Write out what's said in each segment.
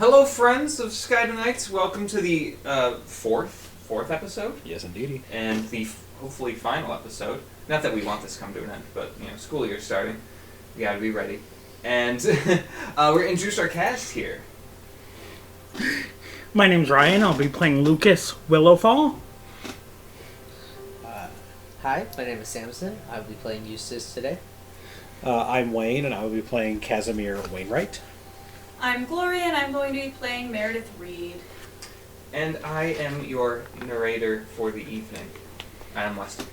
Hello, friends of Skydda Knights. Welcome to the fourth episode. Yes, indeedy. And the hopefully final episode. Not that we want this to come to an end, but school year's starting. We gotta be ready. And we're introduced our cast here. My name's Ryan. I'll be playing Lucas Willowfall. Hi, my name is Samson. I'll be playing Eustace today. I'm Wayne, and I will be playing Casimir Wainright. I'm Gloria, and I'm going to be playing Meredith Reed. And I am your narrator for the evening. I am Weston.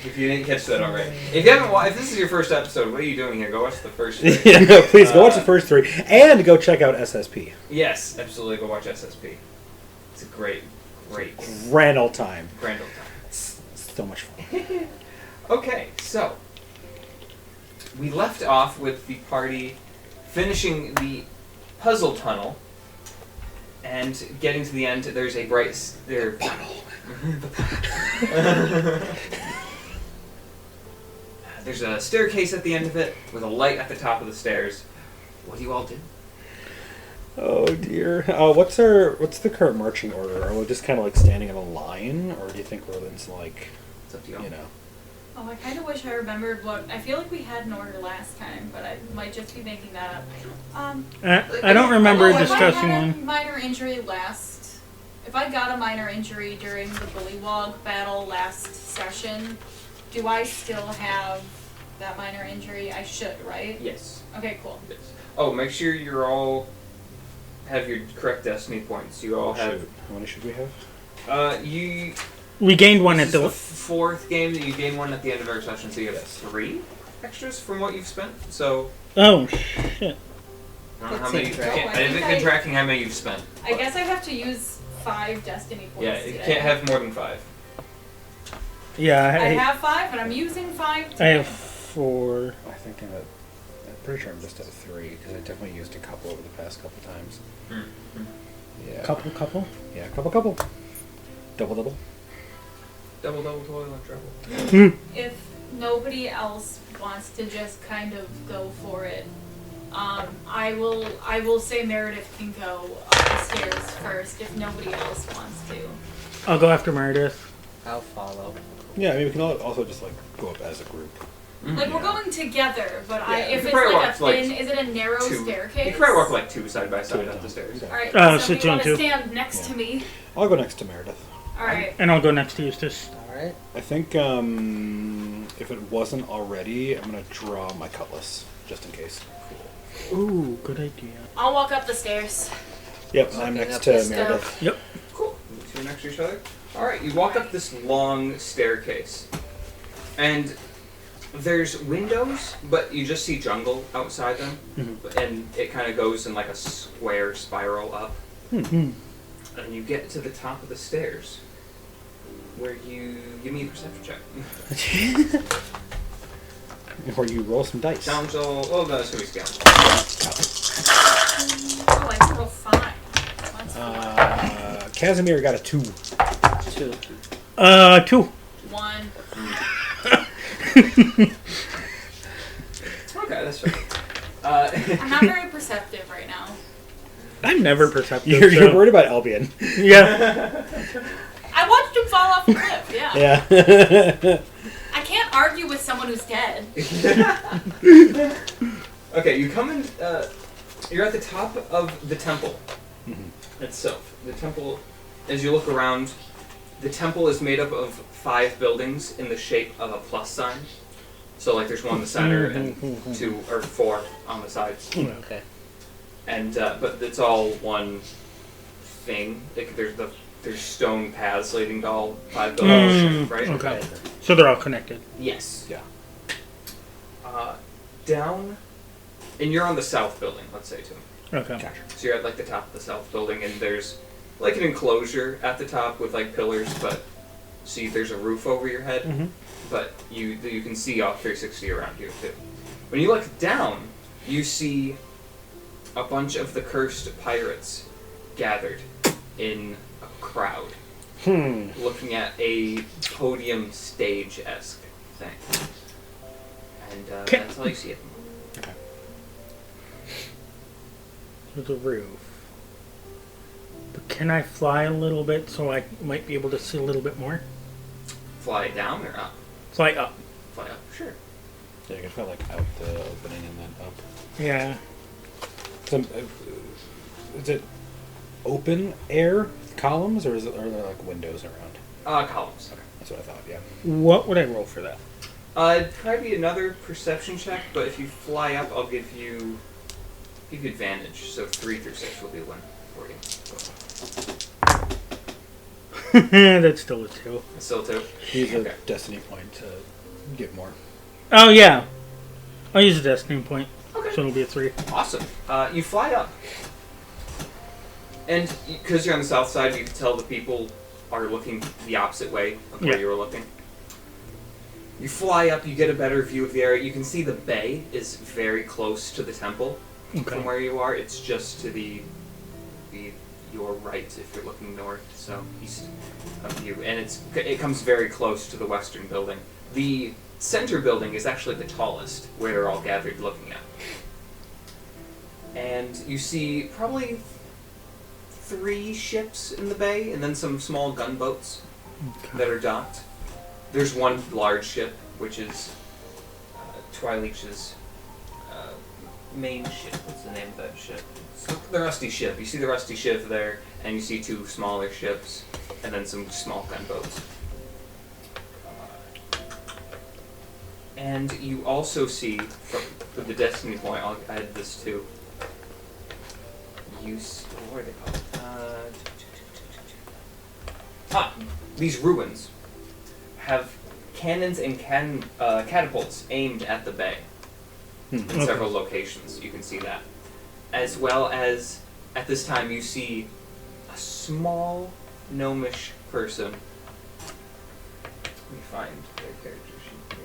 If you didn't catch that already. If you haven't if this is your first episode, what are you doing here? Go watch the first three. Yeah, please go watch the first three, and go check out SSP. Yes, absolutely. Go watch SSP. It's a great. Grand old time. It's so much fun. Okay, so we left off with the party finishing the puzzle tunnel and getting to the end. There's a bright There's a staircase at the end of it with a light at the top of the stairs. What do you all do? Oh dear. What's the current marching order? Are we just kind of like standing in a line, or do you think we're into like, It's up to you. Oh, I kind of wish I remembered what... I feel like we had an order last time, but I might just be making that up. I don't remember If discussing I had one. a minor injury last... If I got a minor injury during the Bullywog battle last session, do I still have that minor injury? I should, right? Yes. Okay, cool. Yes. Oh, make sure you're all have your correct destiny points. You all have. Shoot. How many should we have? We gained one This at is the... the fourth game that you gain one at the end of our session, so you have 3 extras from what you've spent. So Oh, shit. I don't know how Let's many. take track. I haven't been tracking how many you've spent. I guess I have to use 5 destiny points Yeah, you today. can't have more than 5. Yeah, I have 5, and I'm using 5 I today. have 4. I think I'm pretty sure I'm just at 3 because I definitely used a couple over the past couple times. Yeah. Couple? Yeah, couple. Double. Double, toilet trouble. If nobody else wants to just kind of go for it, I will say Meredith can go up the stairs first if nobody else wants to. I'll go after Meredith. I'll follow. Yeah, I mean we can also just like go up as a group. Like we're going together, but Yeah, if you it's probably like a walk, like, thin, is it a narrow 2. staircase? You can probably walk like 2 side by side up the stairs. Okay. All right, so somebody 2 and want 2. to stand next to me. I'll go next to Meredith. All right. And I'll go next to Eustace. Alright. I think if it wasn't already, I'm gonna draw my cutlass just in case. Ooh, good idea. I'll walk up the stairs. Yep, I'm Okay, next up to this Meredith. Yep. Cool. You 2 next to each other. All right, you walk up this long staircase, and there's windows, but you just see jungle outside them, and it kind of goes in like a square spiral up. Mm-hmm. And you get to the top of the stairs, where you give me a perception check. Or you roll some dice. Sounds all. Oh, that's who he's got. Oh, I roll 5. That's Casimir got a 2. 2. 2. 1. Okay, that's fair. I'm not very perceptive right now. I'm never perceptive. You're worried about Albion. Yeah. I watched him fall off a cliff. Yeah. Yeah. I can't argue with someone who's dead. Okay, you come in. You're at the top of the temple itself. The temple, as you look around, the temple is made up of 5 buildings in the shape of a plus sign. So, like, there's one in the center and 2 or 4 on the sides. Okay. And but it's all one thing. Like, there's stone paths leading to all 5 buildings, right? Okay. So they're all connected. Yes. Yeah. Down, and you're on the south building, let's say, too. Okay. So you're at, like, the top of the south building, and there's, like, an enclosure at the top with, like, pillars, but see, there's a roof over your head, but you can see off 360 around you, too. When you look down, you see a bunch of the cursed pirates gathered in a crowd, looking at a podium stage-esque thing. And that's all you see at the moment. Okay. There's a roof. But can I fly a little bit so I might be able to see a little bit more? Fly down or up? Fly up. Fly up, sure. Yeah, you can fly like out the opening and then up. Yeah. Is it open air columns or are there like windows around? Columns. Okay, that's what I thought. Yeah. What would I roll for that? It'd probably be another perception check, but if you fly up, I'll give you advantage. So 3 through 6 will be one for you. That's still a 2. Still 2. Use a Okay. destiny point to get more. Oh, yeah. I'll use a destiny point. Okay. So it'll be a 3. Awesome. You fly up. And because you're on the south side, you can tell the people are looking the opposite way of where you were looking. You fly up, you get a better view of the area. You can see the bay is very close to the temple from where you are. It's just to your right if you're looking north, so east of you. And it comes very close to the western building. The center building is actually the tallest, where they're all gathered looking at. And you see probably 3 ships in the bay, and then some small gunboats that are docked. There's one large ship, which is Twileach's main ship. What's the name of that ship? It's the Rusty Ship. You see the Rusty Ship there, and you see 2 smaller ships, and then some small gunboats. And you also see, from the Destiny point, I'll add this too. What are they called? These ruins have cannons and catapults aimed at the bay in several locations. You can see that. As well as, at this time, you see a small gnomish person. Let me find their character sheet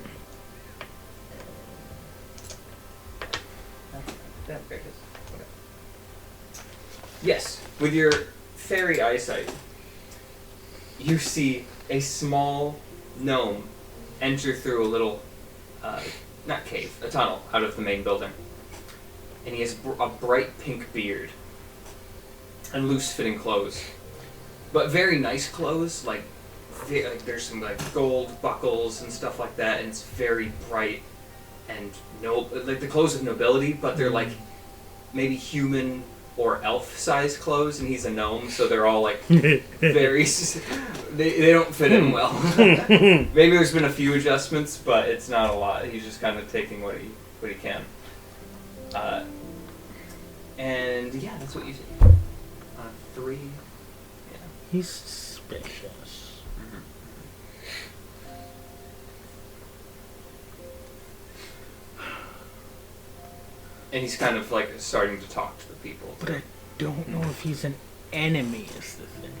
here. There it is. Okay. Yes, with your fairy eyesight, you see a small gnome enter through a little, not cave, a tunnel out of the main building. And he has a bright pink beard and loose-fitting clothes. But very nice clothes, like there's some like gold buckles and stuff like that, and it's very bright and like the clothes of nobility, but they're like maybe human or elf-sized clothes, and he's a gnome, so they're all like very. They don't fit in well. Maybe there's been a few adjustments, but it's not a lot. He's just kind of taking what he can. And yeah, that's what you see. 3. Yeah. He's suspicious. And he's kind of like starting to talk to the people. But I don't know if he's an enemy is the thing.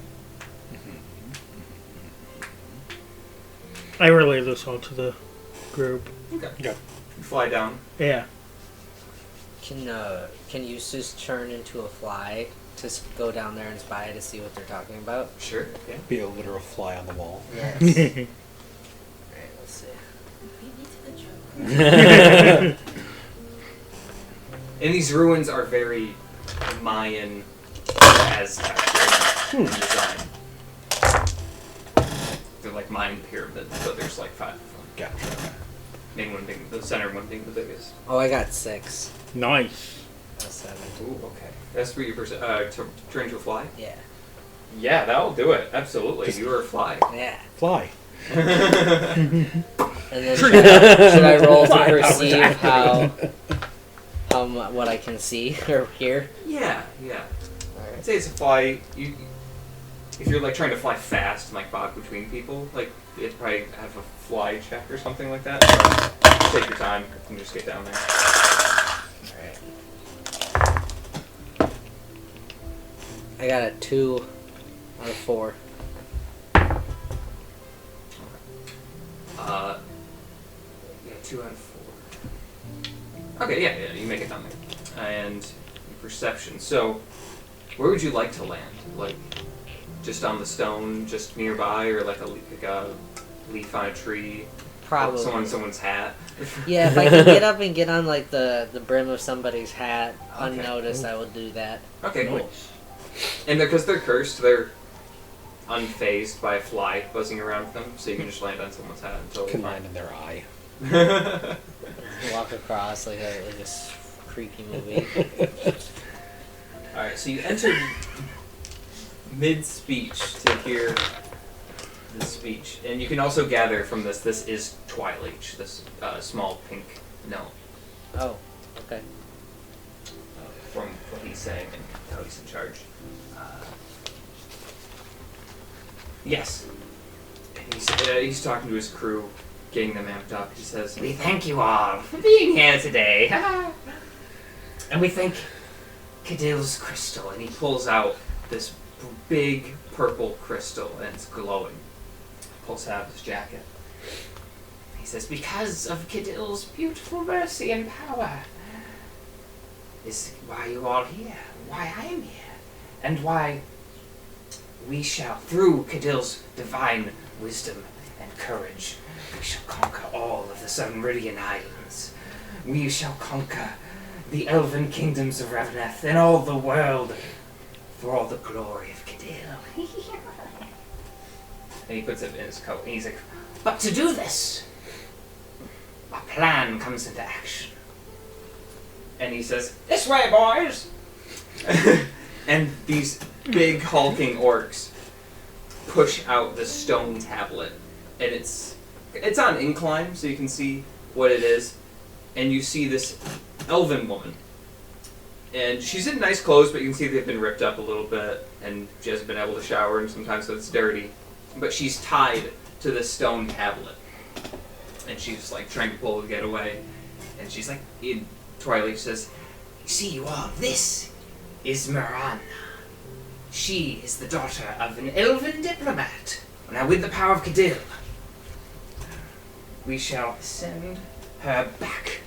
I relay this all to the group. Okay. Yeah. You fly down. Yeah. Can Eustace turn into a fly to go down there and spy to see what they're talking about? Sure. Yeah. Be a literal fly on the wall. Yes. Alright, let's see. Beat me to the joke. And these ruins are very Mayan, Aztec in design. They're like Mayan pyramids, but there's like 5 of them. Gotcha. Main one being the center one being the biggest. Oh, I got 6. Nice. That's 7. Ooh, okay. That's for your to turn into a fly? Yeah. Yeah, that'll do it. Absolutely. You are a fly. Yeah. Fly. And then should I roll to perceive what I can see or hear? Yeah. Alright. I'd say it's a fly. If you're like trying to fly fast and like bob between people, like it'd probably have a fly check or something like that. But take your time and just get down there. Alright. I got a 2 out of 4. Yeah, 2 out of 4. Okay, yeah, you make it down there. And your perception. So, where would you like to land? Like, just on the stone, just nearby, or like a leaf on a tree? Probably. Someone's hat. Yeah, if I can get up and get on like the brim of somebody's hat Okay. unnoticed, I will do that. Okay, cool. Nice. And because they're cursed, they're unfazed by a fly buzzing around them, so you can just land on someone's hat and totally Can fine. land in their eye. Walk across like a creepy movie. Alright, so you enter mid-speech to hear the speech. And you can also gather from this is Twileach, this small pink gnome, Oh, okay. from what he's saying and how he's in charge. Yes. And he's talking to his crew, getting them amped up. He says, "We thank you all for being here today. And we thank Cadill's crystal." And he pulls out this big purple crystal, and it's glowing. Pulls out his jacket. He says, "Because of Cadill's beautiful mercy and power is why you all here, why I am here, and why we shall, through Cadill's divine wisdom and courage, we shall conquer all of the Southern Meridian Islands. We shall conquer the elven kingdoms of Raveneth and all the world for all the glory of Cadill." And he puts it in his coat, and he's like, "But to do this, a plan comes into action." And he says, "This way, boys!" And these big hulking orcs push out the stone tablet, and it's on incline, so you can see what it is. And you see this elven woman, and she's in nice clothes, but you can see they've been ripped up a little bit, and she hasn't been able to shower, and sometimes so it's dirty. But she's tied to this stone tablet, and she's like trying to pull to get away. And she's like, Twileach says, "See you all, this is Miranda. She is the daughter of an elven diplomat. Now with the power of Cadill, we shall send her back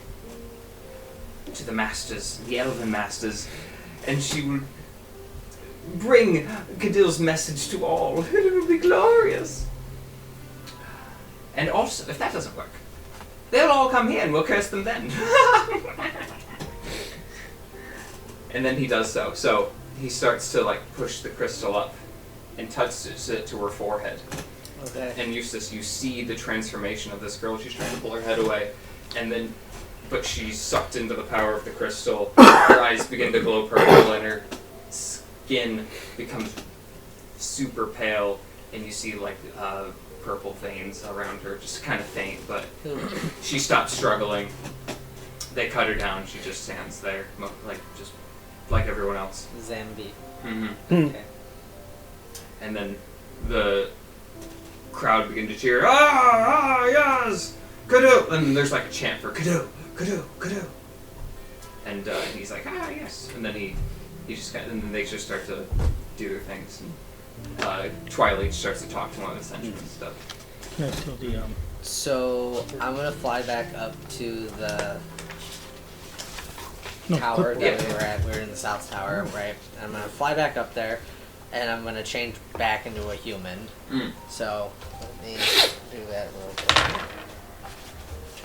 to the masters, the elven masters, and she will bring Cadill's message to all. It will be glorious. And also, if that doesn't work, they'll all come here and we'll curse them then." And then he does so. So he starts to like push the crystal up and touches it to her forehead. Okay. And Eustace, you see the transformation of this girl. She's trying to pull her head away, and then, but she's sucked into the power of the crystal. Her eyes begin to glow purple, and her skin becomes super pale, and you see like purple veins around her, just kind of faint. But she stops struggling. They cut her down. She just stands there, just like everyone else. Zambi. Mm-hmm. Okay. And then the crowd begin to cheer, "Ah, yes, Cadou!" And there's like a chant for Cadou, Cadou, Cadou. And he's like, "Ah, yes." And then he just and then they just start to do their things. And Twileach starts to talk to one of the sentries and stuff. Can I steal the So I'm gonna fly back up to the no, tower clipboard. that we were at. We were in the south tower, right? I'm gonna fly back up there, and I'm gonna change back into a human. Mm. So let me do that real quick.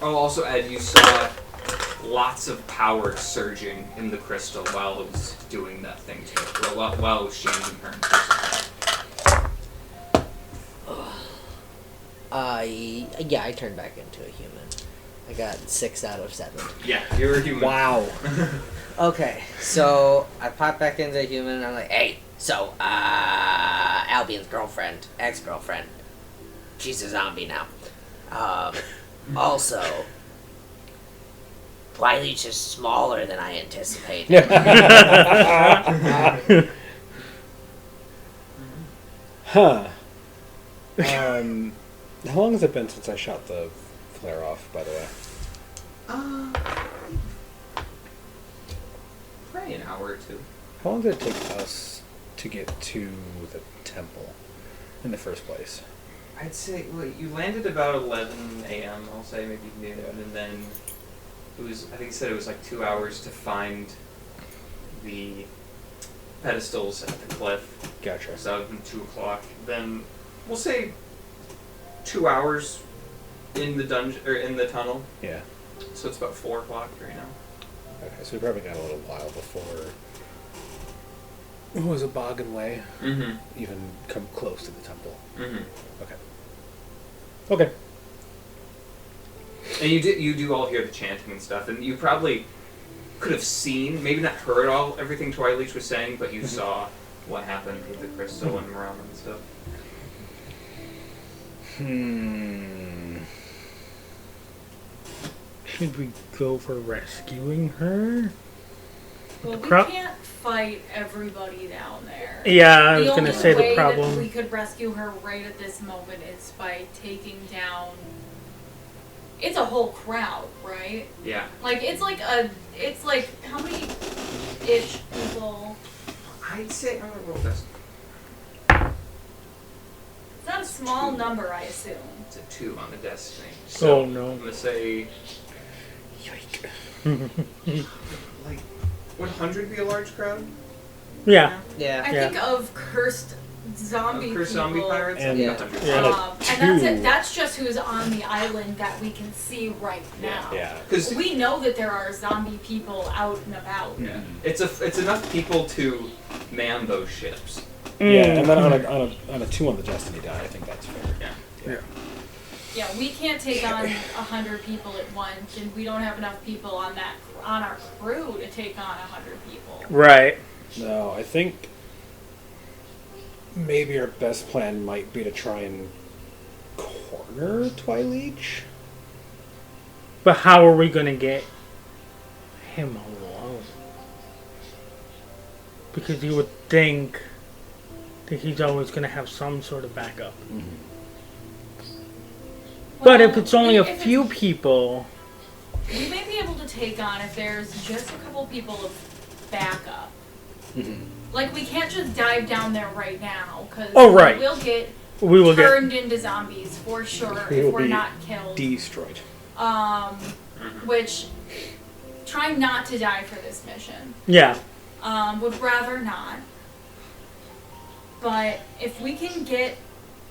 I'll also add, you saw lots of power surging in the crystal while it was doing that thing to it, while it was changing her. Yeah, I turned back into a human. I got 6 out of 7. Yeah, you're a human. Wow. Okay, so I pop back into a human and I'm like, "Hey, so, Albion's girlfriend, ex-girlfriend, she's a zombie now. Also, Twileach is smaller than I anticipated." Huh. How long has it been since I shot the flare off, by the way? Probably an hour or two. How long did it take us to get to the temple in the first place? I'd say, well, you landed about 11 a.m., I'll say, maybe noon, and then it was, I think he said it was like 2 hours to find the pedestals at the cliff. Gotcha. So that would have been 2 o'clock. Then, we'll say 2 hours in the dungeon or in the tunnel. Yeah. So it's about 4 o'clock right now. Okay, so we probably got a little while before. It was a Boggin way. Mm-hmm. Even come close to the temple. Mm-hmm. Okay. Okay. And you do all hear the chanting and stuff, and you probably could have seen, maybe not heard everything Twilight was saying, but you saw what happened with the crystal and Marama and stuff. Should we go for rescuing her? Well, we Pro- can't fight everybody down there. Yeah, I was The gonna only say the way that we problem. could rescue her right at this moment is by taking down. It's a whole crowd, right? Yeah. Like it's like how many ish people? I'd say I'm gonna roll this. It's not a small number, I assume. It's a 2 on the destiny. So Oh no. I'm gonna say Yike. like 100 be a large crowd? Yeah. Yeah. I Yeah. think of cursed zombie Cursed people. zombie pirates? And- Yeah. 100. Yeah. And that's it. That's just who's on the island that we can see right now. Yeah. Because We know that there are zombie people out and about. yeah, it's enough people to man those ships. Yeah, and then on a 2 on the destiny die, I think that's fair. Yeah. Yeah, we can't take on 100 people at once, and we don't have enough people on our crew to take on 100 people. Right. No, I think maybe our best plan might be to try and corner Twilight. But how are we gonna get him alone? Because you would think that he's always gonna have some sort of backup. But if it's only a few people, we may be able to take on if there's just a couple people of backup. Like, we can't just dive down there right now, because Oh, right. we'll get we will get. turned into zombies for sure We if will we're be not killed. Destroyed. Which, trying not to die for this mission. Yeah. Would rather not. But if we can get,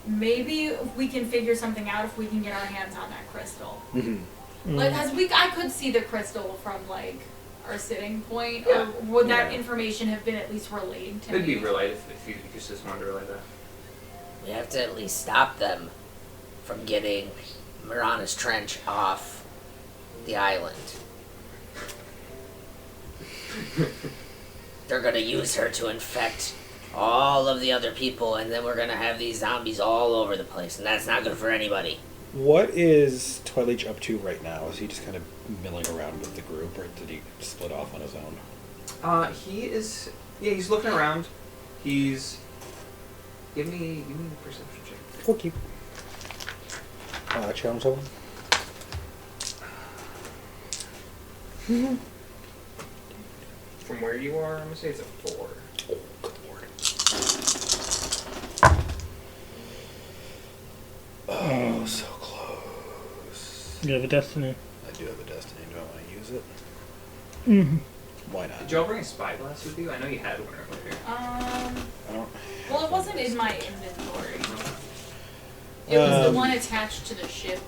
maybe we can figure something out if we can get our hands on that crystal. Like, I could see the crystal from like our sitting point, or would that information have been at least relayed to It'd me? be relayed if you just wanted to relay that. We have to at least stop them from getting Marana's trench off the island. They're gonna use her to infect all of the other people, and then we're gonna have these zombies all over the place, and that's not good for anybody. What is Twilight up to right now? Is he just kind of milling around with the group, or did he split off on his own? He is. Yeah, he's looking around. He's. Give me a perception check. Okay. Challenge level? From where you are, I'm gonna say it's a 4. Oh, good lord. Oh, so close. You have a destiny. I do have a destiny. Do I want to use it? Mm-hmm. Why not? Did y'all bring a spyglass with you? I know you had one earlier. I don't. Well, it wasn't in my inventory. It was the one attached to the ship.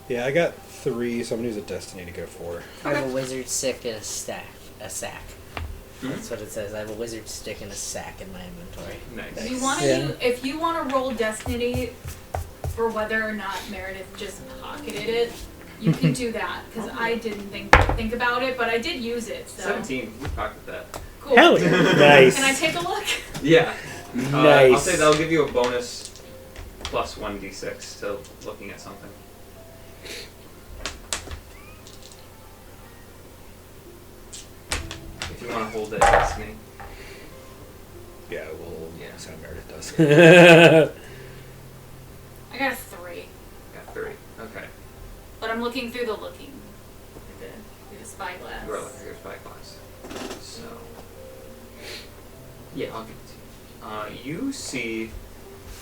Yeah, I got 3, so I'm gonna use a destiny to go 4. I have a wizard stick and a sack. That's what it says. I have a wizard stick and a sack in my inventory. Nice. If you want to if you want to roll destiny for whether or not Meredith just pocketed it, you can do that, because I didn't think about it, but I did use it. So 17. You pocket that. cool. Hell yeah. Nice. Can I take a look? Yeah. Nice. I'll say that'll give you a bonus plus 1d6 to looking at something. If you want to hold it, destiny. Yeah, well, Yeah. that's how Meredith does. I got a 3, Got 3. Okay. but I'm looking through the looking. Through the spyglass. You are looking at your spyglass. So. Yeah, I'll give it to you. You see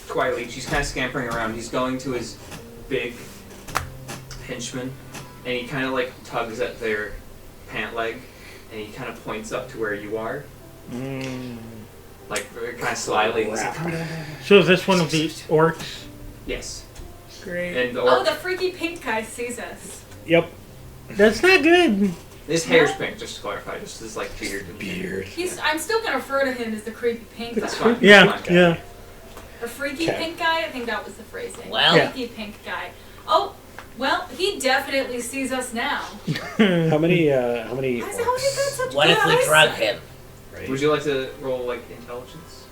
Twilight. She's kind of scampering around. He's going to his big henchman, and he kind of like tugs at their pant leg, and he kind of points up to where you are, like kind of slyly. He's like, "Come down." So is this one of the orcs? Yes. Great. And the Oh, orc, the freaky pink guy sees us. Yep. That's not good. his hair's pink, just to clarify. Just his like beard. And Beard. I'm still gonna refer to him as the creepy pink That's guy. fine. Yeah, That's fine. yeah. The freaky Okay. pink guy? I think that was the phrasing. Well- Yeah. Freaky pink guy. Oh, well, he definitely sees us now. How many Why is how he got orcs? such What good if we eyesight? drug him? Right? Would you like to roll like intelligence?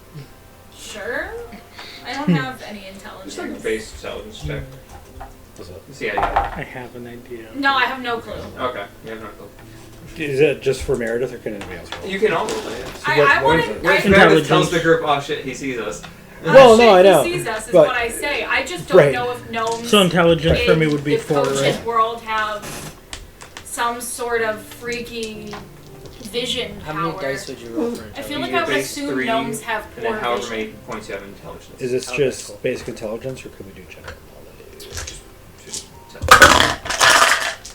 Sure. I don't have any intelligence. Just like a base intelligence check. What's up? See how you get I have an idea. No, I have no clue. it. Okay, you have no clue. Is it just for Meredith or can anybody else roll? You can all roll it. So I what is wanted. it? What if I, Meredith tells Intelligence. the group, oh shit, he sees us? Well, shit, no, I know, He sees us is but- what I say. I just don't Right. know if gnomes So intelligence for me in would be the 4, Cogent right? world have some sort of freaky vision How power. many dice would you roll for I intelligence? feel like Your I would base assume 3, gnomes have And then poor however vision. many points you have in intelligence. Is this Okay, just cool. basic intelligence or could we do general knowledge? Just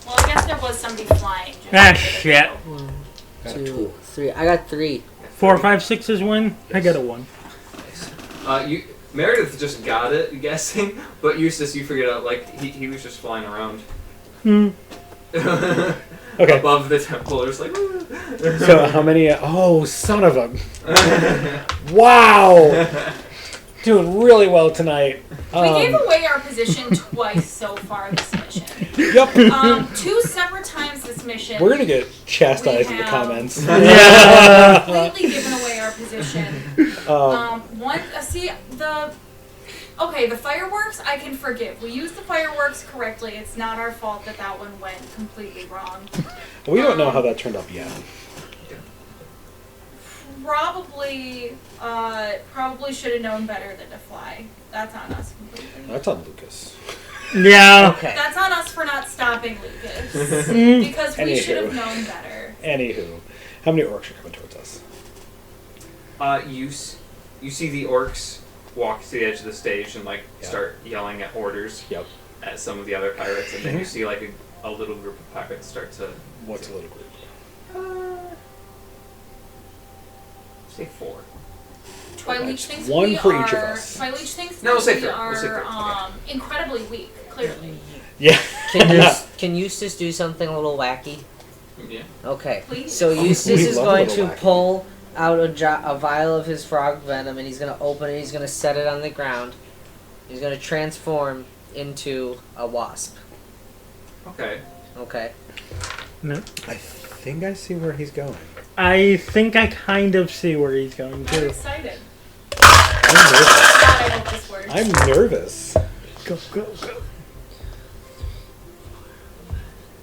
Well, I guess there was somebody flying. Just Ah, a minute shit. ago. 1, Got a 2, tool. 3. I got 3. 4, 5, 6 is win. I got a 1. Meredith just got it, guessing, but Eustace, you figured out, like, he was just flying around. Okay. Above the temple, just like. So how many? Oh, son of a! Wow, doing really well tonight. We gave away our position twice so far this mission. Yep. 2 separate times this mission. We're gonna get chastised in the have- comments. Yeah. completely given away our position. The fireworks I can forgive. We used the fireworks correctly. It's not our fault that that one went completely wrong. We don't know how that turned up yet. Probably should have known better than to fly. That's on us completely. That's on Lucas. Yeah. Okay. That's on us for not stopping Lucas. Because we Anywho. should have known better. Anywho, how many orcs are coming towards us? You see the orcs walk to the edge of the stage and like Yeah. start yelling at orders Yep. at some of the other pirates, and then you see like a little group of pirates start to What's a little group? say 4. Twileach That's thinks one we for are. each of us. Twileach thinks No, we'll that say we three. are We'll say three. Okay. incredibly weak. Clearly, Yeah. Can Eustace do something a little wacky? Yeah. Okay. Please. So Eustace We is love going a to little wacky. pull out a vial of his frog venom, and he's going to open it. He's going to set it on the ground. He's going to transform into a wasp. Okay. Okay. No. I think I see where he's going. I think I kind of see where he's going I'm to. excited. I'm nervous. God, I hope this works. I'm nervous. Go, go, go.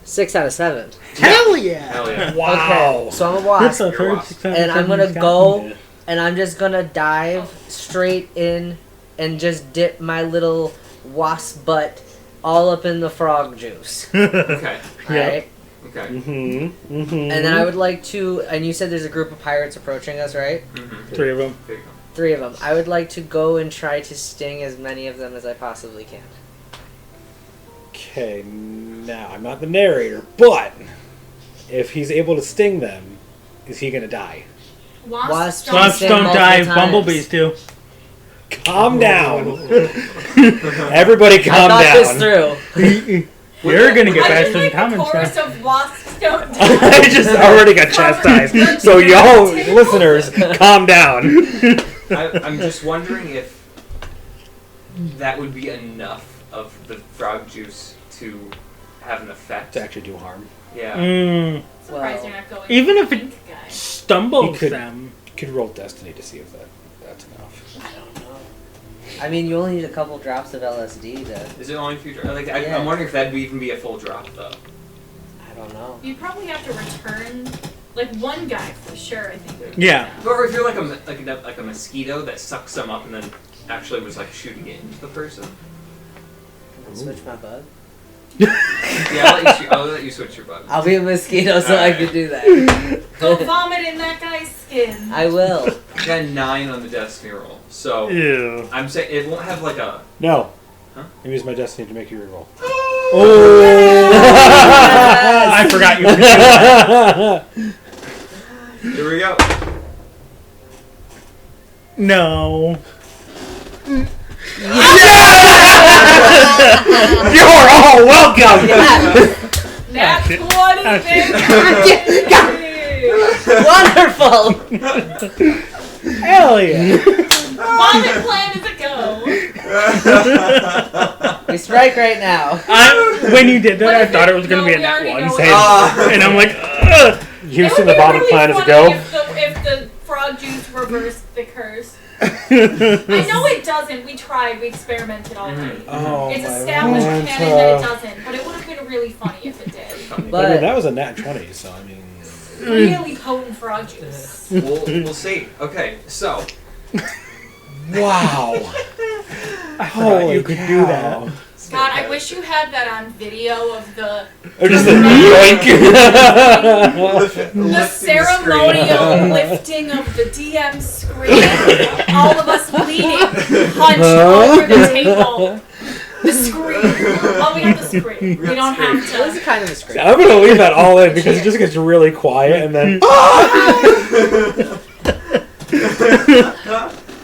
6 out of 7. Hell yeah! Hell yeah. Wow. Okay. So I'm a That's wasp, the third wasp. 6 out of and I'm 7 going to he's go, gotten. and I'm just going to dive straight in and just dip my little wasp butt all up in the frog juice. Okay. Yeah. Alright? Okay. Mm-hmm. Mm-hmm. And then I would like to, and you said there's a group of pirates approaching us, right? Mm-hmm. 3 of them. There you go. 3 of them. I would like to go and try to sting as many of them as I possibly can. Okay, now I'm not the narrator, but if he's able to sting them, is he gonna die? Wasps Wasps sting don't multiple die, times. bumblebees do. Calm down. Everybody I calm thought down. this through. You're gonna get I bashed do in like the comments the chorus now. of wasps don't die. I just already got chastised. So y'all listeners, calm down. I'm just wondering if that would be enough of the frog juice to have an effect. To actually do harm. Yeah. Mm, Surprised Well, you're not going. even with if the it- pink guy. stumbles He could- them. You could roll Destiny to see if that's enough. I don't know. I mean, you only need a couple drops of LSD to... Is it only future? Like, Yeah. I'm wondering if that'd even be a full drop though. I don't know. You'd probably have to return, like one guy for sure. I think. would Yeah. count. Or if you're like a mosquito that sucks them up and then actually was like shooting it into the person. Switch my bug? Yeah, I'll let you switch your bug. I'll be a mosquito so I can do that. Go vomit in that guy's skin. I will. I got 9 on the destiny roll, so Ew. I'm saying it won't have like a. No. Huh? I use my Destiny to make you reroll. Oh! I forgot you could do that. Here we go. No. You're all welcome! Nat 20, baby! Wonderful! Hell yeah! Vomit plan is a go. We strike right now. When you did that, But I if thought it was going to be a we nat already one. know Same. it. And I'm like, ugh. Houston, It the would be vomit really plan is a funny go. If the frog juice reversed the curse. I know it doesn't. We tried. We experimented already. Oh, It's my established Lanta. canon that it doesn't, but it would have been really funny if it did. I mean, But that was a nat 20, so I mean... Really potent frog juice. We'll see. Okay, so Wow. I thought you could do that. God, I wish you had that on video of the Or just the yoink. the ceremonial lifting of the DM screen. All of us bleeding, hunched over the table. The screen. Oh, we have the screen. We don't have it was to. kind of a scream. I'm gonna leave that all in because it just gets really quiet and then...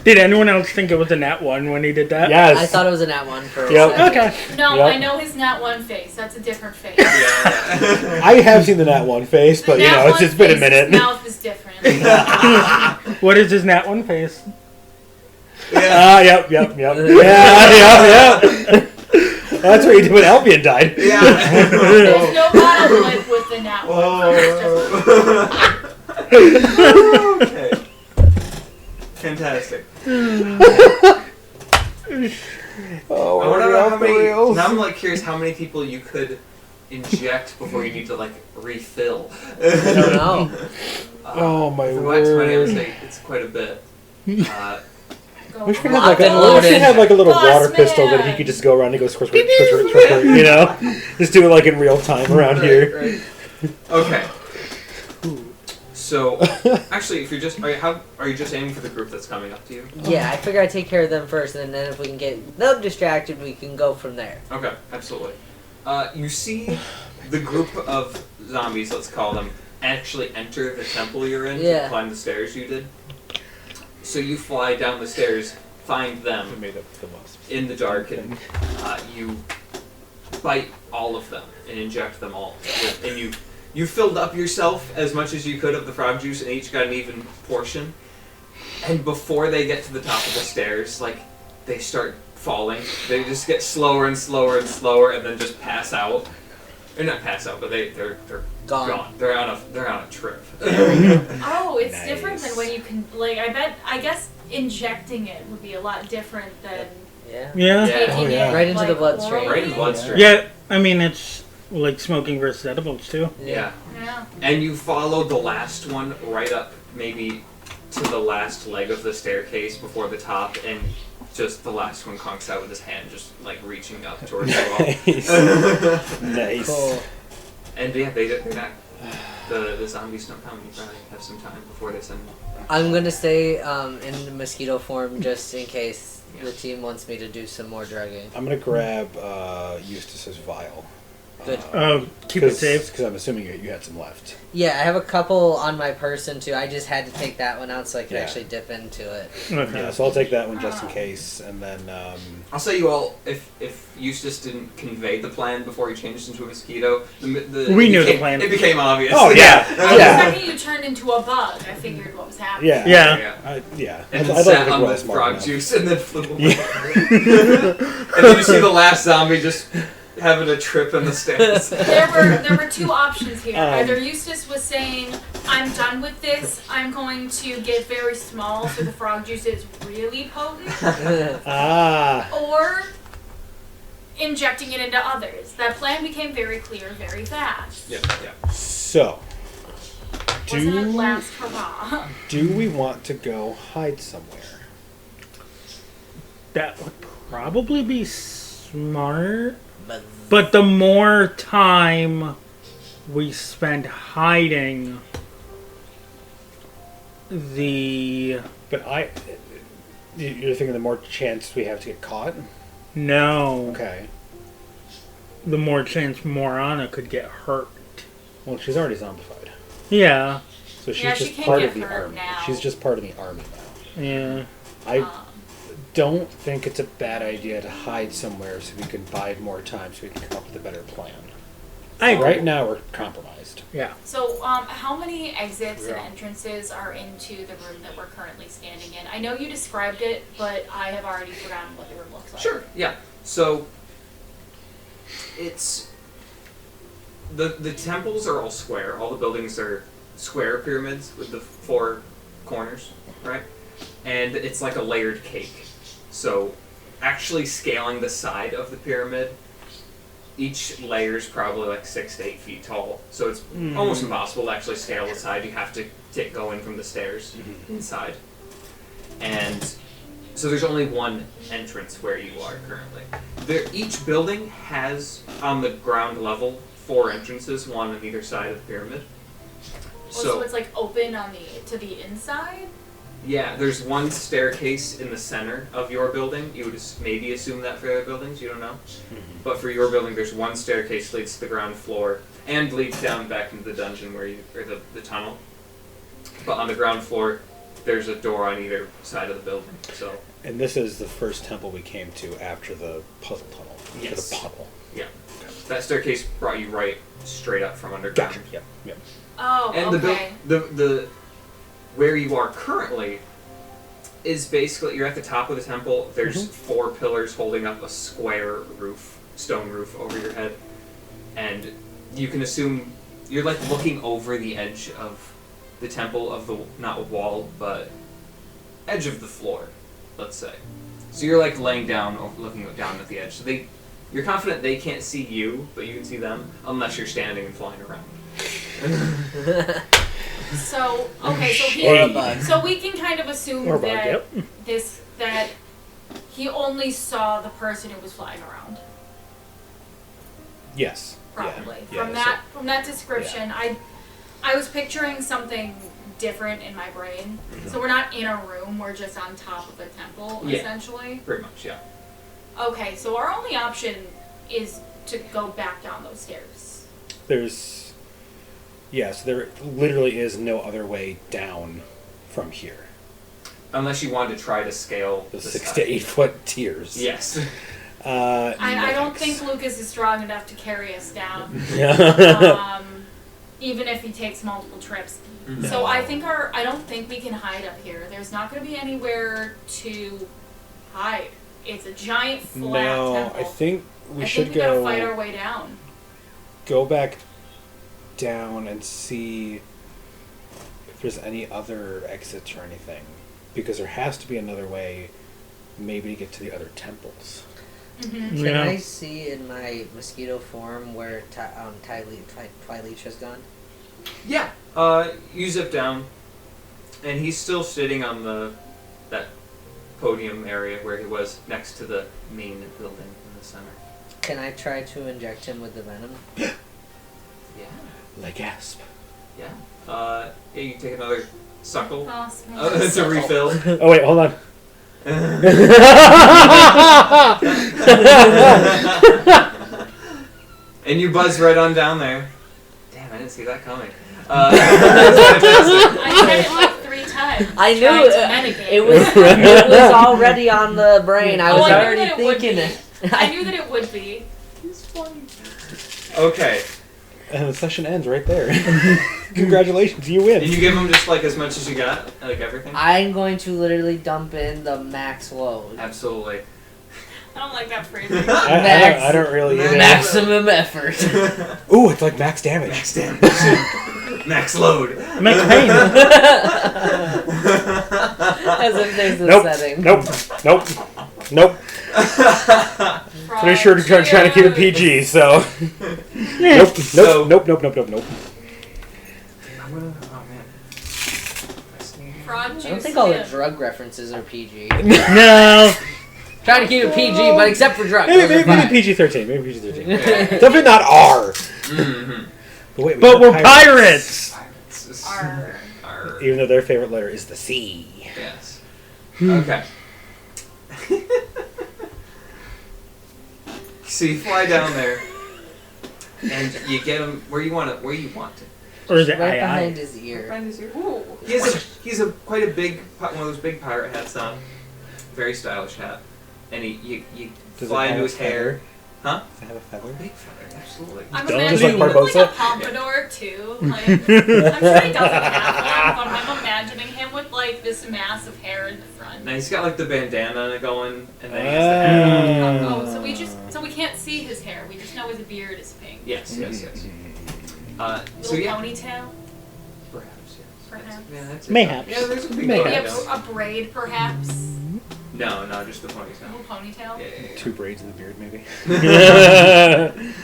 Did anyone else think it was a nat one when he did that? Yes. I thought it was a nat 1 for a Yep. second. Okay. No, Yep. I know his Nat 1 face. That's a different face. yeah. I have seen the nat 1 face, but you know, it's been a minute. His mouth is different. What is his nat one face? Yep. Yeah. That's what you did when Albion died. Yeah. There's no battle blip with the Nat 1. Okay. Fantastic. Oh, I want to know how many. Now I'm like curious how many people you could inject before you need to like refill. I don't know. Oh, my From my word. say it's quite a bit. Go Wish we for had like it. a, wish we had like a little Boss water pistol that he man. could just go around and go squirt, you know? Just do it like in real time around here. Right. Okay. So, actually, if you're just are you just aiming for the group that's coming up to you? Yeah, I figure I'd take care of them first, and then if we can get them distracted, we can go from there. Okay, absolutely. You see the group of zombies, let's call them, actually enter the temple you're in Yeah. to climb the stairs you did. So you fly down the stairs, find them in the dark, and you bite all of them and inject them all. And you filled up yourself as much as you could of the frog juice, and each got an even portion. And before they get to the top of the stairs, like, they start falling. They just get slower and slower and slower, and then just pass out. Or not pass out, but they're gone. They're on a trip. Oh, it's Nice. different than when you can, like, I guess injecting it would be a lot different than Yeah. Yeah. taking Oh, yeah. it, Right into like, the bloodstream. Right in the bloodstream. Yeah, I mean, it's like smoking versus edibles, too. Yeah. Yeah. And you follow the last one right up, maybe to the last leg of the staircase before the top, and just the last one conks out with his hand, just like reaching up towards the wall. Nice. Nice. Cool. And yeah, they're not. The zombies don't come. You probably have some time before they send them. I'm gonna stay in the mosquito form just in case the team wants me to do some more drugging. I'm gonna grab Eustace's vial. Good. Keep it safe. Because I'm assuming you had some left. Yeah, I have a couple on my person too. I just had to take that one out so I could Yeah. actually dip into it. Okay. Yeah, so I'll take that one just in case, and then I'll say you all, if Eustace didn't convey the plan before he changed into a mosquito, We knew the plan. It became obvious. Oh, yeah. The Yeah. second you turned into a bug, I figured what was happening. yeah, Yeah. yeah. And I'd then like sat to on grow the smart frog enough. juice and then flew away. Yeah. And then you see the last zombie just having a trip in the stairs. There were two options here. Um, Either Eustace was saying, I'm done with this, I'm going to get very small so the frog juice is really potent, Ah. or injecting it into others. That plan became very clear very fast. Yeah. So, Wasn't it last hurrah? do we want to go hide somewhere? That would probably be smart. But the more time we spend hiding, the... But you're thinking the more chance we have to get caught? No. Okay. The more chance Morana could get hurt. Well, she's already zombified. Yeah. So she's Yeah, she just can part get of the hurt army. now. She's just part of the army now. Yeah. don't think it's a bad idea to hide somewhere so we can bide more time so we can come up with a better plan. Right now we're compromised. Yeah. So, how many exits and Yeah. entrances are into the room that we're currently standing in? I know you described it, but I have already forgotten what the room looks like. Sure, yeah. So, it's... The temples are all square. All the buildings are square pyramids with the 4 corners, right? And it's like a layered cake. So, actually scaling the side of the pyramid, each layer is probably like 6 to 8 feet tall. So it's almost impossible to actually scale the side. You have to go in from the stairs inside. And so there's only one entrance where you are currently. Each building has, on the ground level, 4 entrances, one on either side of the pyramid. So it's like open on to the inside? Yeah, there's one staircase in the center of your building. You would maybe assume that for other buildings, you don't know. But for your building, there's one staircase leads to the ground floor and leads down back into the dungeon or the tunnel. But on the ground floor, there's a door on either side of the building. So. And this is the first temple we came to after the puzzle tunnel. Yes. The puddle. Yeah. That staircase brought you right straight up from underground. Gotcha. Yep. Oh, And okay. the where you are currently is basically, you're at the top of the temple. There's 4 pillars holding up a square roof, stone roof over your head. And you can assume you're like looking over the edge of the temple, of the, not wall, but edge of the floor, let's say. So you're like laying down, looking down at the edge. So you're confident they can't see you, but you can see them, unless you're standing and flying around. So, okay, Or a bug. so we can kind of assume Or a bug, that yep. that he only saw the person who was flying around. Yes. Probably. Yeah. From that description, I was picturing something different in my brain. So we're not in a room, we're just on top of a temple, essentially. Pretty much, yeah. Okay, so our only option is to go back down those stairs. So there literally is no other way down from here. Unless you wanted to try to scale The 6 side. to 8 foot tiers. Yes. I don't think Lucas is strong enough to carry us down. Even if he takes multiple trips. No. So I don't think we can hide up here. There's not going to be anywhere to hide. It's a giant flat temple. I think we should we gotta fight our way down. Go back down and see if there's any other exits or anything. Because there has to be another way maybe to get to the other temples. Mm-hmm. Can I see in my mosquito form where Twileach has gone? Yeah. You zip down, and he's still sitting on that podium area where he was next to the main building in the center. Can I try to inject him with the venom? Yeah. Like gasp. Yeah. Yeah, you can take another suckle. Oh, It's a refill. Oh wait, hold on. And you buzz right on down there. Damn, I didn't see that coming. I said it like 3 times. I knew trying to medicate. it was already on the brain. I was I knew already that it would thinking be. it. I knew that it would be. It's funny. Okay. And the session ends right there. Congratulations, you win. Did you give him just like as much as you got? Like everything? I'm going to literally dump in the max load. Absolutely. I don't like that phrasing. I don't really either. Maximum effort. Ooh, it's like max damage. Max damage. Max load. Max pain. As if there's a setting. Nope. Pretty sure to trying to keep it PG, so. Nope. I'm gonna. Oh man. Frog juice. I don't think all the dip. drug references are PG. No. Trying to keep it PG, but except for drugs. Maybe PG-13. Maybe PG-13. Definitely not R. Mm-hmm. But We're pirates. Arr. Even though their favorite letter is the C. Yes. Okay. So you fly down there, and you get him where you want it. Or is it Right I? behind his ear. He's quite a big, one of those big pirate hats on. very stylish hat, and you Does fly it have into a his hair. Huh? Does it have a feather? Big feather, absolutely. I'm Don't imagining just like him with like a Barbosa? pompadour too. Like, I'm sure he doesn't have one, but I'm imagining him with like this mass of hair in the front. Now he's got like the bandana going, and then he has the hat. Oh, so we can't see his hair. We just know his beard is pink. Yes. Little So yeah, ponytail, perhaps. Yes. perhaps. Yeah, that's it. Mayhaps. Yeah, there's a big Maybe ponytail. a braid, perhaps. No, just the A ponytail. little ponytail. Yeah. 2 braids in the beard, maybe.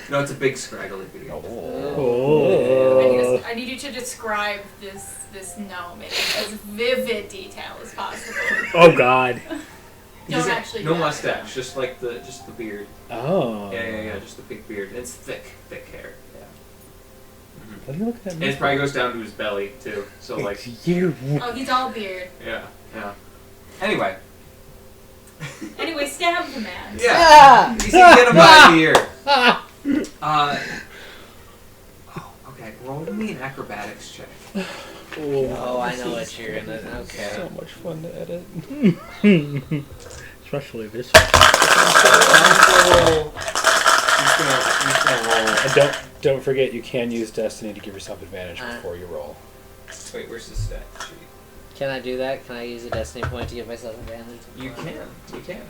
No, it's a big scraggly beard. Oh. I need you to describe this gnome in as vivid detail as possible. Oh God. Don't actually. No do that. mustache, just the beard. Oh. Yeah, just the big beard. It's thick hair. Yeah. Let me look at that. And it probably goes down to his belly too. So like, It's you. Oh, he's all beard. yeah. Anyway, Stab the man. yeah. You can get him by the ear. Okay. Roll me an acrobatics check. Oh, I know what you're gonna. Okay. So much fun to edit. Especially this. He's gonna roll. And don't forget, you can use Destiny to give yourself advantage before you roll. Wait, where's the stat sheet? Can I do that? Can I use a destiny point to give myself advantage? You can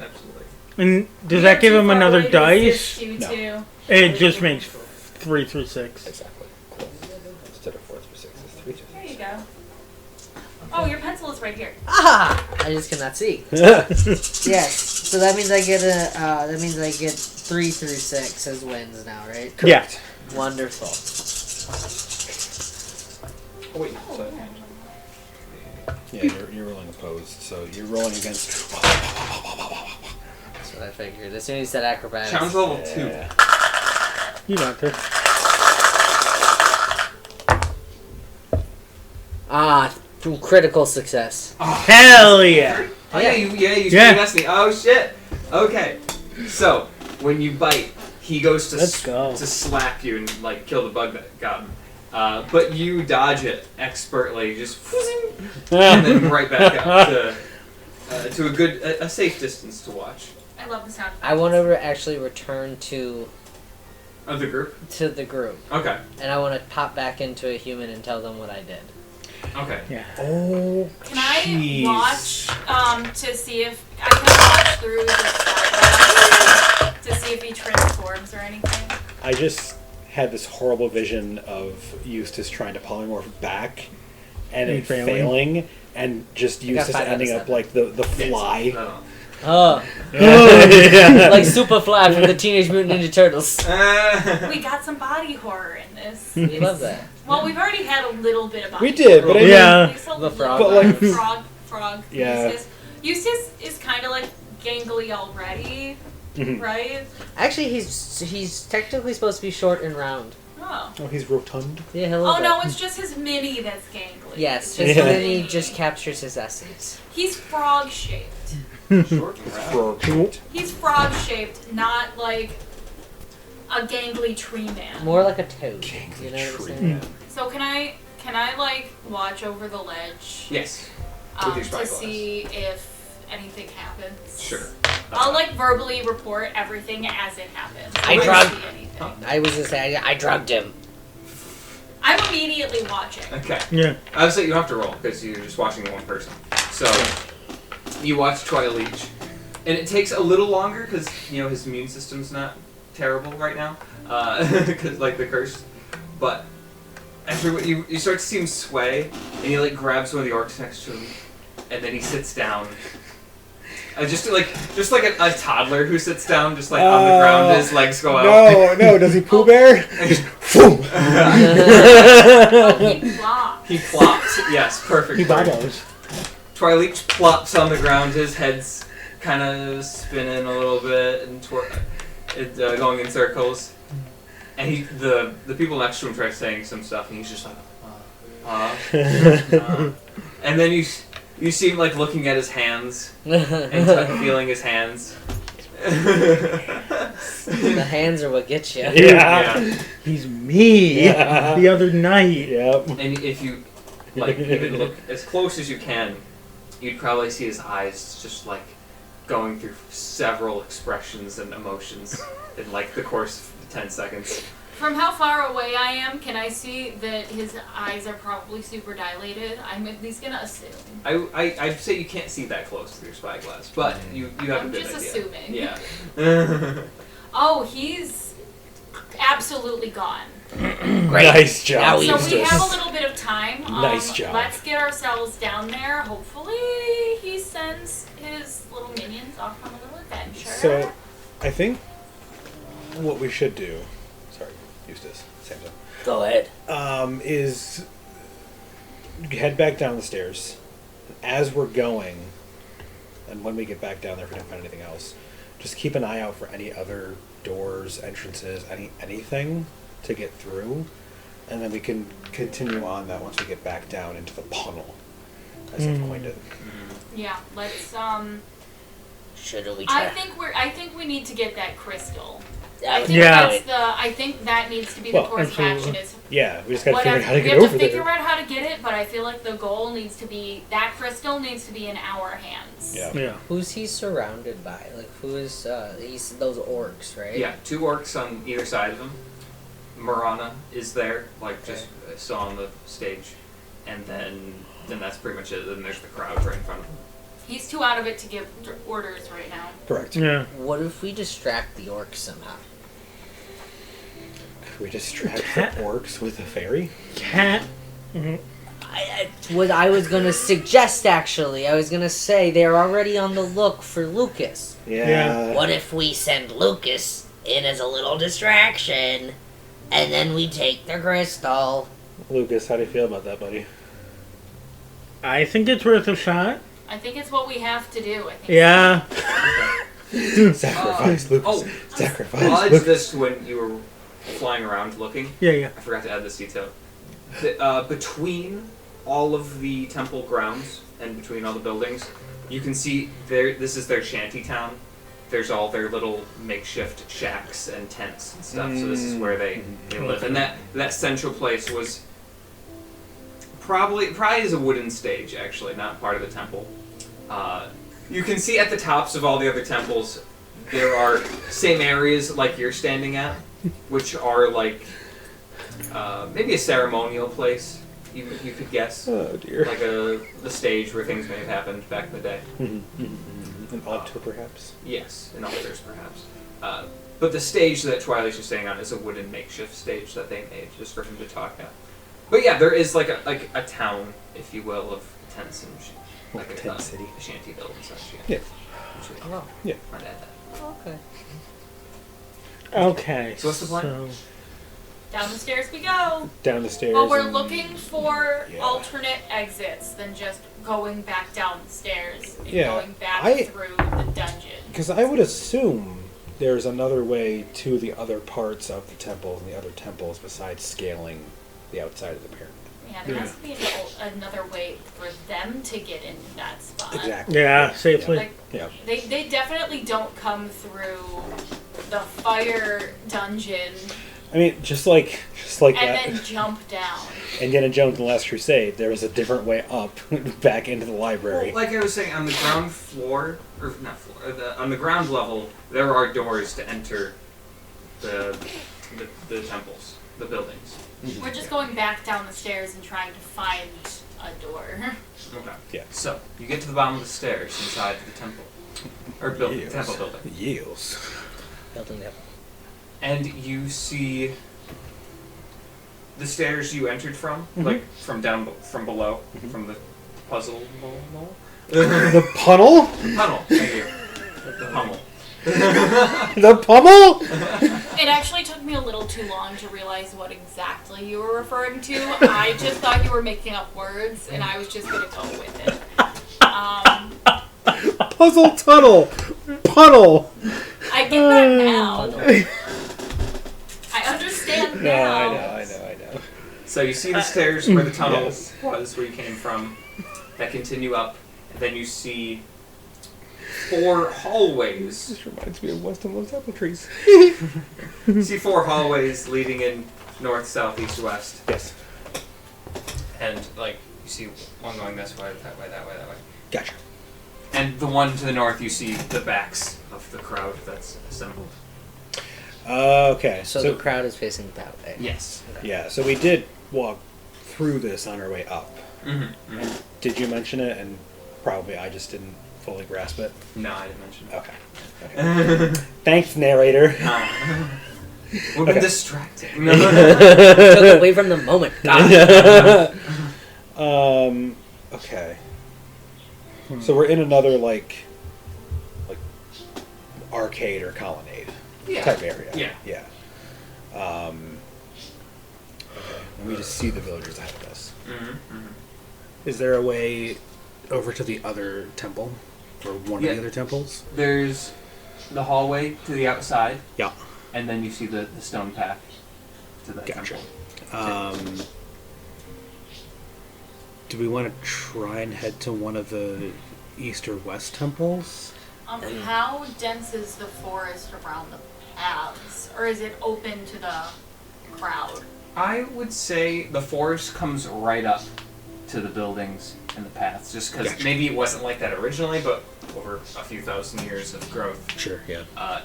absolutely. And does You're that give too him far another away to assist dice? you No. too. It just makes 3 through 6. Exactly. Cool. Instead of 4 through 6, it's 3 through 6. There you go. Oh, your pencil is right here. Ah! I just cannot see. Yes. So that means I get 3 through 6 as wins now, right? Yeah. Wonderful. Oh wait. Oh, yeah. Yeah, you're rolling opposed, so you're rolling against. That's what I figured. As soon as you said acrobatics. Challenge level 2. Yeah. You got this. Critical success. Hell yeah. Oh yeah, you Yeah. yeah. Destiny. Oh shit. Okay. So when you bite, he goes to Let's go. to slap you and like kill the bug that got him. But you dodge it expertly, just and then right back up to a safe distance to watch. I love the sound. I want to actually return to Of the group. the group, Okay. and I want to pop back into a human and tell them what I did. Okay. Yeah. Oh. Can I Jeez. watch to see if I can watch through the to see if he transforms or anything? I just had this horrible vision of Eustace trying to polymorph back and And it failing. failing, and just Eustace 5 ending out of up like the fly. No. Oh, Yeah. like Superfly from the Teenage Mutant Ninja Turtles. We got some body horror in this. We love that. Well, we've already had a little bit of body We did, but I mean, Yeah. Like, so The frog. But, like- frog. Yeah. Eustace is kind of like gangly already, Mhm. right? Actually, he's technically supposed to be short and round. Oh. Oh, he's rotund. Yeah, hello. Oh no, it's just his mini that's gangly. Yes, just Yeah. then he just captures his essence. He's frog shaped. Short and round. He's frog shaped, not like a gangly tree man. More like a toad. Gangly You know what I'm tree. saying? So can I like watch over the ledge Yes. With your to spyglass. see if anything happens? Sure. I'll like verbally report everything as it happens. I don't drugged- see anything. Huh? I was gonna say I drugged him. I'm immediately watching. Okay. Yeah. Obviously, you don't have to roll because you're just watching one person. So you watch Twilight, and it takes a little longer because his immune system's not terrible right now, because like the curse. But after you start to see him sway, and he like grabs one of the orcs next to him, and then he sits down. Just like a toddler who sits down, just like on the ground, his legs go out. No, does he Pooh Bear? Boom. Oh, he flops. He plops. Yes, perfect. He word. bobos. Twilight plops on the ground. His head's kind of spinning a little bit and going in circles. And the people next to him try saying some stuff, and he's just like, and then you see him like looking at his hands and feeling his hands. The hands are what gets you. Yeah. He's me. Yeah. The other night. Yep. And if you like even look as close as you can, you'd probably see his eyes just like going through several expressions and emotions in like the course of 10 seconds. From how far away I am, can I see that his eyes are probably super dilated? I'm at least gonna assume. I'd say you can't see that close through your spyglass, but you have a I'm good just idea. assuming. Yeah. Oh, he's absolutely gone. Great. Nice job. Now So Eustace. we have a little bit of time. Nice job. Let's get ourselves down there. Hopefully he sends his little minions off on a little adventure. So, I think what we should do, sorry, Eustace, Samson, Go ahead. is head back down the stairs. As we're going, and when we get back down there, if we don't find anything else, just keep an eye out for any other doors, entrances, anything to get through, and then we can continue on that once we get back down into the punnel, as I've coined it. Yeah, let's Shouldn't we try? I think we need to get that crystal. Yeah, I think Yeah. I think that needs to be the Well, course of action. absolutely. Is Yeah, we just gotta figure out how to we get have over to figure there. out how to get it, but I feel like the goal needs to be that crystal needs to be in our hands. Yeah. Yeah. Who's he surrounded by? Like, who is, he's those orcs, right? Yeah, 2 orcs on either side of him. Marana is there, like just still on the stage, and then that's pretty much it. Then there's the crowd right in front of him. He's too out of it to give orders right now. Correct. Yeah. What if we distract the orcs somehow? Could we distract the orcs with a fairy? Cat. What I was gonna suggest, actually, I was gonna say they're already on the look for Lucas. Yeah. What if we send Lucas in as a little distraction, and then we take the crystal? Lucas, how do you feel about that, buddy? I think it's worth a shot. I think it's what we have to do. I think. Yeah. Sacrifice, Lucas. Sacrifice, I'll add Lucas. this when you were flying around looking. Yeah, yeah. I forgot to add this detail. Between all of the temple grounds and between all the buildings, you can see this is their shanty town. There's all their little makeshift shacks and tents and stuff. So this is where they live. And that central place was probably is a wooden stage, actually, not part of the temple. You can see at the tops of all the other temples, there are same areas like you're standing at, which are like maybe a ceremonial place, you could guess. Oh, dear. Like a stage where things may have happened back in the day. An altar, perhaps? Yes, in altars perhaps. But the stage that Twilight is staying on is a wooden makeshift stage that they made just for him to talk at. But yeah, there is like a town, if you will, of tents and like a tent city. a shanty build and such. Yeah. Oh, Yeah. Might add that. okay. Okay. So what's the plan? So, Down the stairs we go. Down the stairs. But we're and- looking for Yeah. alternate exits than just going back down the stairs and Yeah, going back I- through the dungeon. Because I would assume there's another way to the other parts of the temples and the other temples besides scaling the outside of the pyramid. Yeah, there has to be another way for them to get into that spot. Exactly. yeah, safely. Like, Yeah. they definitely don't come through the fire dungeon I mean, just like and that. then jump down. Indiana Jones and the Last Crusade, there was a different way up back into the library. Well, like I was saying, on the ground floor, or not floor, on the ground level, there are doors to enter the temples, the buildings. We're just going back down the stairs and trying to find a door. Okay. Yeah. So you get to the bottom of the stairs inside the temple, or Yes. temple building, Yields. Building up. and you see the stairs you entered from, like from from below, from the puzzle The punnel? tunnel. Thank you. The pummel. The pummel? It actually took me a little too long to realize what exactly you were referring to. I just thought you were making up words, and I was just going to go with it. Puzzle tunnel. Punnel. I get that now. I understand No, now. I know. So you see the stairs where the tunnel Yes. was, where you came from, that continue up, and then you see 4 hallways. This reminds me of Weston Love's apple trees. You see 4 hallways leading in north, south, east, west, Yes. and like you see one going this way, that way, that way, that way. Gotcha. And the one to the north, you see the backs of the crowd that's assembled. Okay. So the crowd is facing that way. Yes. Okay. Yeah, so we did walk through this on our way up. Mm-hmm. And did you mention it? And probably I just didn't fully grasp it. No, I didn't mention it. Okay. Thanks, narrator. We've been distracted. Took away from the moment. God. Okay. So we're in another like arcade or colonnade type area. Yeah. Yeah. Okay. And we just see the villagers ahead of us. Mm-hmm. Is there a way over to the other temple? Or one of the other temples? There's the hallway to the outside. Yeah. And then you see the stone path to that Gotcha. temple. Do we want to try and head to one of the east or west temples? How dense is the forest around the paths? Or is it open to the crowd? I would say the forest comes right up to the buildings and the paths, just because maybe it wasn't like that originally, but over a few thousand years of growth, Sure, yeah.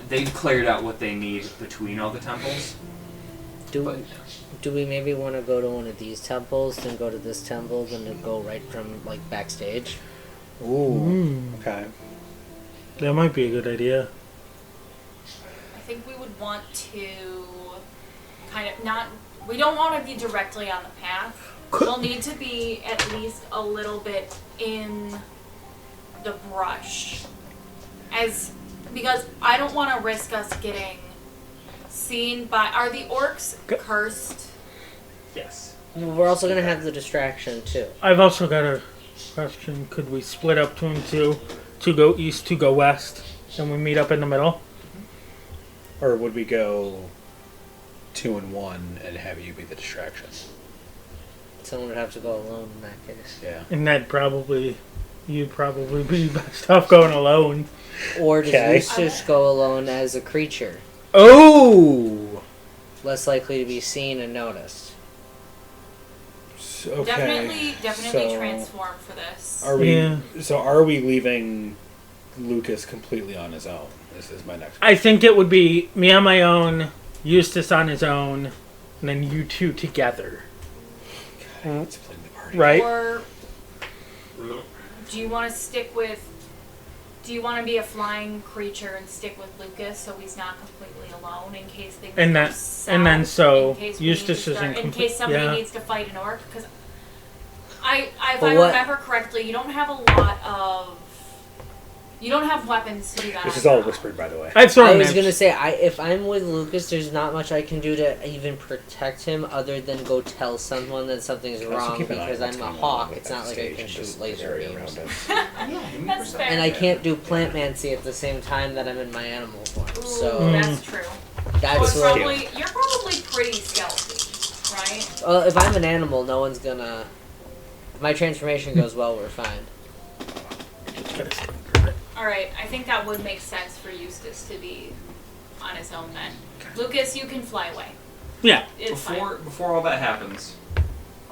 they've cleared out what they need between all the temples. Do we maybe want to go to one of these temples, then go to this temple, then to go right from like backstage? Ooh. Okay. That might be a good idea. I think we would want to kind of not... We don't want to be directly on the path. We'll need to be at least a little bit in the brush. Because I don't want to risk us getting seen by... Are the orcs cursed? Yes. We're also going to have the distraction, too. I've also got a question. Could we split up two and two? Two go east, two go west, and we meet up in the middle? Or would we go 2 and 1 and have you be the distraction? Someone would have to go alone in that case. Yeah. And you'd probably be best off going alone. Or does Eustace go alone as a creature? Oh! Less likely to be seen and noticed. Okay. Definitely so transform for this. Are we leaving Lucas completely on his own? This is my next question. I think it would be me on my own, Eustace on his own, and then you two together. Okay, splitting the party. Right? Or do you want to stick with... Do you want to be a flying creature and stick with Lucas so he's not completely alone in case things And go that- south, and then so in case we Eustace need to start- isn't in complete- case somebody yeah. needs to fight an orc? Because if But I what- remember correctly, you don't have a lot of... You don't have weapons to do that. This is all whispered, by the way. I'd throw I him was in. going to say, if I'm with Lucas, there's not much I can do to even protect him other than go tell someone that something's Also wrong keep an eye on because what's I'm a going on hawk. with It's not like I backstage can and shoot just laser area beams. around us. That's fair. And I can't do plantmancy at the same time that I'm in my animal form. Ooh, So that's true. that's So what... you're probably pretty stealthy, right? Well, if I'm an animal, no one's gonna... If my transformation goes well, we're fine. Alright, I think that would make sense for Eustace to be on his own then. Lucas, you can fly away. Yeah. It's fine. Before all that happens,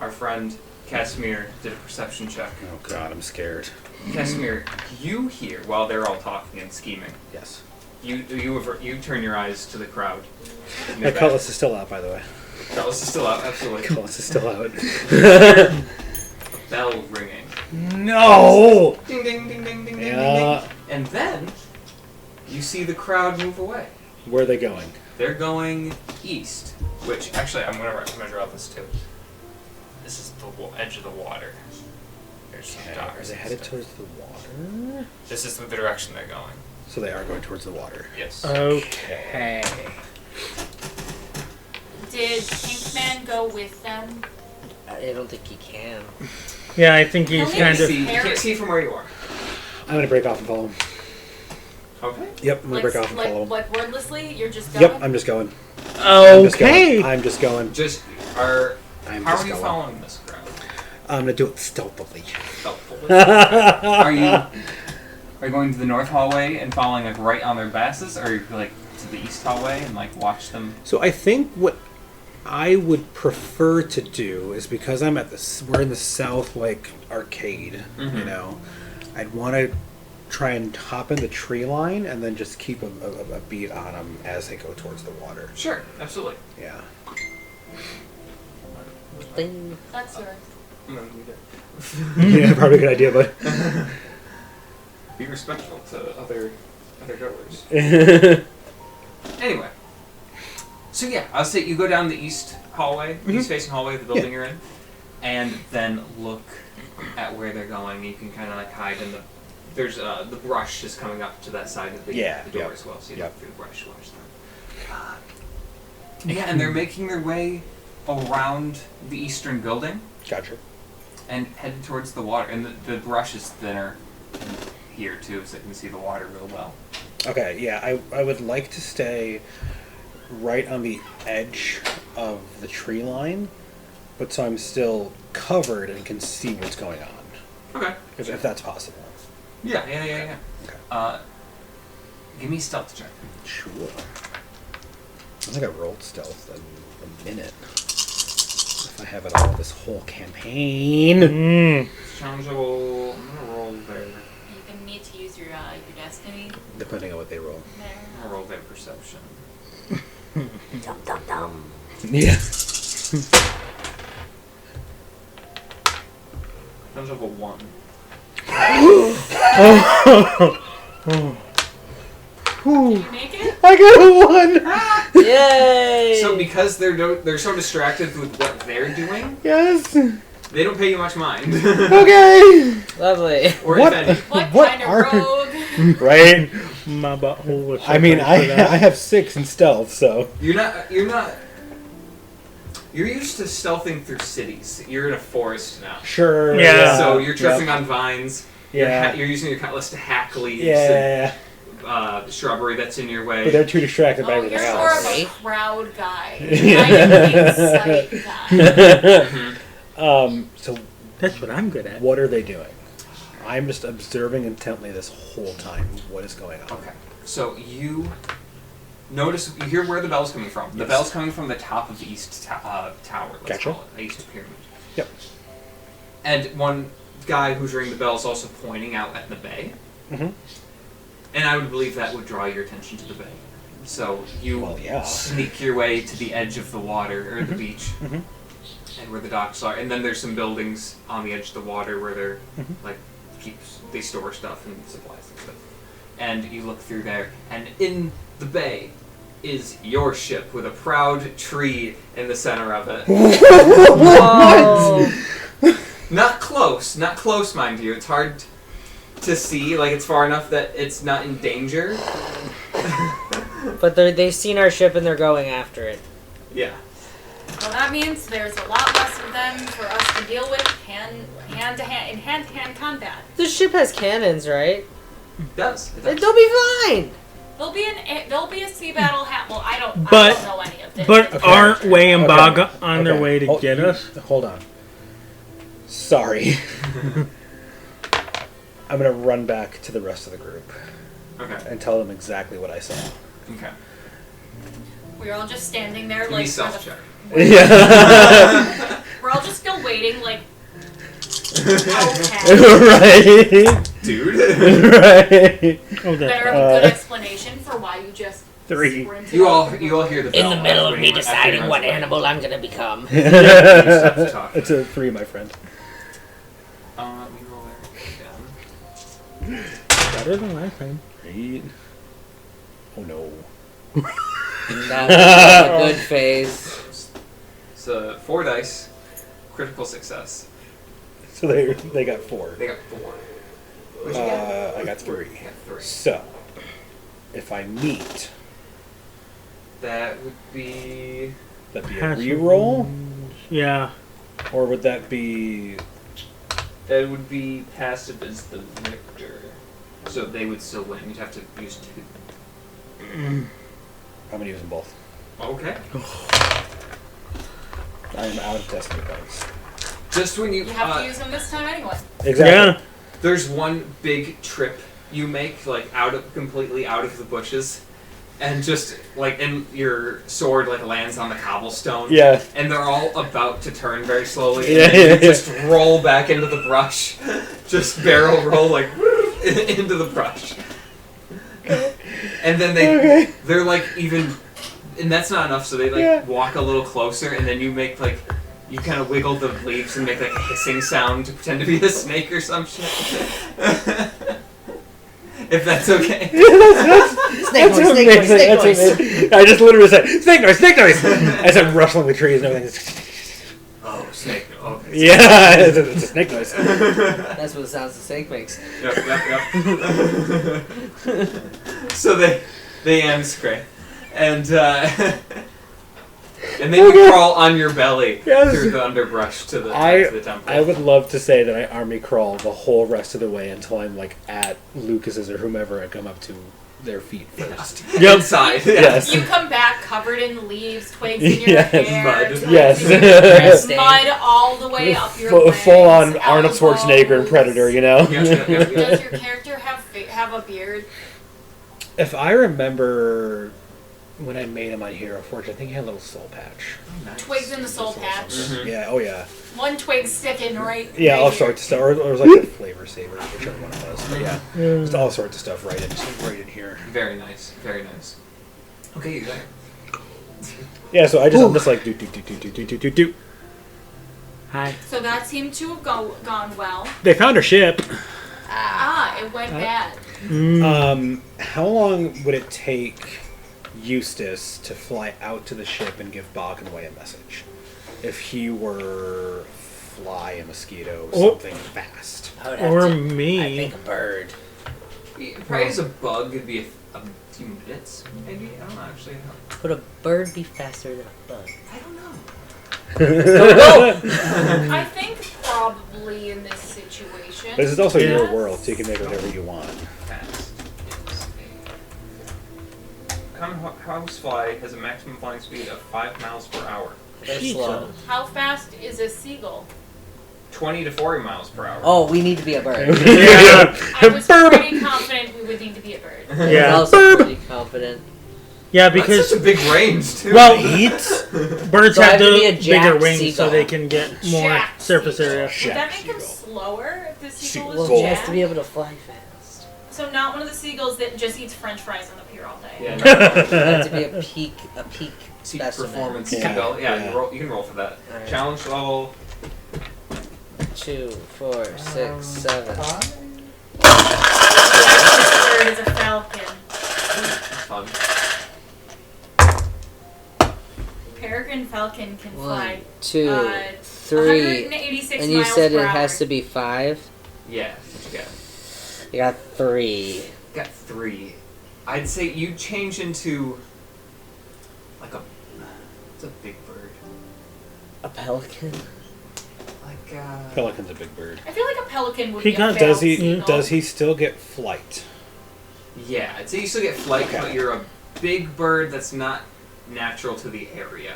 our friend Casimir did a perception check. Oh god, I'm scared. Casimir, you hear while they're all talking and scheming. Yes. You turn your eyes to the crowd. My cutlass is still out, by the way. Cutlass is still out, absolutely. Cutlass is still out. Bell ringing. No! Ding ding ding ding ding Yeah. ding. And then you see the crowd move away. Where are they going? They're going east. Which actually, I'm gonna draw this too. This is the edge of the water. There's some Okay. docks. Are they headed towards the water? This is the direction they're going. So they are going towards the water. Yes. Okay. Did Pinkman go with them? I don't think he can. Yeah, I think he's He'll kind need of... to You can't see from where you are. I'm gonna break off and follow him. Okay. Yep, I'm gonna break off and follow him. Like wordlessly? You're just going? Yep, I'm just going. Okay. I'm just going. Just I'm how just are you going. following this crowd? I'm gonna do it stealthily. Helpful. Are you going to the north hallway and following like right on their basses, or are you like to the east hallway and like watch them? So I think what I would prefer to do is, because we're in the south like arcade, you know, I'd want to try and hop in the tree line and then just keep a beat on them as they go towards the water. Sure, absolutely. Yeah. Ding. That's yours. No, you did. Yeah, probably a good idea, but. Be respectful to other goers. Anyway, so yeah, I'll say you go down the east hallway, east-facing hallway of the building you're in, and then look at where they're going. You can kind of like hide in the. There's the brush is coming up to that side of the door as well, so you look through the brush, watch them. Yeah, and they're making their way around the eastern building. Gotcha. And headed towards the water, and the brush is thinner here too, so you can see the water real well. Okay, yeah, I would like to stay right on the edge of the tree line, but so I'm still covered and can see what's going on. Okay. If that's possible. Yeah. Okay. Give me a stealth check. Sure. I think I rolled stealth in a minute. If I have it all this whole campaign. Sounds I'm gonna roll there. You can need to use your destiny. Depending on what they roll. There. I'm gonna roll their perception. Dum dum dum. Yeah. Sounds like a 1. Can you make it? I got a 1! Yay! So because they're so distracted with what they're doing, Yes! they don't pay you much mind. Okay! Lovely. Or What? if any. What kind of rogue? Right? My butthole was. I mean, I for that. have 6 in stealth, so. You're used to stealthing through cities. You're in a forest now. Sure. Yeah. So you're tripping on vines. Yeah. You're using your cutlass to hack leaves Yeah. and shrubbery that's in your way. But they're too distracted by Oh, everything you're more else. of a crowd guy. Yeah. Kind of sight guy. So That's what I'm good at. what are they doing? I'm just observing intently this whole time what is going on. Okay. So you hear where the bell's coming from. The Yes. bell's coming from the top of the east tower, let's Gotcha. call it, the east pyramid. Yep. And one guy who's ringing the bell is also pointing out at the bay. Mm-hmm. And I would believe that would draw your attention to the bay. So you Well, yeah. sneak your way to the edge of the water, or the beach, Mm-hmm. and where the docks are. And then there's some buildings on the edge of the water where they're, Mhm. they store stuff and supplies and stuff. And you look through there, and in the bay is your ship with a proud tree in the center of it. Whoa. Not close, mind you. It's hard to see, like it's far enough that it's not in danger. But they've seen our ship and they're going after it. Yeah. Well, that means there's a lot less of them for us to deal with hand-to-hand combat. The ship has cannons, right? It does. They'll be fine. There'll be a sea battle Well, I don't know any of this. But Okay. aren't Way and Okay. Baga on their Okay. way to Hold- get us? Hold on. Sorry. I'm going to run back to the rest of the group Okay. and tell them exactly what I saw. Okay. We're all just standing there, Give me like self check. Yeah. we're all just still waiting, like. Okay. Right. Dude. Right. Oh, Better that's have a good explanation for why you just 3. sprinted you all off. hear the bell. In the middle of when me he- after he deciding runs what away. animal I'm gonna become. Stop to talk. It's a 3, my friend. Let me roll there. Down. better than last time. Right. Oh no. That's a good phase. It's 4 dice, critical success. So they got 4. They got 4. What'd you get? I got 3. You got 3. So, if I meet, That would be. that'd be a reroll, Yeah. or would that be? That would be passive as the victor. So they would still win. You'd have to use 2. I'm gonna use them both. Okay. I am out of destiny points. Just when You have to use them this time anyway. Exactly. Yeah. There's one big trip you make, like completely out of the bushes, and just like your sword like lands on the cobblestone. Yeah. And they're all about to turn very slowly. Yeah, And then yeah, you just roll back into the brush, just barrel roll like. into the brush. And then they're like even, and that's not enough. So they like walk a little closer, and then you make like. You kind of wiggle the leaves and make like a hissing sound to pretend to be a snake or some shit. If that's okay. Snake noise. I just literally said, snake noise! As I'm rustling the trees and everything. Oh, snake. Okay. Yeah, it's a snake noise. That's what the sounds the snake makes. Yep. So they scrape. And and then you crawl on your belly through the underbrush to the temple. I would love to say that I army crawl the whole rest of the way until I'm like at Lucas's or whomever I come up to their feet first. Inside. Yes. You come back covered in leaves, twigs in your hair, mud. Yes. mud all the way up your legs, Full on Arnold Schwarzenegger and Predator, you know? Does your character have a beard? If I remember when I made him on Hero Forge, I think he had a little soul patch. Oh, nice. Twigs in the soul patch. Mm-hmm. Yeah, oh yeah. One twig sticking right. Yeah, all here. sorts of stuff. Or it was like a flavor saver, whichever one it was. But yeah, just all sorts of stuff right in here. Very nice. Okay, you there. Yeah, so I'm just like do. Hi. So that seemed to have gone well. They found our ship. It went bad. How long would it take Eustace to fly out to the ship and give Bogganway a message? If he were fly a mosquito or something fast. Or me. I think a bird. Probably as a bug, it'd be a few minutes, maybe? I don't know, actually. Would a bird be faster than a bug? I don't know. I think probably in this situation. But this is also your Yes. world, so you can make whatever you want. Fast. Common housefly has a maximum flying speed of 5 miles per hour. They're slow. How fast is a seagull? 20 to 40 miles per hour. Oh, we need to be a bird. I was pretty confident we would need to be a bird. I was Yeah. also pretty confident. Yeah, That's because such a big range, too. well, birds So I have have to the be a bigger jacked wings, so seagull. they can get more Jacked surface seagull. area. Would that Jack make him seagull. slower if the seagull Seagull. was He has jacked? to be able to fly fast. So not one of the seagulls that just eats French fries on the pier all day. Yeah, no. It has to be a peak Peak specimen. performance Yeah. seagull. Yeah, Yeah. you can roll for that. Alright. Challenge level. 2, 4, 6, 7. The bird is a falcon. Fun. Peregrine falcon can 1, fly 2, 3. 186 And you miles said per it hour. has to be 5? Yeah, what you got? You got 3. Got 3. I'd say you change into like it's a big bird. A pelican? Like Pelican's a big bird. I feel like a pelican would He be a can't- failed Does he? seagull. Does he still get flight? yeah, I'd say you still get flight, Okay. but you're a big bird that's not natural to the area.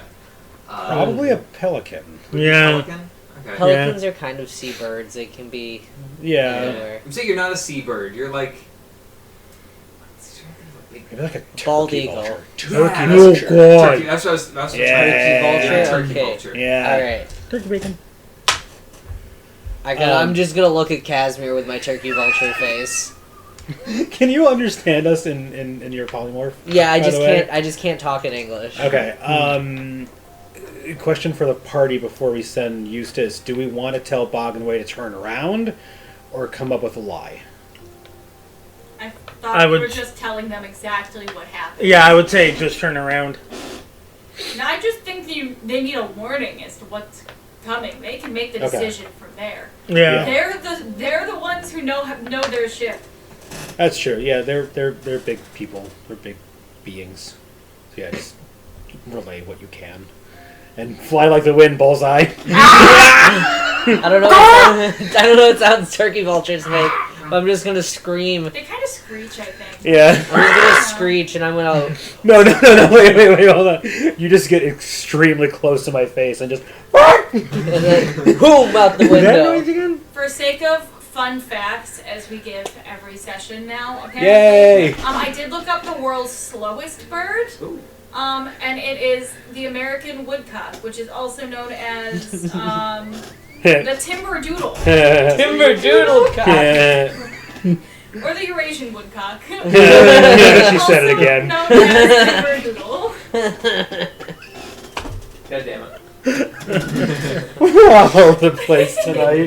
Probably a pelican. Would you Yeah. Pelican? Okay. Pelicans are kind of seabirds. They can be Yeah. anywhere. I'm saying you're not a seabird. You're like. Maybe like a Bald turkey eagle. vulture. Yeah, Turkey that's vulture. Turkey. That's what I was trying to Yeah. Vulture? Turkey Okay. vulture. Yeah. Alright. Turkey bacon. I'm just gonna look at Casimir with my turkey vulture face. Can you understand us in your polymorph? Yeah, I By just the way? can't. I just can't talk in English. Okay. Question for the party before we send Eustace: do we want to tell Bogganway to turn around, or come up with a lie? I thought I we would- were just telling them exactly what happened. Yeah, I would say just turn around. Now I just think they need a warning as to what's coming. They can make the Okay. decision from there. Yeah. They're the ones who know their ship. That's true. Yeah, they're big people. They're big beings. So yeah, just relay what you can, and fly like the wind, bullseye. I don't know. I don't know what sounds turkey vultures make. But I'm just gonna scream. They kind of screech, I think. Yeah. I'm just gonna screech, and I'm gonna. No, wait, hold on. You just get extremely close to my face and just. And then boom out the That noise window. again? For sake of fun facts, as we give every session now, apparently. Yay! I did look up the world's slowest bird. Ooh. And it is the American woodcock, which is also known as the timber doodle. Timber doodle cock. Or the Eurasian woodcock. She said it again. No, Timberdoodle. God damn it. We're all over the place tonight.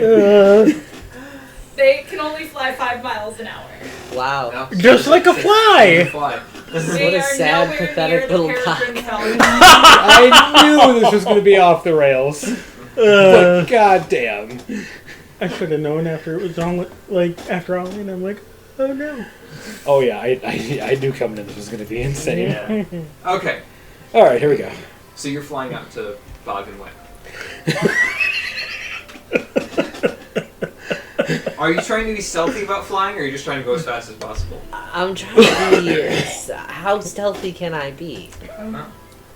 They can only fly 5 miles an hour. Wow. No. Just like a fly. Fly. They What a are sad, nowhere pathetic near the little cock. peregrine falcon. I knew this was going to be off the rails. But goddamn. I should have known after it was on, after all, and I'm like, oh no. Oh yeah, I knew coming in this was going to be insane. Yeah. Okay. All right, here we go. So you're flying out to Bog and Wet. Are you trying to be stealthy about flying, or are you just trying to go as fast as possible? I'm trying to be. How stealthy can I be? No.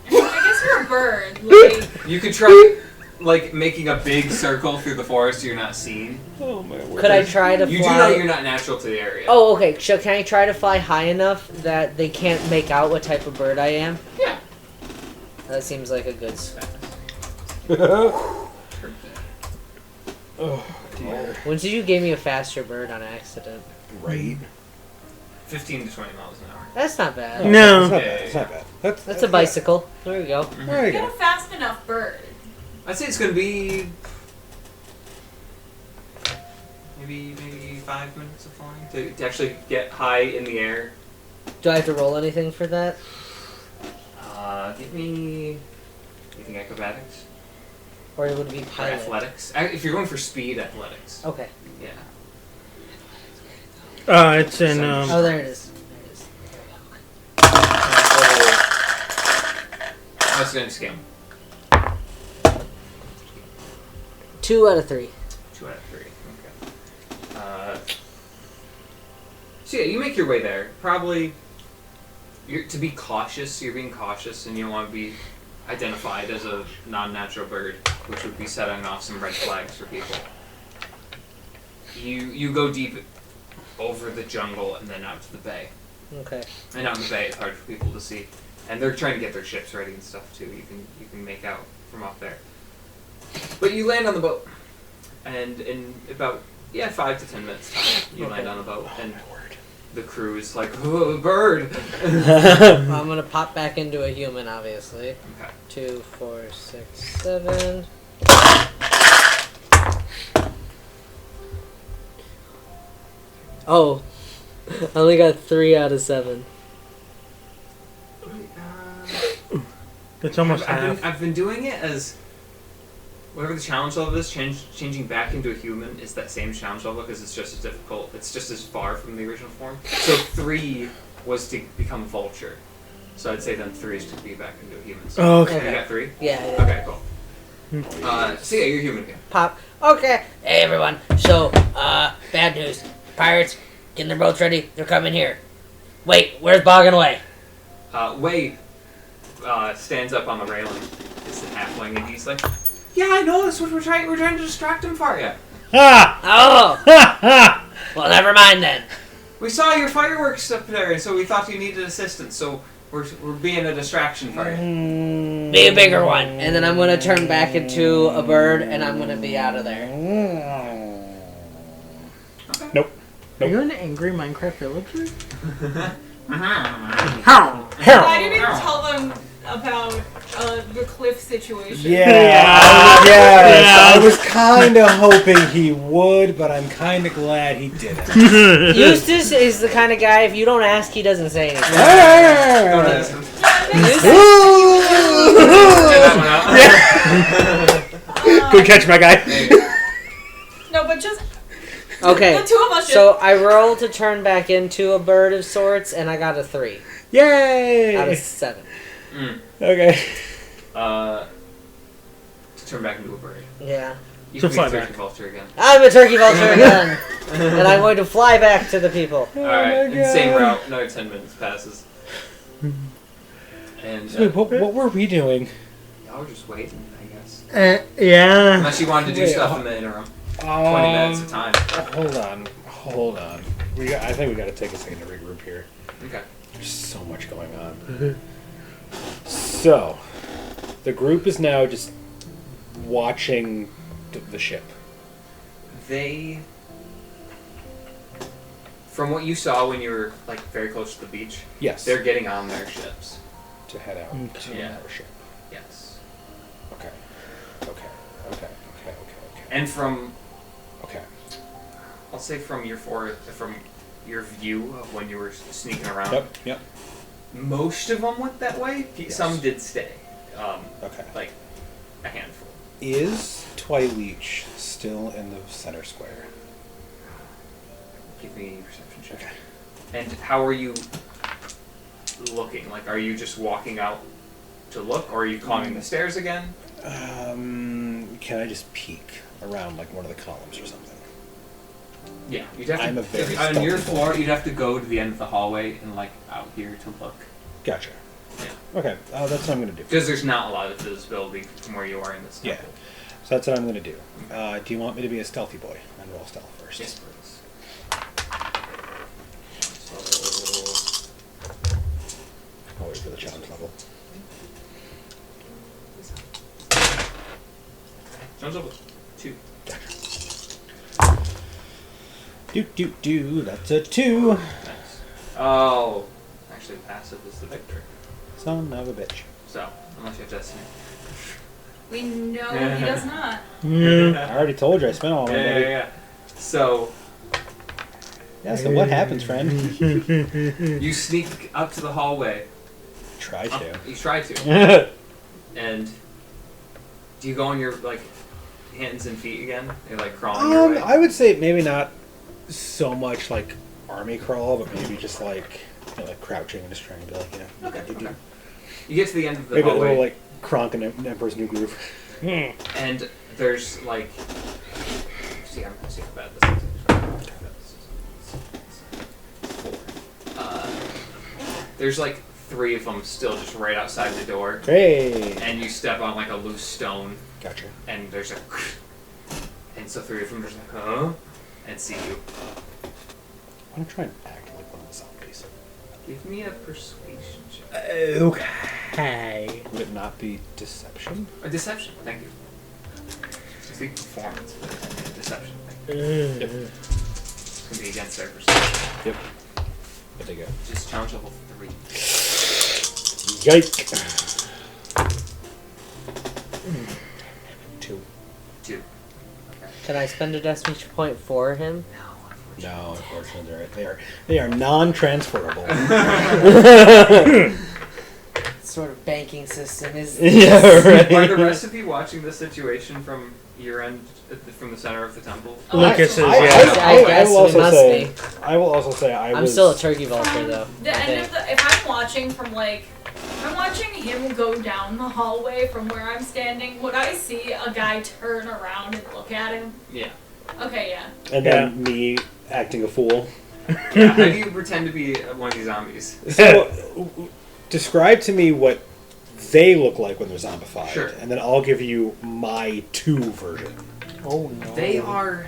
I guess you're a bird. Like, You could try, making a big circle through the forest so you're not seen. Oh my word. Could I try to You do fly? know you're not natural to the area. Oh, okay. So can I try to fly high enough that they can't make out what type of bird I am? Yeah. That seems like a good. Oh dear. When did you give me a faster bird on accident? Right. 15 to 20 miles an hour. That's not bad. No. It's not bad. It's not bad. That's a bicycle. There we go. There you get go. a fast enough bird. I'd say it's going to be maybe 5 minutes of flying to actually get high in the air. Do I have to roll anything for that? Give me. You think acrobatics Or it would be or pilot? athletics? If you're going for speed, athletics. Okay. Yeah. It's in, Oh, there it is. That's going to scam. 2 out of 3. 2 out of 3. Okay. So yeah, you make your way there. Probably. To be cautious, you're being cautious, and you don't want to be identified as a non-natural bird, which would be setting off some red flags for people. You go deep over the jungle and then out to the bay. Okay. And out in the bay, it's hard for people to see, and they're trying to get their ships ready and stuff too. You can make out from up there. But you land on the boat, and in about 5 to 10 minutes time, you land on the boat, and the crew is like, "Oh, bird!" Well, I'm gonna pop back into a human, obviously. Okay. 2, 4, 6, 7. Oh, I only got 3 out of 7. it's almost half. I've been doing it as whatever the challenge level is. Changing back into a human is that same challenge level because it's just as difficult. It's just as far from the original form. So 3 was to become vulture. So I'd say then 3 is to be back into a human. So Oh, okay. You got 3? Yeah. Okay, cool. So yeah, you're human again. Pop. Okay. Hey, everyone. So, bad news. Pirates, getting their boats ready. They're coming here. Wait, where's Boggin Way? Wei stands up on the railing. It's the halfling, and he's like, "Yeah, I know. That's what we're trying. We're trying to distract him for you. Ha! Oh. Ha! Ha! Well, never mind then. We saw your fireworks up there, so we thought you needed assistance. So we're being a distraction for you." Be a bigger one. And then I'm gonna turn back into a bird, and I'm gonna be out of there. Nope. Are you an angry Minecraft villager? I didn't even tell them about the cliff situation. Yeah. Yes. I was kind of hoping he would, but I'm kind of glad he didn't. Eustace is the kind of guy, if you don't ask, he doesn't say anything. Don't ask him. Good catch, my guy. No, but just Okay. the 2 of us. So I rolled to turn back into a bird of sorts, and I got a 3 Yay! out of 7. Okay. To turn back into a bird. Yeah. You So can fly be a turkey back. vulture again. I'm a turkey vulture again, and I'm going to fly back to the people. Alright, my same God. route. Another 10 minutes passes. And Wait, what were we doing? y'all were just waiting, I guess. Yeah. Unless you wanted to do Wait, stuff in the interim. 20 minutes of time. Hold on. I think we got to take a second to regroup here. Okay. There's so much going on. So, the group is now just watching the ship. They From what you saw when you were like very close to the beach, Yes. they're getting on their ships. To head out to Yeah. our ship. Yes. Okay. And from, Okay. I'll say from your view of when you were sneaking around, Yep. most of them went that way. Yes. Some did stay. Okay. Like a handful. Is Twileach still in the center square? Give me a perception check. Okay. And how are you looking? Like, are you just walking out to look, or are you climbing the stairs again? Can I just peek around like one of the columns or something? Yeah, you'd have to. I'm a very on your stealthy floor, boy. you'd have to go to the end of the hallway and like out here to look. Gotcha. Yeah. Okay, that's what I'm gonna do. Because there's not a lot of visibility from where you are in this Yeah. temple. So that's what I'm gonna do. Do you want me to be a stealthy boy and roll stealth first? Yes, please. So, I'll wait for the challenge level. sounds level 2. That's a 2. Nice. Oh, actually, passive is the victor. Son of a bitch. So, unless you have destiny. We know he does not. I already told you I spent all my money. Yeah. So, Yeah, so what happens, friend? you sneak up to the hallway. Try to. You try to. And do you go on your like hands and feet again? You're like crawling your way. I would say maybe not so much like army crawl, but maybe just like like crouching and just trying to be like, Okay. You get to the end of the maybe a hallway, little like Kronk in Emperor's New Groove. and there's like, see how bad this is. There's like 3 of them still just right outside the door, Hey. and you step on like a loose stone, Gotcha. and there's a, and so 3 of them just like, huh, and see you. I want to try and act like one of the zombies. Give me a persuasion check. Okay. Would it not be deception? A deception, thank you. I think performance, but deception. Thank you. Yep. It's gonna be against their perception. Yep. There they go. Just challenge level 3. Yike. 2. 2. Okay. Can I spend a destiny point for him? No, unfortunately, they are non-transferable. Sort of banking system is. Yeah, right. Are the rest of you watching this situation from your end, from the center of the temple? Lucas is, I yeah. guess will we also must say, be. I will also say I I'm was still a turkey vulture though. The I end think. of the, if I'm watching from like, if I'm watching him go down the hallway from where I'm standing, would I see a guy turn around and look at him? Yeah. Okay, yeah. and then me acting a fool. Yeah. How do you pretend to be one of these zombies? So, describe to me what they look like when they're zombified, Sure. and then I'll give you my 2 version. Oh no. They are.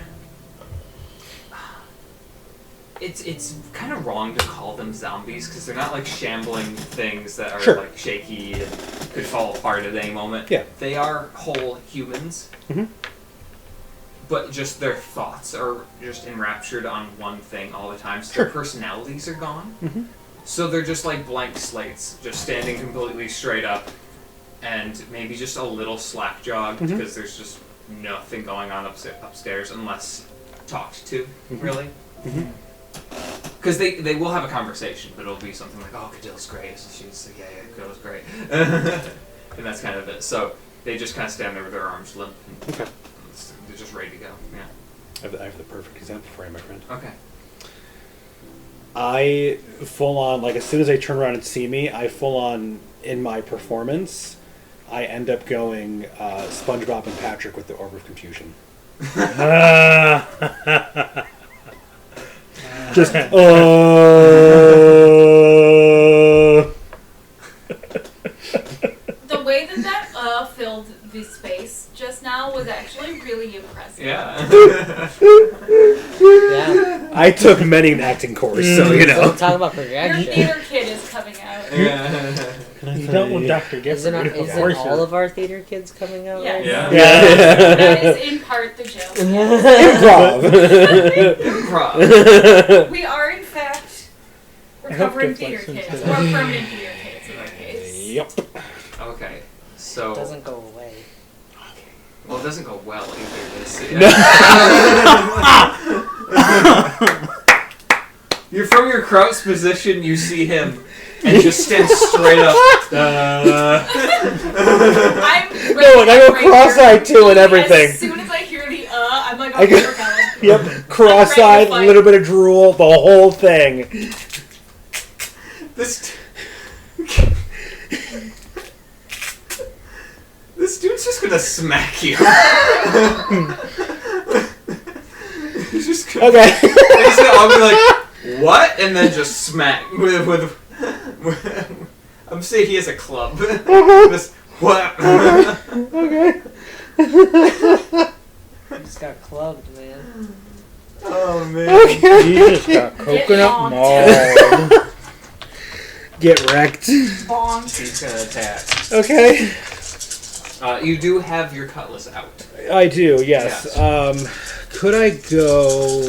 It's kind of wrong to call them zombies because they're not like shambling things that are Sure. like shaky and could fall apart at any moment. Yeah. They are whole humans. Mhm. But just their thoughts are just enraptured on one thing all the time. So Sure. their personalities are gone. Mhm. So they're just like blank slates, just standing completely straight up, and maybe just a little slack jogged Mhm. because there's just nothing going on upstairs unless talked to, Mhm. really. Mhm. Because they will have a conversation, but it'll be something like, "Oh, Cadill's great." So she's like, "Yeah, Cadill's great," and that's kind of it. So they just kind of stand there with their arms limp, and Okay. they're just ready to go. Yeah. I have the perfect example for you, my friend. Okay. I full on, like, as soon as they turn around and see me, I full on, in my performance, I end up going SpongeBob and Patrick with the Orb of Confusion. Just, The way that filled the space just now was actually really impressive. Yeah. Yeah. I took many an acting course, so you know. Talk about Your projection. theater kid is coming out. Yeah. You don't want Dr. Isn't, Gifford. Of isn't course all of our theater kids coming out right Yes. now? Yeah. That is in part the joke. Improv. Improv. We are, in fact, I hope recovering Gift theater listens kids. to Or this. permanent theater kids, in our case. Yep. Okay, so It doesn't go away. well, it doesn't go well either. This. You're from your crouch position. You see him, and just stand straight up. I'm No, and I go right cross-eyed here. too and everything. As soon as I hear the I'm like, I oh, go- we're coming. Yep. Cross-eyed, fight. a little bit of drool, the whole thing. This. This dude's just gonna smack you. He's just gonna. Okay. He's gonna, I'll be like, what? And then just smack with I'm saying he has a club. Just what? Okay. Just got clubbed, man. Oh man. Okay. You just got coconut bonked. mauled. Get wrecked. Bonk. He's gonna attack. Okay. You do have your cutlass out. I do, yes. Yes. Could I go...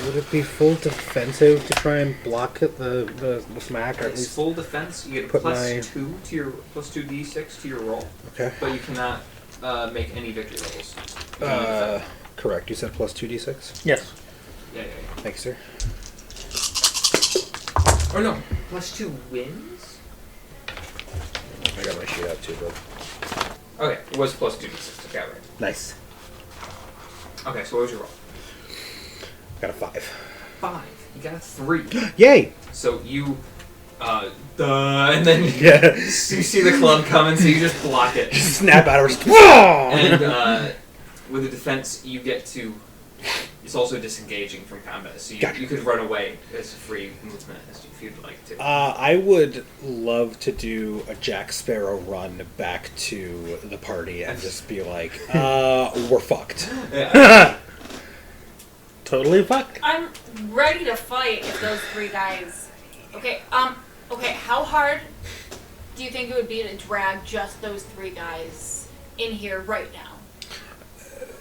Would it be full defensive to try and block it, the smack? Or at It's least... full defense. You get a Put plus my- 2 to your plus 2d6 to your roll, Okay. but you cannot make any victory levels. Correct. You said plus 2d6? Yes. Yeah. Thanks, sir. Or no, plus 2 wins. I got my sheet out too, bud. Okay, it was plus 2d6. Okay, right. Nice. Okay, so what was your roll? Got a 5. 5. You got a 3. Yay! So you, and then Yeah. you see the club coming, so you just block it. Snap out of her. And with the defense, you get to. It's also disengaging from combat, so Gotcha. you could run away as a free movement if you'd like to. I would love to do a Jack Sparrow run back to the party and just be like, we're fucked. Yeah. Totally fucked. I'm ready to fight if those 3 guys. Okay, how hard do you think it would be to drag just those 3 guys in here right now?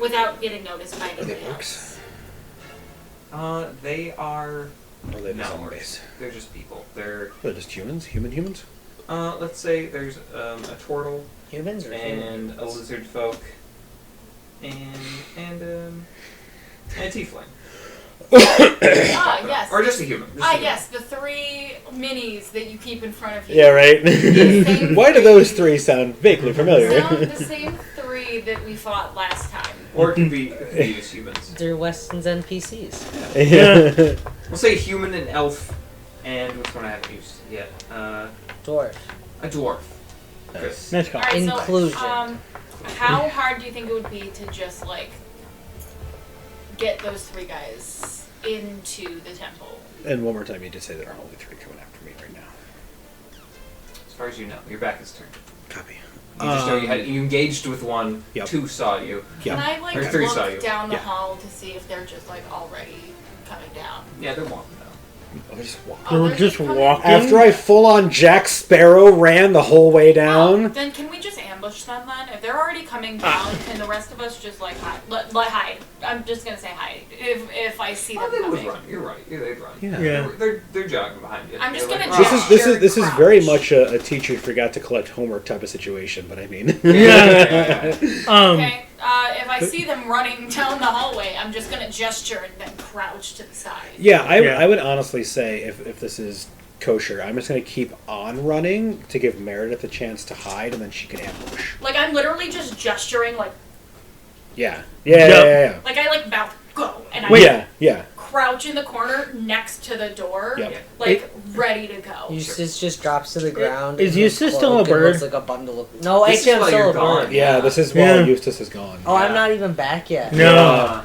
Without getting noticed by Are they anybody else? orcs? They are. Or are they No, zombies? they're just people. They're. They're just humans? Humans? Let's say there's a turtle Humans or and a lizard folk and a tiefling. Yes. Or just a human. Yes, the 3 minis that you keep in front of you. Yeah, right? Same Why do three. those 3 sound vaguely familiar? Sound the same 3 that we fought last time. Or it could be just humans. They're Weston's NPCs. We'll say human and elf, and which one I haven't used yet? Dwarf. A dwarf. Chris. Nice call. All right, Inclusion. So, how hard do you think it would be to just get those 3 guys into the temple? And one more time, you did say there are only 3 coming after me right now. As far as you know, your back is turned. Copy. You just know you engaged with one. Yep. 2 saw you. Can I Or 3 saw you. look down the Yeah. hall to see if they're just already coming down? Yeah, they're walking now. Oh, they just walk. They were they're just coming- walking. After I full-on Jack Sparrow ran the whole way Oh, down. then can we just ambush them then? If they're already coming down, can the rest of us just hide? Let hide. I'm just gonna say hide. If I see them Oh, they would coming. run. You're right. Yeah, they'd run. Yeah. They're jogging behind you. I'm just They're gonna like, This is very Crouch. much a teach who forgot to collect homework type of situation, but I mean. Yeah. Okay. If I see them running down the hallway, I'm just gonna gesture and then crouch to the side. Yeah, Yeah. I would honestly say if this is kosher, I'm just going to keep on running to give Meredith a chance to hide, and then she can ambush. I'm literally just gesturing, Yeah. Yep. I mouth go, and I Yeah. crouch in the corner next to the door, Yep. ready to go. Eustace just drops to the ground. Is and his Eustace still a cloak and bird? looks like a bundle of... No, This actually, is I'm while still you're a gone. bird. Yeah, this is while Yeah. Eustace is gone. Oh, I'm Yeah. not even back yet. No.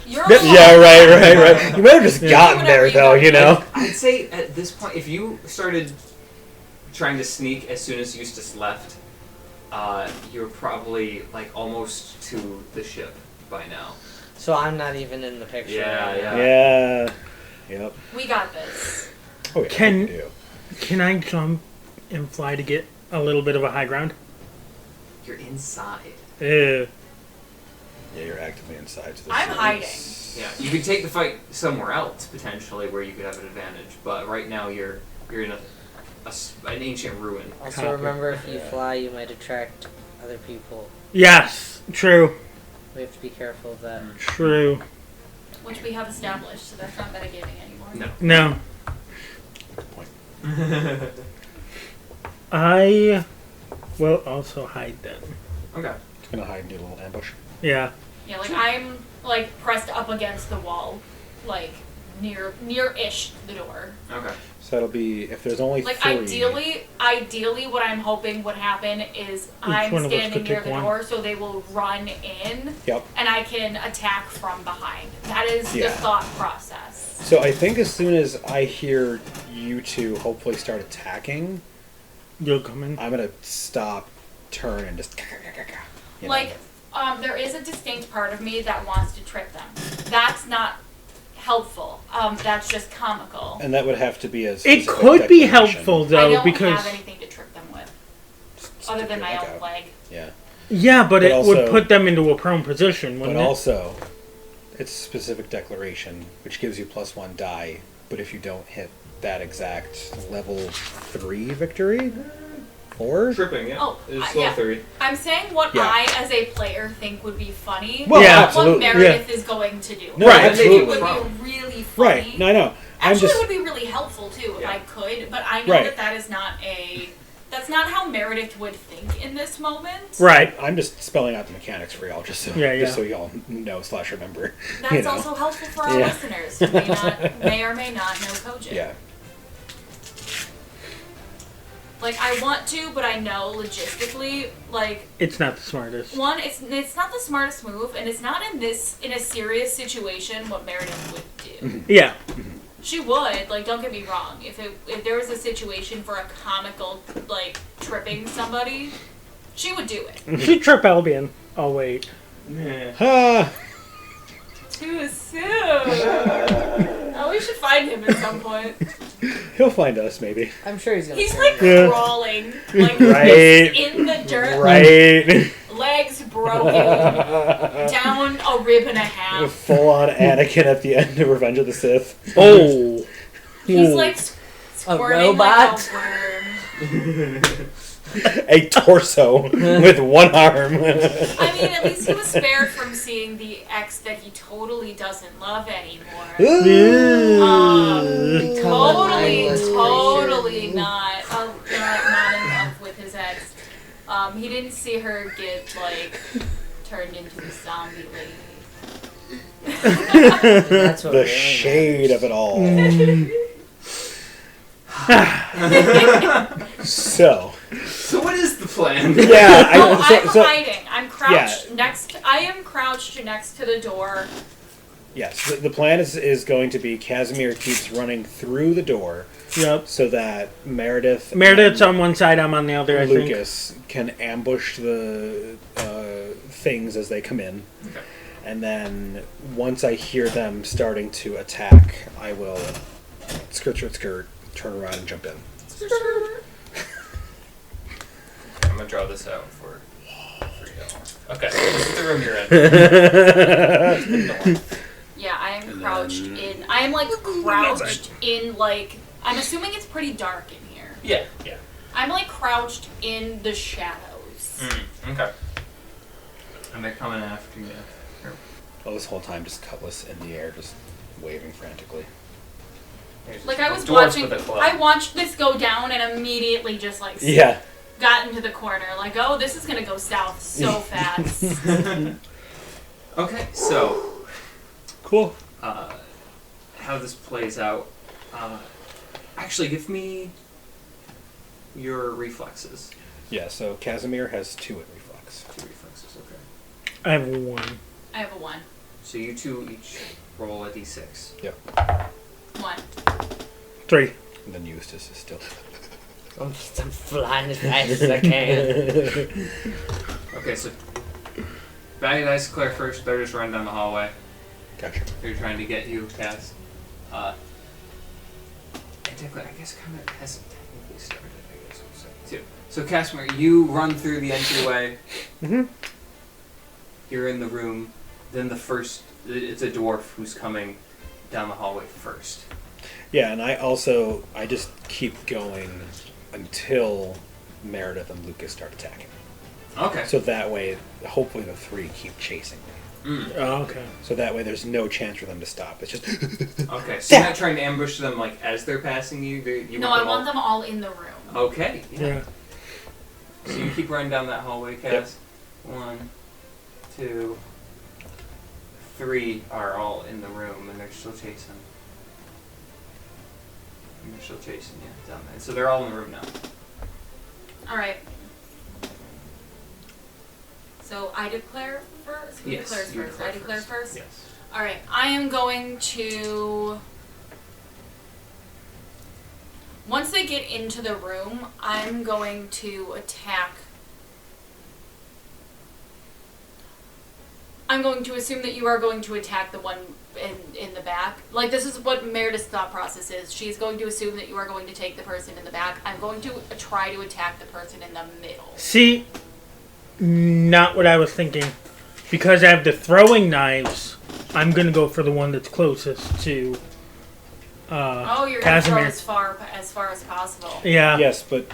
You're Yeah, right. You might have just Yeah. gotten there, though, you know? I'd say at this point, if you started trying to sneak as soon as Eustace left, you're probably almost to the ship by now. So I'm not even in the picture. Yeah. Yep. We got this. Oh, yeah, Can- we do. Can I jump and fly to get a little bit of a high ground? You're inside. Uh, Yeah, you're actively inside. So this I'm is- hiding. Yeah, you could take the fight somewhere else potentially where you could have an advantage, but right now you're in an ancient ruin. Also, Copy. remember, if you Yeah. fly, you might attract other people. yes, true, We have to be careful of that. true. Which we have established, so that's not metagaming anymore. No, Good point. I will also hide then. Okay. It's gonna hide in your little ambush. Yeah. Yeah, like I'm like pressed up against the wall, like near-ish the door. Okay. So that'll be if there's only Like 3. ideally, what I'm hoping would happen is I'm one of us standing could near take the one? door, so they will run in, Yep. and I can attack from behind. That is Yeah. the thought process. So I think as soon as I hear you two hopefully start attacking, You'll come in. I'm gonna stop, turn, and just. You know. Like, there is a distinct part of me that wants to trip them. That's not helpful. That's just comical. And that would have to be as. It could be helpful I though don't because have anything to trip them with, other than my own leg. Yeah. yeah, but it also- would put them into a prone position, But wouldn't it? also, it's a specific declaration which gives you +1 die. But if you don't hit that exact level 3 victory, 4. Tripping, yeah. Oh, It's yeah. level 3. I'm saying what Yeah. I, as a player, think would be funny. Well, Yeah. What absolutely. Meredith is going to do. No, Right. I think it would absolutely. be really funny. Right. No, I know. I'm Actually, just. it would be really helpful too if Yeah. I could, but I know Right. that is not a. That's not how Meredith would think in this moment. Right. I'm just spelling out the mechanics for y'all, just so Yeah. so y'all know / remember. That's you know. also helpful for our Yeah. listeners who may or may not know Cogent. Yeah. Like, I want to, but I know logistically, like, It's not the smartest. one, it's not the smartest move, and it's not in a serious situation what Meredith would do. Yeah. She would, like, don't get me wrong. If there was a situation for a comical, like, tripping somebody, she would do it. She trip Albion. Oh wait. Ah, Too soon. Oh, we should find him at some point. he'll find us maybe. I'm sure he's gonna. He's turn like Yeah. crawling, like Right. in the dirt, Right. legs broken, down a rib and a half. Full on Anakin at the end of Revenge of the Sith. Oh. He's Ooh. like A squirming robot? like a worm. A torso with one arm. I mean, at least he was spared from seeing the ex that he totally doesn't love anymore. Become a mindless Totally creature. not in love with his ex. He didn't see her get like turned into a zombie lady. That's what The really shade matters. of it all. So, So what is the plan? yeah, I'm hiding. I'm crouched Yeah. next. I am crouched next to the door. yes, the plan is going to be Casimir keeps running through the door Yep. so that Meredith Meredith's and on one side. I'm on the other. I think. Lucas can ambush the things as they come in. Okay. And then once I hear them starting to attack, I will skirt, turn around and jump in. I'm gonna draw this out for y'all. Okay, this is the room you're in. Yeah, I am crouched in. I am like crouched in like. I'm assuming it's pretty dark in here. Yeah. I'm like crouched in the shadows. Okay. And they're coming after you. Well, this whole time, just cutlass in the air, just waving frantically. There's Like a I was dwarf watching. with a club. I watched this go down and immediately just like Yeah. got into the corner. Like, oh, this is gonna go south so fast. Okay, so Cool. how this plays out. Actually, give me your reflexes. Yeah, so Casimir has 2 in reflex. 2 reflexes, okay. I have one. I have a 1. So you two each roll a d6. Yep. 1. 3. And then Eustace is still. I'm flying as fast as I can. Okay, so Batty Dice Claire first. They're just running down the hallway. Gotcha. They're trying to get you, Cass. And technically, I guess combat hasn't technically started, I guess we'll say, too. So, Casimir, you run through the entryway. Mm-hmm. You're in the room. Then it's a dwarf who's coming down the hallway first. Yeah, and I just keep going until Meredith and Lucas start attacking. Okay. So that way, hopefully the three keep chasing me. Oh, okay. So that way there's no chance for them to stop. It's just... Okay, so you're not trying to ambush them like as they're passing you? I want them all in the room. Okay, Yeah. So you keep running down that hallway, Cass. Yep. 1, 2, 3 are all in the room, and they're still chasing. And they're still chasing you down there. So they're all in the room now. Alright. So I declare first? Who Yes, declares you first? declare I declare first? Yes. Alright, I am going to... Once they get into the room, I'm going to attack... I'm going to assume that you are going to attack the one in the back. Like, this is what Meredith's thought process is. She's going to assume that you are going to take the person in the back. I'm going to try to attack the person in the middle. See, not what I was thinking. Because I have the throwing knives, I'm going to go for the one that's closest to You're going to Casimir. throw as far as possible. Yeah. Yes, but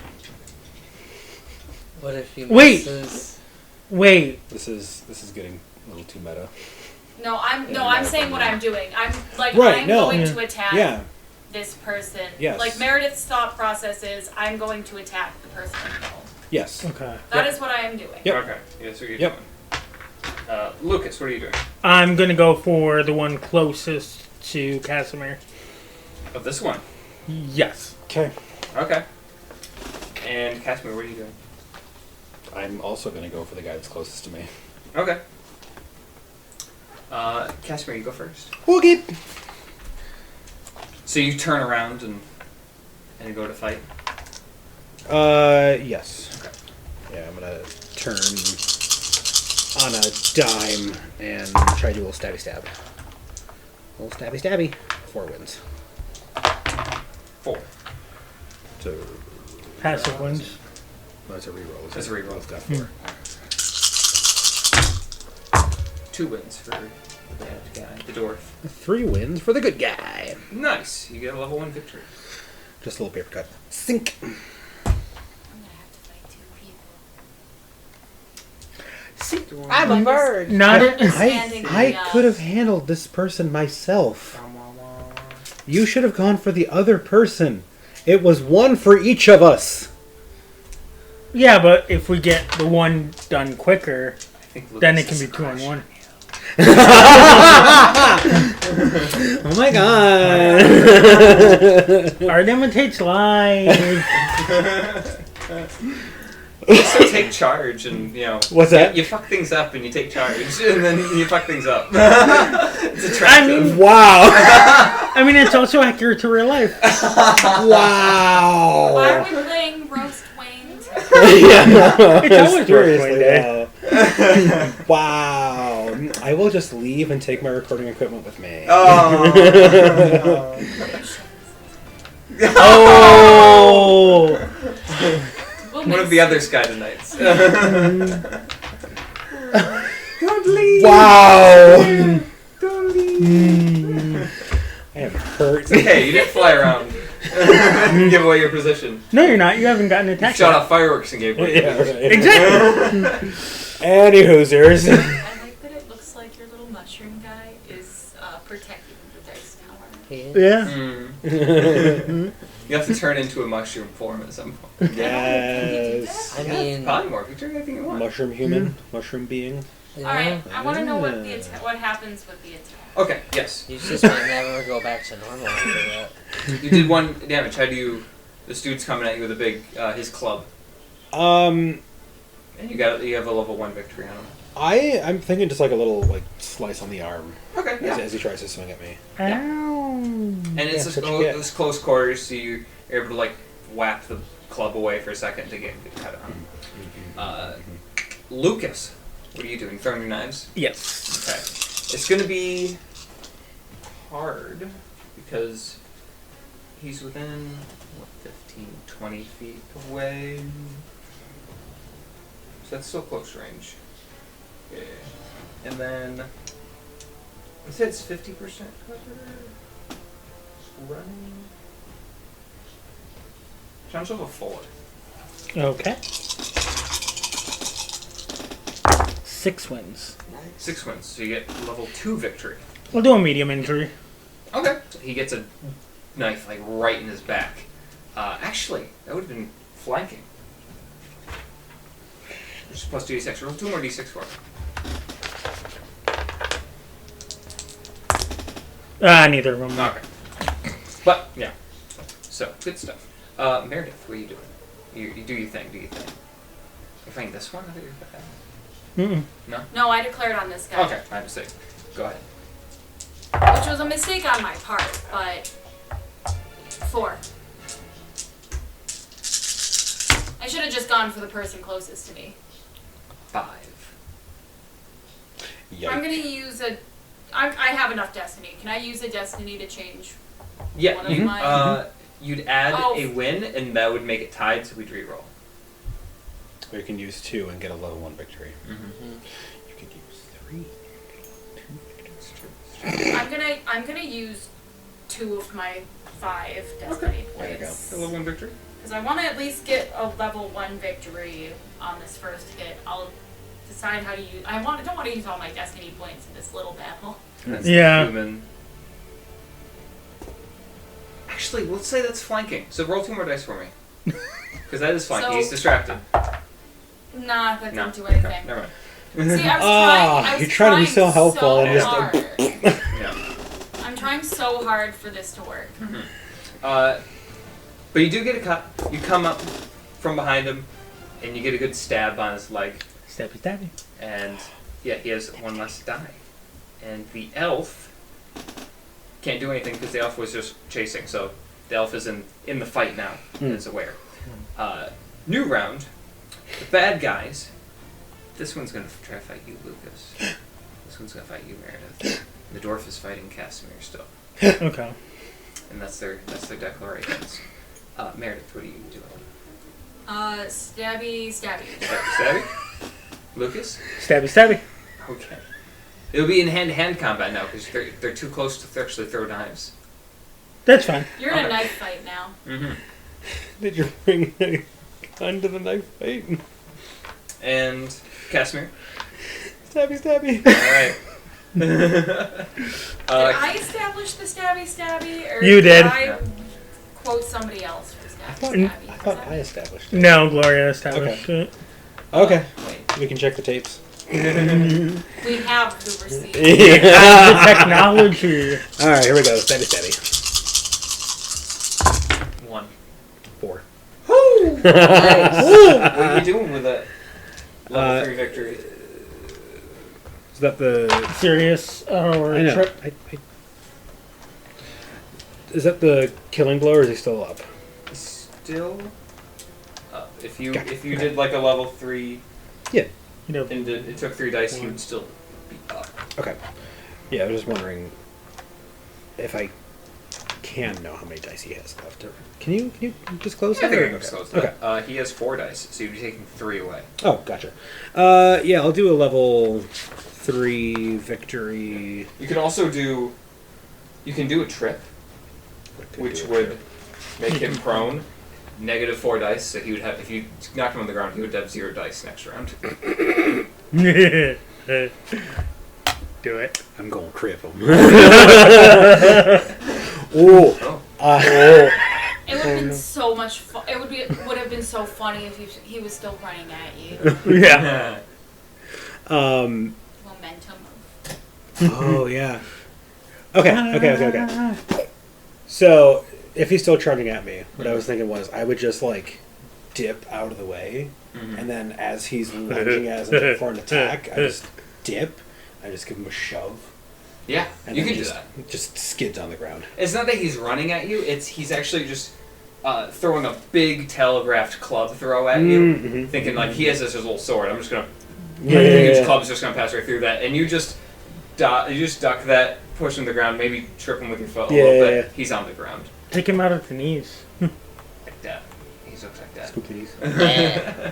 What if he Wait. misses? Wait. this is getting a little too meta. I'm saying what I'm doing. I'm Right, I'm no. going Yeah. to attack Yeah. this person. Yes. Like Meredith's thought process is I'm going to attack the person in the middle. Yes. Okay. That is what I am doing. Yep. Okay. Yeah, so you're Yep. doing. Lucas, what are you doing? I'm going to go for the one closest to Casimir. Of this one. Yes. Okay. Okay. And Casimir, what are you doing? I'm also going to go for the guy that's closest to me. Okay. Casimir, you go first. Okay. So you turn around and go to fight. Yes. Okay. Yeah, I'm gonna turn on a dime and try to do a little stabby stab. A little stabby stabby. 4 wins. 4. So Passive wins. that's a reroll. That's a reroll. Both got 4. 2 wins for the bad guy, the dwarf. 3 wins for the good guy. Nice. You get a level 1 victory. Just a little paper cut. Sink. I'm gonna have to fight 2 people. See, I'm a bird. Not it. Understanding I the, could have handled this person myself. You should have gone for the other person. It was 1 for each of us. Yeah, but if we get the one done quicker, I think then Lucas it can is be 2 on crushing 1. you. Oh my god. Art imitates life. So take charge and, What's that? You fuck things up and you take charge and then you fuck things up. It's attractive. Wow. I mean, it's also accurate to real life. Wow. Why are we playing Roast Wayne? It's always Seriously, Roast Day. though. Wow. I will just leave and take my recording equipment with me. Oh. Oh! One of the other Skydda Knights. Don't leave. Wow. Don't leave. I am hurt. It's okay, you didn't fly around. Give away your position. No, you're not. You haven't gotten You attacked. shot yet. off fireworks and gave away your Yeah, position. right. Exactly. Any hoosers. I like that it looks like your little mushroom guy is protecting the dice tower. Yeah. Mm. You have to turn into a mushroom form at some point. Yes. I mean, Polymorph, you turn anything you want. Mushroom human. Mushroom being. Alright, I want to know what Yeah. what happens with the attack. Okay, yes. you just might never go back to normal after that. You did 1 damage. How do you... This dude's coming at you with a big, his club. Um, And you have a level 1 victory on him. I'm thinking just like a little slice on the arm Okay, yeah. as he tries to swing at me. Ow. And it's Yeah, just that's what you get. it's close quarters, so you're able to whack the club away for a second to get cut on. Lucas, what are you doing? Throwing your knives? Yes. Okay. It's gonna be hard because he's within, 15, 20 feet away. So that's still close range. Yeah. And then, it said it's 50% cover. Running. Challenge level 4. Okay. 6 wins. 6 wins, so you get level 2 victory. We'll do a medium injury. Okay. So he gets a knife like right in his back. Actually, that would have been flanking. Which is plus 2d6. Roll 2 more d6 for it. Neither of them. Okay. But, yeah. So, good stuff. Meredith, what are you doing? You do your thing, You're fighting this one? I thought you were fighting Mm-mm. No? No, I declared on this guy. Okay, my mistake. Go ahead. Which was a mistake on my part, but 4. I should have just gone for the person closest to me. 5. Yikes. I'm gonna use I have enough destiny. Can I use a destiny to change Yeah, one of mine? you'd add Oh. a win, and that would make it tied, so we'd reroll. Or you can use 2 and get a level 1 victory. Mm-hmm. You could use 3. I'm gonna use 2 of my 5 destiny There you go. points. A level 1 victory? Because I want to at least get a level 1 victory on this first hit. I'll decide how to use. I don't want to use all my destiny points in this little battle. That's Yeah. Human. Actually, let's say that's flanking. So roll 2 more dice for me. Because that is flanking. So- He's distracted. Nah, that No. didn't do anything. Okay, never mind. See, I was you're trying to be so helpful So and hard. Yeah. I'm trying so hard for this to work. But you do get a cut. You come up from behind him, and you get a good stab on his leg. Stabby stabby. And yeah, he has 1 less die. And the elf can't do anything because the elf was just chasing. So the elf is in the fight now and is aware. New round. The bad guys. This one's gonna try to fight you, Lucas. This one's gonna fight you, Meredith. The dwarf is fighting Casimir still, Okay. and that's their declarations. Meredith, what are you doing? Stabby. Stabby? Lucas? Stabby stabby. Okay. It'll be in hand-to-hand combat now because they're too close to actually throw knives. That's fine. You're in Okay. a knife fight now. Mm-hmm. Did you bring a gun to the knife fight? And Casimir. Stabby stabby. All right. Did I establish the stabby, or You did. I Yeah. quote somebody else for I stabby? thought I established it. No, Gloria established it. Okay. Wait. We can check the tapes. We have the receipt. The technology. Alright, here we go. Stabby stabby. 1. 4. What are you doing with that level 3 victory? Is that the... Serious or I know. trip? Is that the killing blow or is he still up? Still up. If you Gotcha. did like a level 3 You know, and it took 3 dice, he would still be up. Okay. Yeah, I was just wondering if I can know how many dice he has left. Or can you disclose Yeah, that? I or- think I disclosed that. Okay. He has 4 dice, so you'd be taking 3 away. Oh, gotcha. Yeah, I'll do a level 3 victory. You can also do. You can do a trip, which would make him prone. -4 dice, so he would have. If you knocked him on the ground, he would have 0 dice next round. do it. I'm going crip him. Oh. Oh. It would have been so much fun. It would have been so funny if he was still running at you. Yeah. Momentum. Oh yeah. Okay. So if he's still charging at me, what I was thinking was I would just like dip out of the way, and then as he's lunging at us for an attack, I just dip. I just give him a shove. Yeah, And you then can do just, that. Just skids on the ground. It's not that he's running at you, he's actually just throwing a big telegraphed club throw at you, thinking like he has this little sword. I'm just going to... My huge club's just going to pass right through that. And you just just duck that, push him to the ground, maybe trip him with your foot a Yeah, little yeah, bit. yeah. He's on the ground. Take him out at the knees. Like that. He looks like that. Scoop these. Yeah.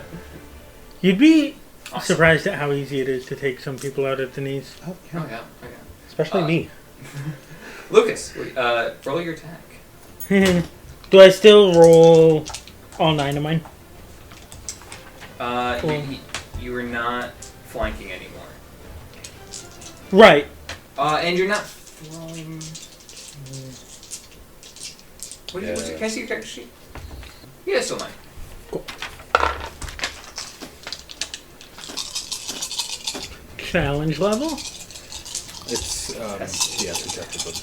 You'd be Awesome. surprised at how easy it is to take some people out at the knees. Oh, Oh yeah. yeah. Okay. Especially me. Lucas, roll your attack. Do I still roll all 9 of mine? Cool. You are not flanking anymore. Right. And you're not throwing. What is it? Can I see your character sheet? Yeah, still 9. Cool. Challenge level? It's, projected. But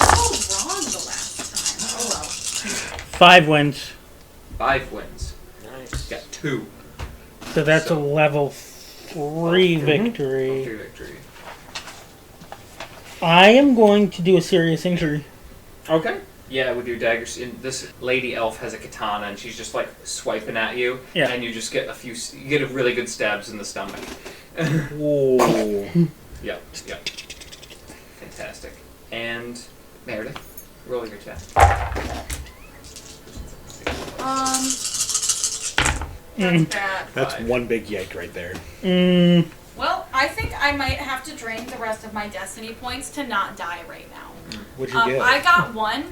I rolled wrong the last time. Oh well. 5 wins. 5 wins. Nice. Got 2. So that's So- a level 3 victory. 3 victory. I am going to do a serious injury. Okay. Yeah, with your daggers. This lady elf has a katana, and she's just like swiping at you. Yeah. And you just get you get a really good stabs in the stomach. whoa. Yep. Fantastic. And Meredith, roll your attack. Mm. That's bad. That's 5. one big yike right there. Well, I think I might have to drain the rest of my destiny points to not die right now. What'd you get? I got 1.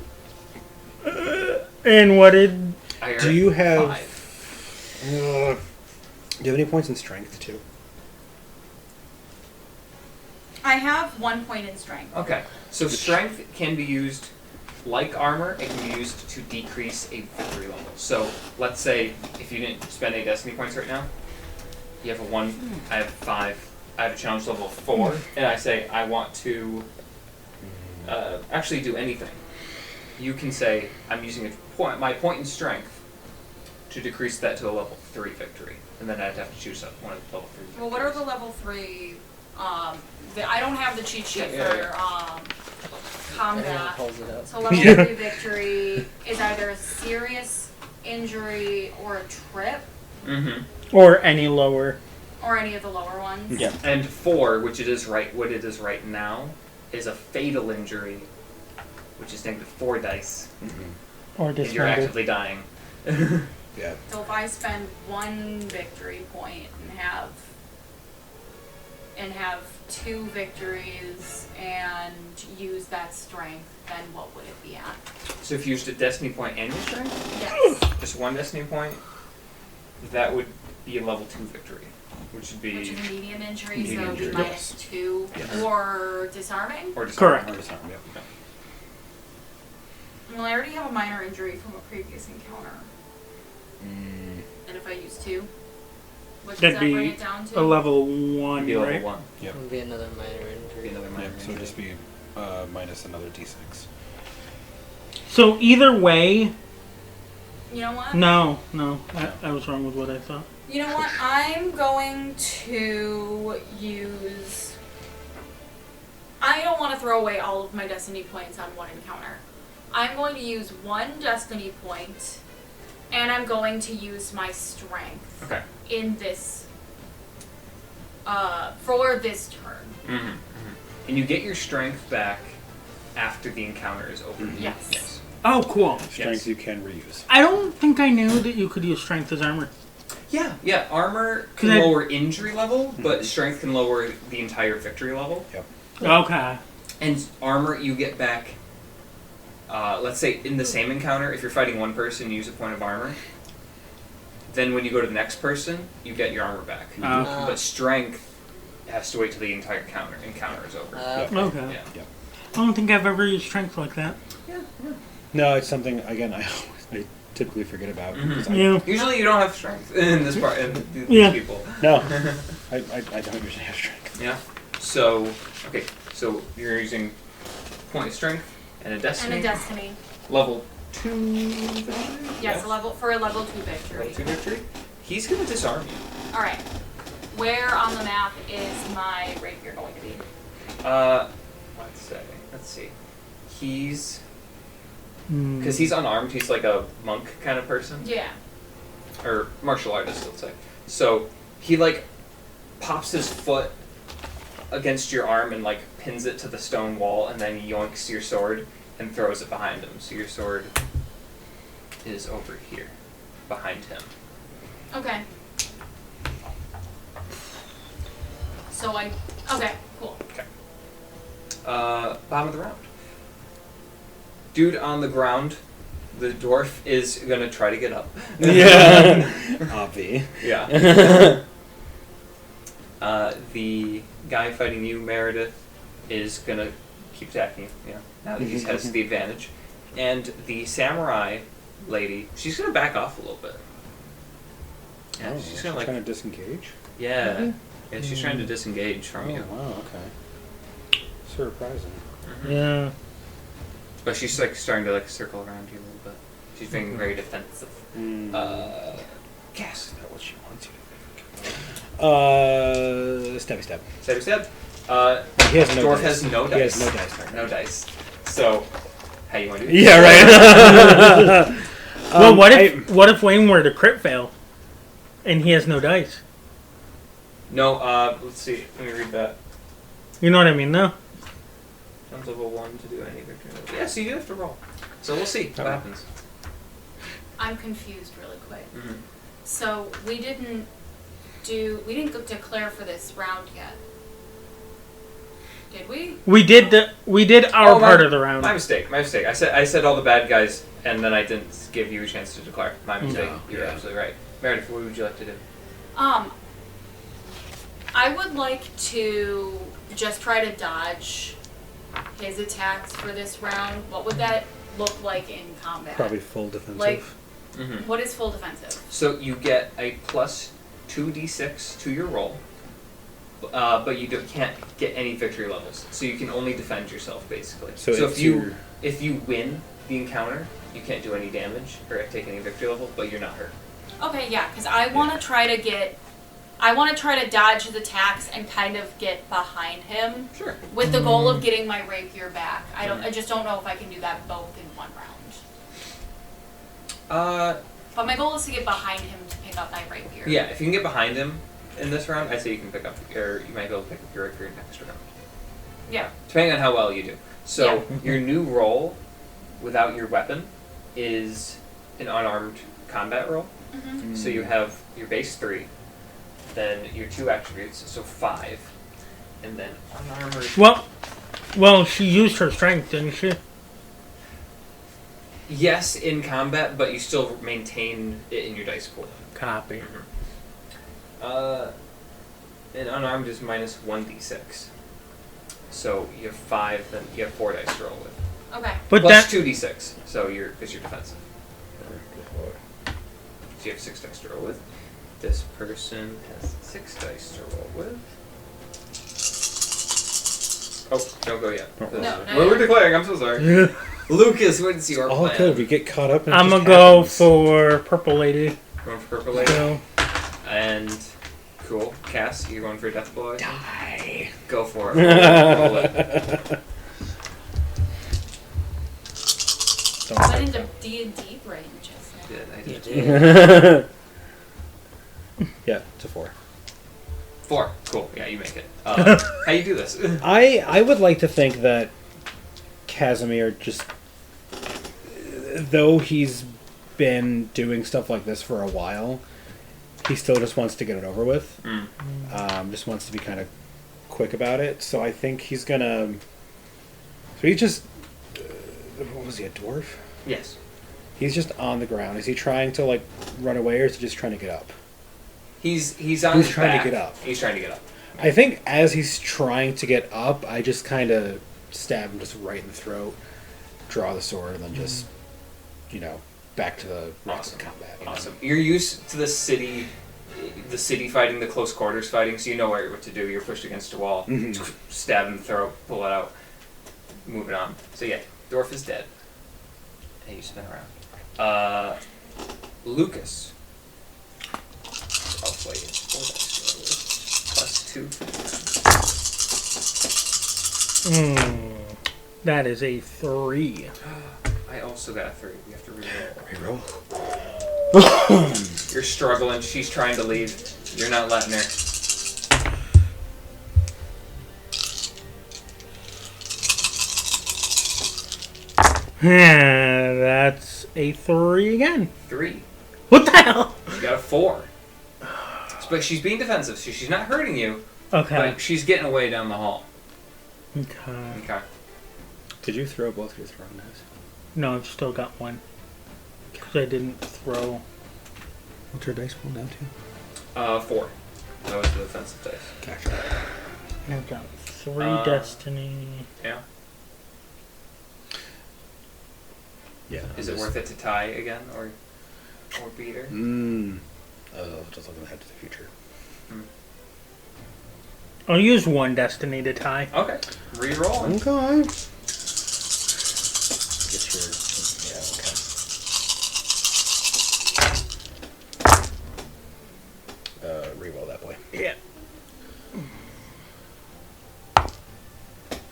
And what did... I Do you have... 5. do you have any points in strength, too? I have 1 point in strength. Okay. So strength can be used like armor. It can be used to decrease a victory level. So let's say if you didn't spend any destiny points right now, you have a 1. I have 5. I have a challenge level of 4, and I say I want to actually do anything. You can say I'm using my point in strength to decrease that to a level 3 victory, and then I'd have to choose one of the level 3. Well, what are the level 3? I don't have the cheat sheet Yeah. for combat. Everyone pulls it up. So level 3 victory is either a serious injury or a trip, Mm-hmm. Or any lower. or any of the lower ones. Yeah. And 4, which it is right now, is a fatal injury, which is negative 4 dice, Or and you're dismember. actively dying. Yeah. So if I spend 1 victory point and have 2 victories and use that strength, then what would it be at? So if you used a destiny point and your strength, Yes. just 1 destiny point, that would be a level 2 victory, which would be Which is a medium injury, Medium so injury, minus 2. Yes. Or disarming? or just Correct. Or disarm, yeah. Well, I already have a minor injury from a previous encounter. And if I use 2, what does That'd that bring be it down to? a level 1, be level right? 1. Yep. Would be another minor Be injury. another minor Yeah, so injury. just be minus another d6. So either way... You know what? No. I was wrong with what I thought. You know what? I'm going to use... I don't want to throw away all of my destiny points on one encounter. I'm going to use 1 destiny point, and I'm going to use my strength Okay. in this... for this turn. Mm-hmm. And you get your strength back after the encounter is over. Yes. Yes. Oh, cool. Strength you can reuse. I don't think I knew that you could use strength as armor. Yeah. Armor can Could I- lower injury level, but strength can lower the entire victory level. Yep. Okay. And armor you get back. Let's say in the same encounter, if you're fighting one person, you use a point of armor. Then when you go to the next person, you get your armor back. Oh. But strength has to wait till the entire encounter is over. Okay. Yeah. I don't think I've ever used strength like that. No, it's something, again, I typically forget about. because Yeah. Usually you don't have strength in this part. In these Yeah. people. No, I don't usually have strength. Yeah. So okay. So you're using point of strength and a destiny. And a destiny. Level 2 victory? Yes, for a level 2 Level victory. 2 victory. He's gonna disarm you. Alright. Where on the map is my rapier going to be? Let's see. He's because he's unarmed. He's like a monk kind of person, Yeah. or martial artist, let's say. So he like pops his foot against your arm and like pins it to the stone wall, and then yoinks your sword and throws it behind him. So your sword is over here, behind him. Okay. So okay, cool. Okay. Bottom of the round. Dude on the ground, the dwarf is gonna try to get up. Yeah. Obvi. Yeah. The guy fighting you, Meredith, is gonna keep attacking you, now that he has the advantage. And the samurai lady, she's gonna back off a little bit. Yeah, she's gonna trying to disengage? Yeah. Maybe? Yeah, she's trying to disengage from you. Wow, okay. Surprising. Yeah. But she's like starting to like circle around you a little bit. She's being very defensive. Guess is that what she wants you to do? Stabby stab. Stabby stab. He has no dwarf dice. has no dice. He has no dice. Right? No dice. So, how you want to do it? Yeah, right. Well, what if Wayne were to crit fail, and he has no dice? No, let's see. Let me read that. You know what I mean, though? Comes level 1 to do any victory. Yeah, so you do have to roll. So we'll see what happens. I'm confused really quick. Mm-hmm. So we didn't declare for this round yet. Did we? We did our part of the round. My mistake. I said all the bad guys, and then I didn't give you a chance to declare. My mistake. No, You're absolutely right. Meredith, what would you like to do? I would like to just try to dodge his attacks for this round. What would that look like in combat? Probably full defensive. Like, what is full defensive? So you get a plus 2d6 to your roll, but you can't get any victory levels. So you can only defend yourself, basically. So if you win the encounter, you can't do any damage or take any victory level, but you're not hurt. Okay, yeah, because I want to try to dodge his attacks and kind of get behind him. Sure. With the goal of getting my rapier back. I just don't know if I can do that both in one round. But my goal is to get behind him to pick up my rapier. Yeah, if you can get behind him in this round, I'd say you can pick up, or you might be able to pick up your rapier next round. Yeah. Depending on how well you do. So your new roll, without your weapon, is an unarmed combat roll. Mm-hmm. So you have your base 3. Then your 2 attributes, so 5, and then unarmored. Well, she used her strength, didn't she? Yes, in combat, but you still maintain it in your dice pool. Copy. And unarmed is minus 1d6. So you have 5, then you have 4 dice to roll with. Okay. But plus that 2d6, so because you're defensive. So you have 6 dice to roll with. This person has 6 dice to roll with. Oh, don't go yet. No, We're declaring, I'm so sorry. Lucas, what's your all plan? good. We get caught up in it. I'm gonna go for Purple Lady. Going for Purple Lady? So, And, cool. Cass, you're going for Death Blow? Die. Go for it. Roll it. Don't Went fight into them. D&D brain just now. I did. Yeah, it's a 4. 4. Cool. Yeah, you make it. How you do this? I would like to think that Casimir just, though he's been doing stuff like this for a while, he still just wants to get it over with. Just wants to be kind of quick about it. So I think he's gonna. So he just. What was he, a dwarf? Yes. He's just on the ground. Is he trying to like run away, or is he just trying to get up? He's on his trying back. to get up. He's trying to get up. I think as he's trying to get up, I just kind of stab him just right in the throat, draw the sword, and then just, back to the Awesome. combat. Awesome. You're used to the city fighting, the close quarters fighting, so you know what to do. You're pushed against a wall, stab him, throw, pull it out, move it on. So yeah, dwarf is dead. And you spin around. Lucas. I'll play it. +2. that is a 3. I also got a 3. We have to reroll. Reroll. You're struggling. She's trying to leave. You're not letting her. That's a 3 again. 3. What the hell? You got a 4. But she's being defensive, so she's not hurting you. Okay. But she's getting away down the hall. Okay. Okay. Did you throw both your throwing knives? No, I've still got one. Because I didn't throw. What's your dice pool down to? 4. That was the defensive dice. Gotcha. I've got 3 destiny. Yeah. Yeah. Is it worth it to tie again, or beat her? Just looking ahead to the future. I'll use 1 destiny to tie. Okay. Reroll. Okay. Get your... Yeah, okay. Reroll that boy. Yeah.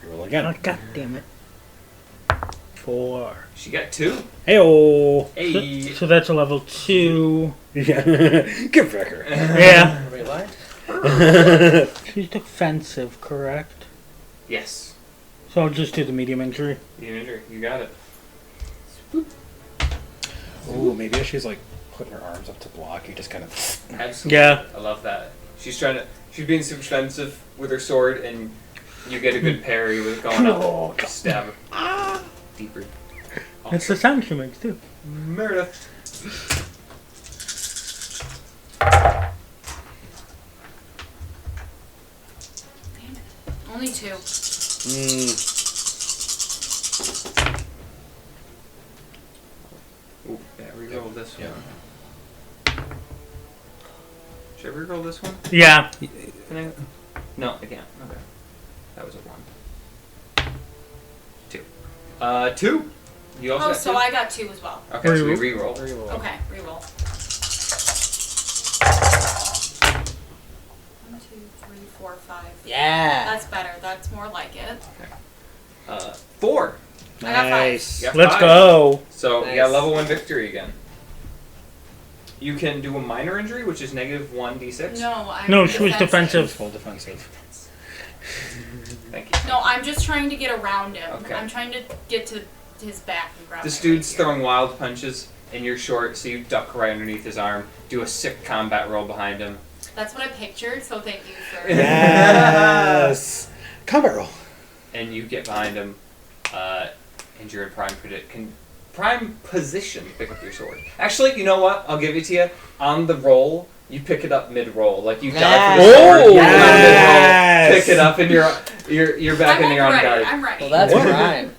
Reroll again. Oh, God damn it. 4. She got 2. Hey-oh! Hey. So that's a level 2. Yeah. Get back her. Yeah. Wait, what? She's defensive, correct? Yes. So I'll just do the medium injury. You got it. Ooh, maybe as she's like putting her arms up to block, you just kind of... Absolutely. Yeah. I love that. She's being defensive with her sword, and you get a good parry with it going up. Stab her. Deeper. That's the sound she makes, too. Meredith. Only 2. Ooh, yeah, reroll this Yeah. one. Should I reroll this one? Yeah. Can I? No, I can't. Okay. That was a 1. 2. 2. You also Oh, got so 2? I got 2 as well. Okay, so we reroll. Okay, reroll. 1, 2, 3, 4, 5. Yeah. That's better. That's more like it. 4. I got 5. Nice. You got Let's 5. go. So Nice. you got level 1 victory again. You can do a minor injury, which is negative 1d6. No, I'm No, she was She's defensive. full defensive. Thank you. No, I'm just trying to get around him. Okay. I'm trying to get to his back and grab This my dude's rapier. throwing wild punches, and you're short, so you duck right underneath his arm. Do a sick combat roll behind him. That's what I pictured, so thank you for... Yes! Combat roll. And you get behind him, and you're in prime position to pick up your sword. Actually, you know what? I'll give it to you. On the roll, you pick it up mid-roll. Like, you dive for the sword, you yes. mid-roll, pick it up, and you're back and you're on guard. I'm ready. Well, that's prime.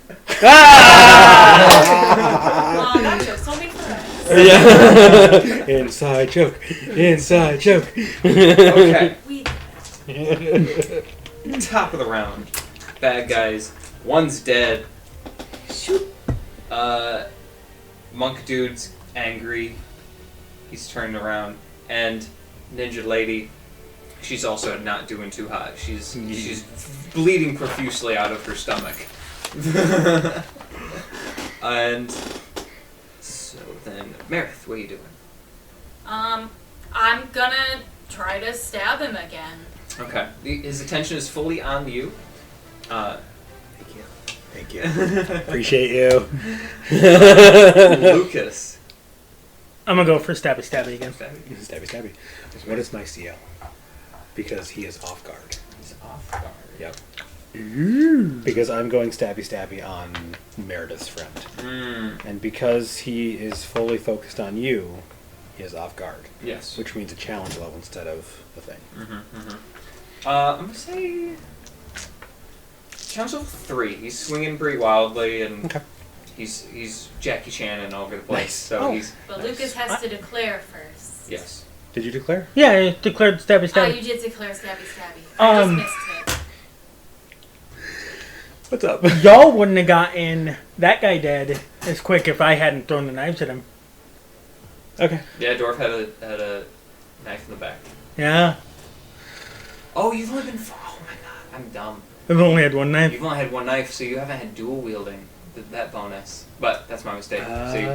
That joke's only for us. Yeah. Inside joke. Inside joke. Okay. We Top of the round. Bad guys. One's dead. Monk dude's angry. He's turned around. And Ninja Lady, she's also not doing too hot. She's bleeding profusely out of her stomach. And so then, Meredith, what are you doing? I'm gonna try to stab him again. Okay. His attention is fully on you. Thank you. Appreciate you. Lucas. I'm gonna go for stabby again. Stabby. What is my CL? Because he is off guard. He's off guard. Yep. Because I'm going stabby on Meredith's friend. And because he is fully focused on you, he is off guard. Yes. Which means a challenge level instead of a thing. I'm going to say... Challenge level 3. He's swinging pretty wildly, and Okay. he's Jackie Chan all over the place. Nice. So he's... But nice. Lucas has to declare first. Yes. Did you declare? Yeah, I declared stabby. You did declare stabby. I just missed it. What's up? Y'all wouldn't have gotten that guy dead as quick if I hadn't thrown the knives at him. Okay. Yeah, Dwarf had a knife in the back. Yeah. Oh, you've only been... Oh my god, I'm dumb. I've only had one knife. You've only had one knife, so you haven't had dual wielding. That bonus. But that's my mistake. See?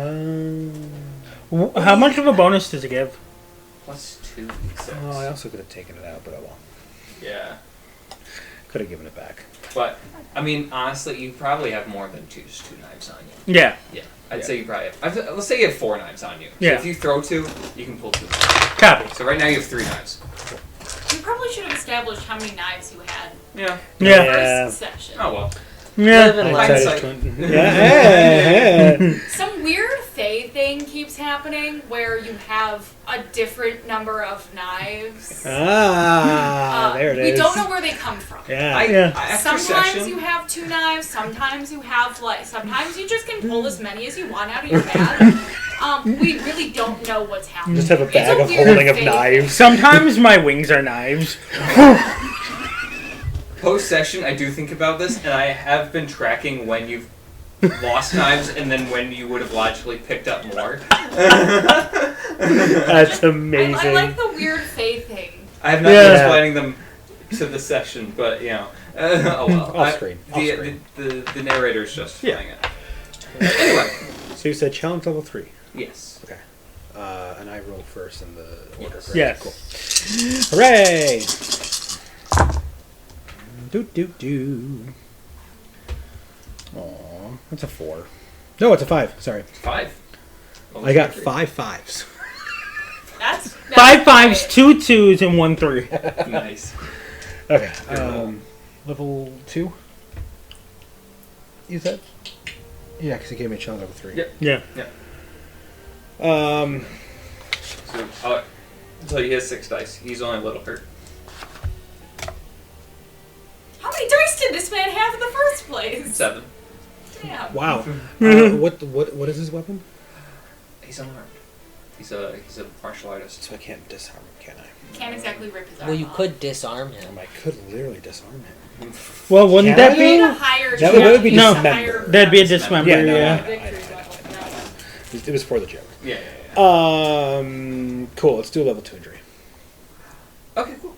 How much of a bonus does it give? Plus 2 Oh, I also could have taken it out, but oh well. Yeah. Could have given it back. But I mean, honestly, you probably have more than two knives on you. Yeah. Yeah, I'd say you probably have. Let's say you have 4 knives on you. So Yeah. if you throw 2, you can pull 2. Copy. So right now you have 3 knives. We probably should have established how many knives you had. Yeah. Yeah. First session. Oh well. Yeah. Live and learn. Hindsight. Yeah. Some weird Fae thing keeps happening where you have a different number of knives. There it is. We don't know where they come from. Yeah. After Sometimes session, you have 2 knives, sometimes you have sometimes you just can pull as many as you want out of your bag. We really don't know what's happening. Just have a It's bag of weird holding of Fae knives. Sometimes my wings are knives. post-session, I do think about this, and I have been tracking when you've lost knives and then when you would have logically picked up more. That's amazing. I like the weird Fae thing. I have not been explaining them to the session, but you know, oh well. Off screen. The narrator's just playing it. Anyway, So you said challenge level 3. yes. Okay. And I roll first in the order. Yes. Correct? Yes. Cool. Hooray! Do. Aw, that's a 4. No, it's a 5. Sorry. 5. I got 5 5s. That's 5 5s, great. 2 2s, and 1 3. Nice. Okay. Level 2? You said? Yeah, because he gave me a challenge level 3. Yep. Yeah. So he has 6 dice. He's only a little hurt. How many dice did this man have in the first place? 7. Damn. Wow. What is his weapon? He's unarmed. He's a martial artist. So I can't disarm him, can I? Can't exactly rip his arm Well, you off. could disarm him. I could literally disarm him. Well, wouldn't Can that I? You need a be? higher That would be No. dismember. That'd be a dismember, Yeah, no, yeah. Victory I level for that one. It was for the joke. Yeah. Cool. Let's do a level 2 injury. Okay, cool.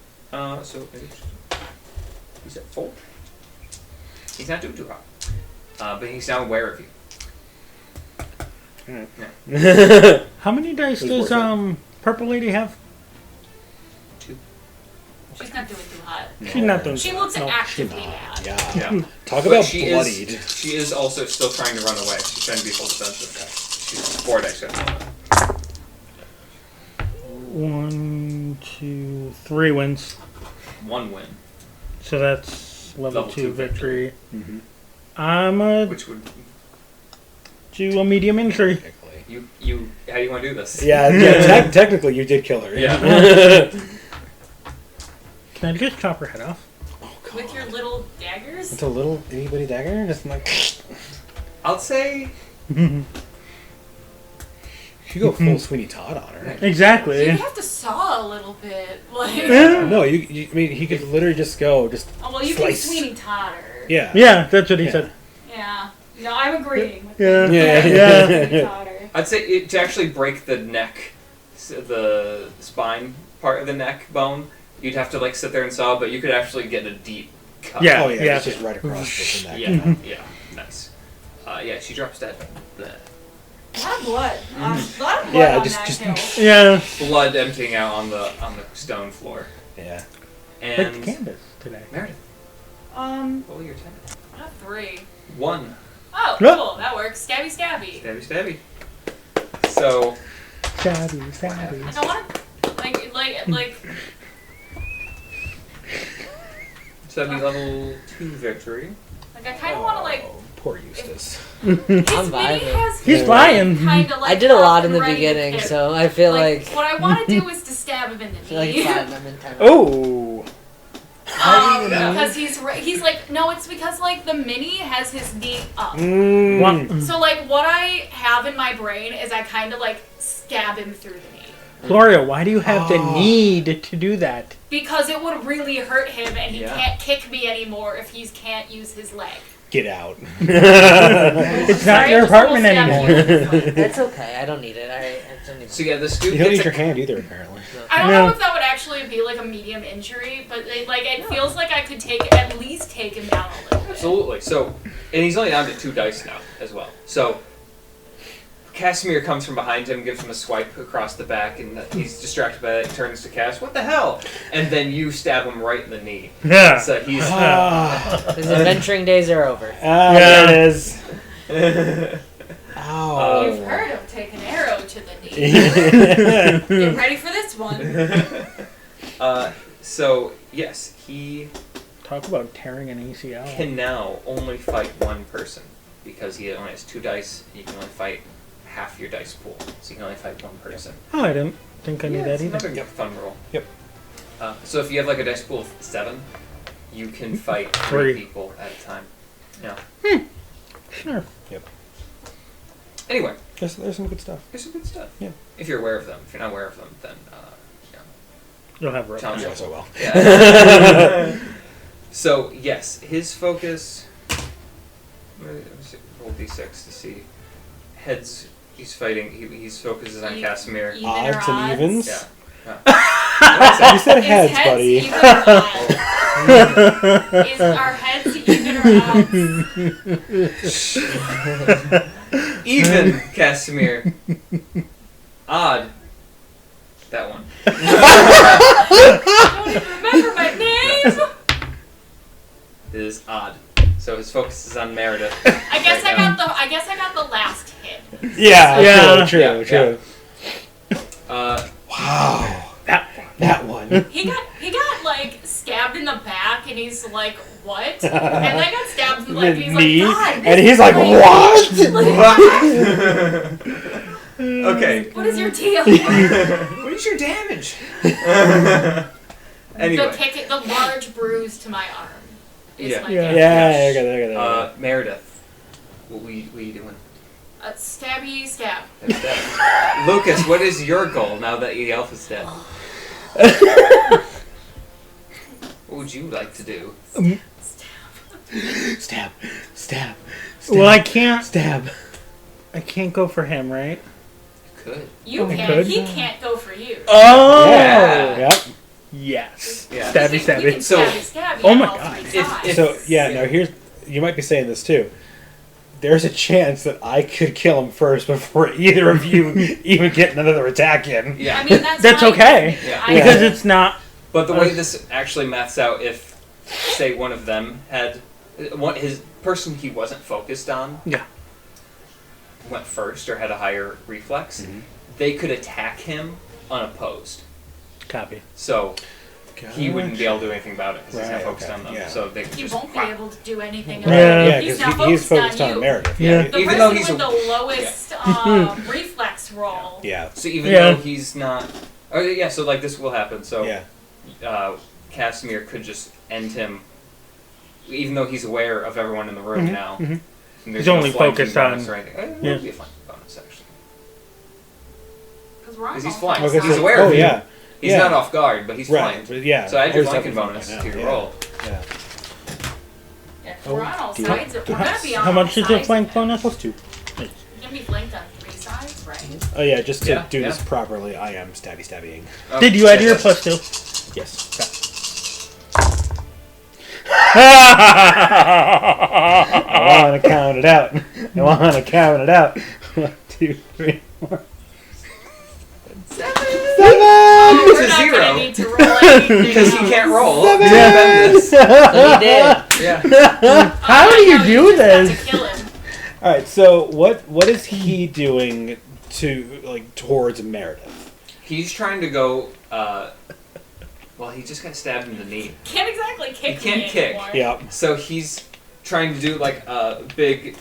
So he's at 4. He's not doing too hot. But he's now aware of you. Alright. Yeah. How many dice It does was worth Purple Lady have? 2. She's not doing too hot. She's not doing. She looks no. actively bad. Yeah. Yeah. Talk But about she bloodied. She is also still trying to run away. She's trying to be full defensive. She's 4 dice at the moment. 1, 2, 3 wins. 1 win. So that's level 2 victory. Mm-hmm. I'm a Which would do a medium injury. you how do you want to do this? Yeah. Technically, you did kill her. Yeah. Can I just chop her head off? Oh, God. With your little daggers? It's a little itty bitty dagger. Just like. I'll say You go full Sweeney Todd on her. Exactly. You have to saw a little bit. Like, No, you. I mean, he could literally just go. oh, well, you slice. can Sweeney Todd her. Yeah. Yeah, that's what he said. Yeah. No, I'm agreeing with Yeah. that. Yeah. Sweeney Todd her. I'd say to actually break the neck, the spine part of the neck bone, you'd have to like sit there and saw, but you could actually get a deep cut. Yeah. Oh yeah. It's just right across the neck. Yeah. Nice. Yeah, she drops dead. Bleh. A lot of blood. A lot of blood Yeah, on just- that just- hill. Yeah. Blood emptying out on the stone floor. Yeah. Like And Candace today. Meredith, roll your attack. I have 3. 1. Oh, Yep. cool. That works. Stabby, stabby. Stabby. So Stabby, I stabby. don't want to, like. so that'd be level 2 victory. Like, I kind of want to, like. Oh, poor Eustace. His mini vibing. has. He's flying. Kind of like. I did a up lot in and the ready to beginning, hit. so I feel like What I want to do is to stab him in the I feel like knee. it's fine. I'm in time. Oh. Because he's like, no, it's because like the mini has his knee up. One. So like what I have in my brain is I kind of like stab him through the knee. Gloria, why do you have the need to do that? Because it would really hurt him and he Yeah. can't kick me anymore if he can't use his leg. Get out. It's not Sorry, your I just apartment almost stabbed anymore. you. That's okay. I don't need it. I don't need So it. yeah, this dude You don't gets use your a hand either, apparently. I don't No. know if that would actually be like a medium injury, but it feels like I could at least take him down a little bit. Absolutely. So, and he's only down to 2 dice now as well. So, Casimir comes from behind him, gives him a swipe across the back, and he's distracted by that. He turns to Cass, what the hell? And then you stab him right in the knee. Yeah. So he's... His adventuring days are over. There it is. Ow. You've heard of take an arrow to the knee. Get ready for this one. So, yes, he Talk about tearing an ACL. can now only fight one person because he only has 2 dice, and you can only fight half your dice pool. So you can only fight one person. Oh, I didn't think I knew that it's either. another fun roll. Yep. So if you have like a dice pool of 7, you can fight 3 people at a time. Yeah. Sure. Anyway, There's some good stuff. there's some good stuff. Yeah. If you're aware of them. If you're not aware of them, then You'll have rope. challenge Yeah, yourself. so well. Yeah. So yes, his focus. Let me see, roll d6 to see. Heads. He's fighting. He's focuses on Casimir. Even or Odds and odds? evens? Yeah. You said Is heads, heads buddy. even or odds? Is our heads even or odds? Even Casimir. Odd. That one. I don't even remember my name. It is odd. So his focus is on Meredith. I guess I got the last hit. Yeah, Yeah. true. Yeah. Wow. That one. He got like stabbed in the back, and he's like, "What?" And then got stabbed in the leg, and he's Me? like, "God." And he's like, what? Okay. What is your deal? What is your damage? Anyway. The large bruise to my arm. Is Yeah. my Yeah. damage. Yeah, I got it. Meredith. What are you doing? Stabby stab. Lucas, what is your goal now that the elf is dead? What would you like to do? Stab. Well, I can't. Stab. I can't go for him, right? You could. You Oh, can't. good. He can't go for you. Oh. Yeah. Yep. Yes. Yeah. Stabby, We stabby. can So- stabby Oh on my all God. 3 sides. So now here's, you might be saying this too. There's a chance that I could kill him first before either of you even get another attack in. Yeah. I mean, that's That's fine. okay. Yeah. Because it's not. But the way this actually maths out, if, say, one of them had... his person he wasn't focused on Yeah. went first or had a higher reflex, they could attack him unopposed. Copy. So he wouldn't be able to do anything about it because he's not Right, focused okay, on them. yeah. So they could He just won't be able to do anything Yeah. about it. Yeah, He's because not he's focused on on you. Meredith. Yeah. The Even though person he's with a- the lowest reflex roll. Yeah. So even Yeah. though he's not... Oh, yeah, so like this will happen. So Yeah. Casimir could just end him, even though he's aware of everyone in the room now. And there's He's only flanking focused bonus on- or anything. It yeah. would be a flanking bonus, actually. Because we're on Because he's all flying. sides. He's aware Oh, of you. yeah. He's Yeah. not off guard, but he's Right. flying. But yeah. So add your Always flanking definitely bonus fine to now. your Yeah. roll. Yeah. If we're on all dear. sides, we're gonna be on How all much is your sides. flank bonus? +2. You're gonna be flanked on 3 sides, right? Oh yeah, just to Yeah, do yeah. this properly, I am stabbying. Oh, Did you add your yes. +2? Yes. I want to count it out. 1, 2, 3, 4. 7! It's We're a not 0. gonna need to roll anything. Because he can't roll. Seven. He's been this. So he did. Yeah. How do you do just have this? to kill him. All right. So what is he doing towards Meredith? He's trying to go. Well, he just got stabbed in the knee. Can't exactly kick He can't me kick. anymore. Yep. So he's trying to do like a big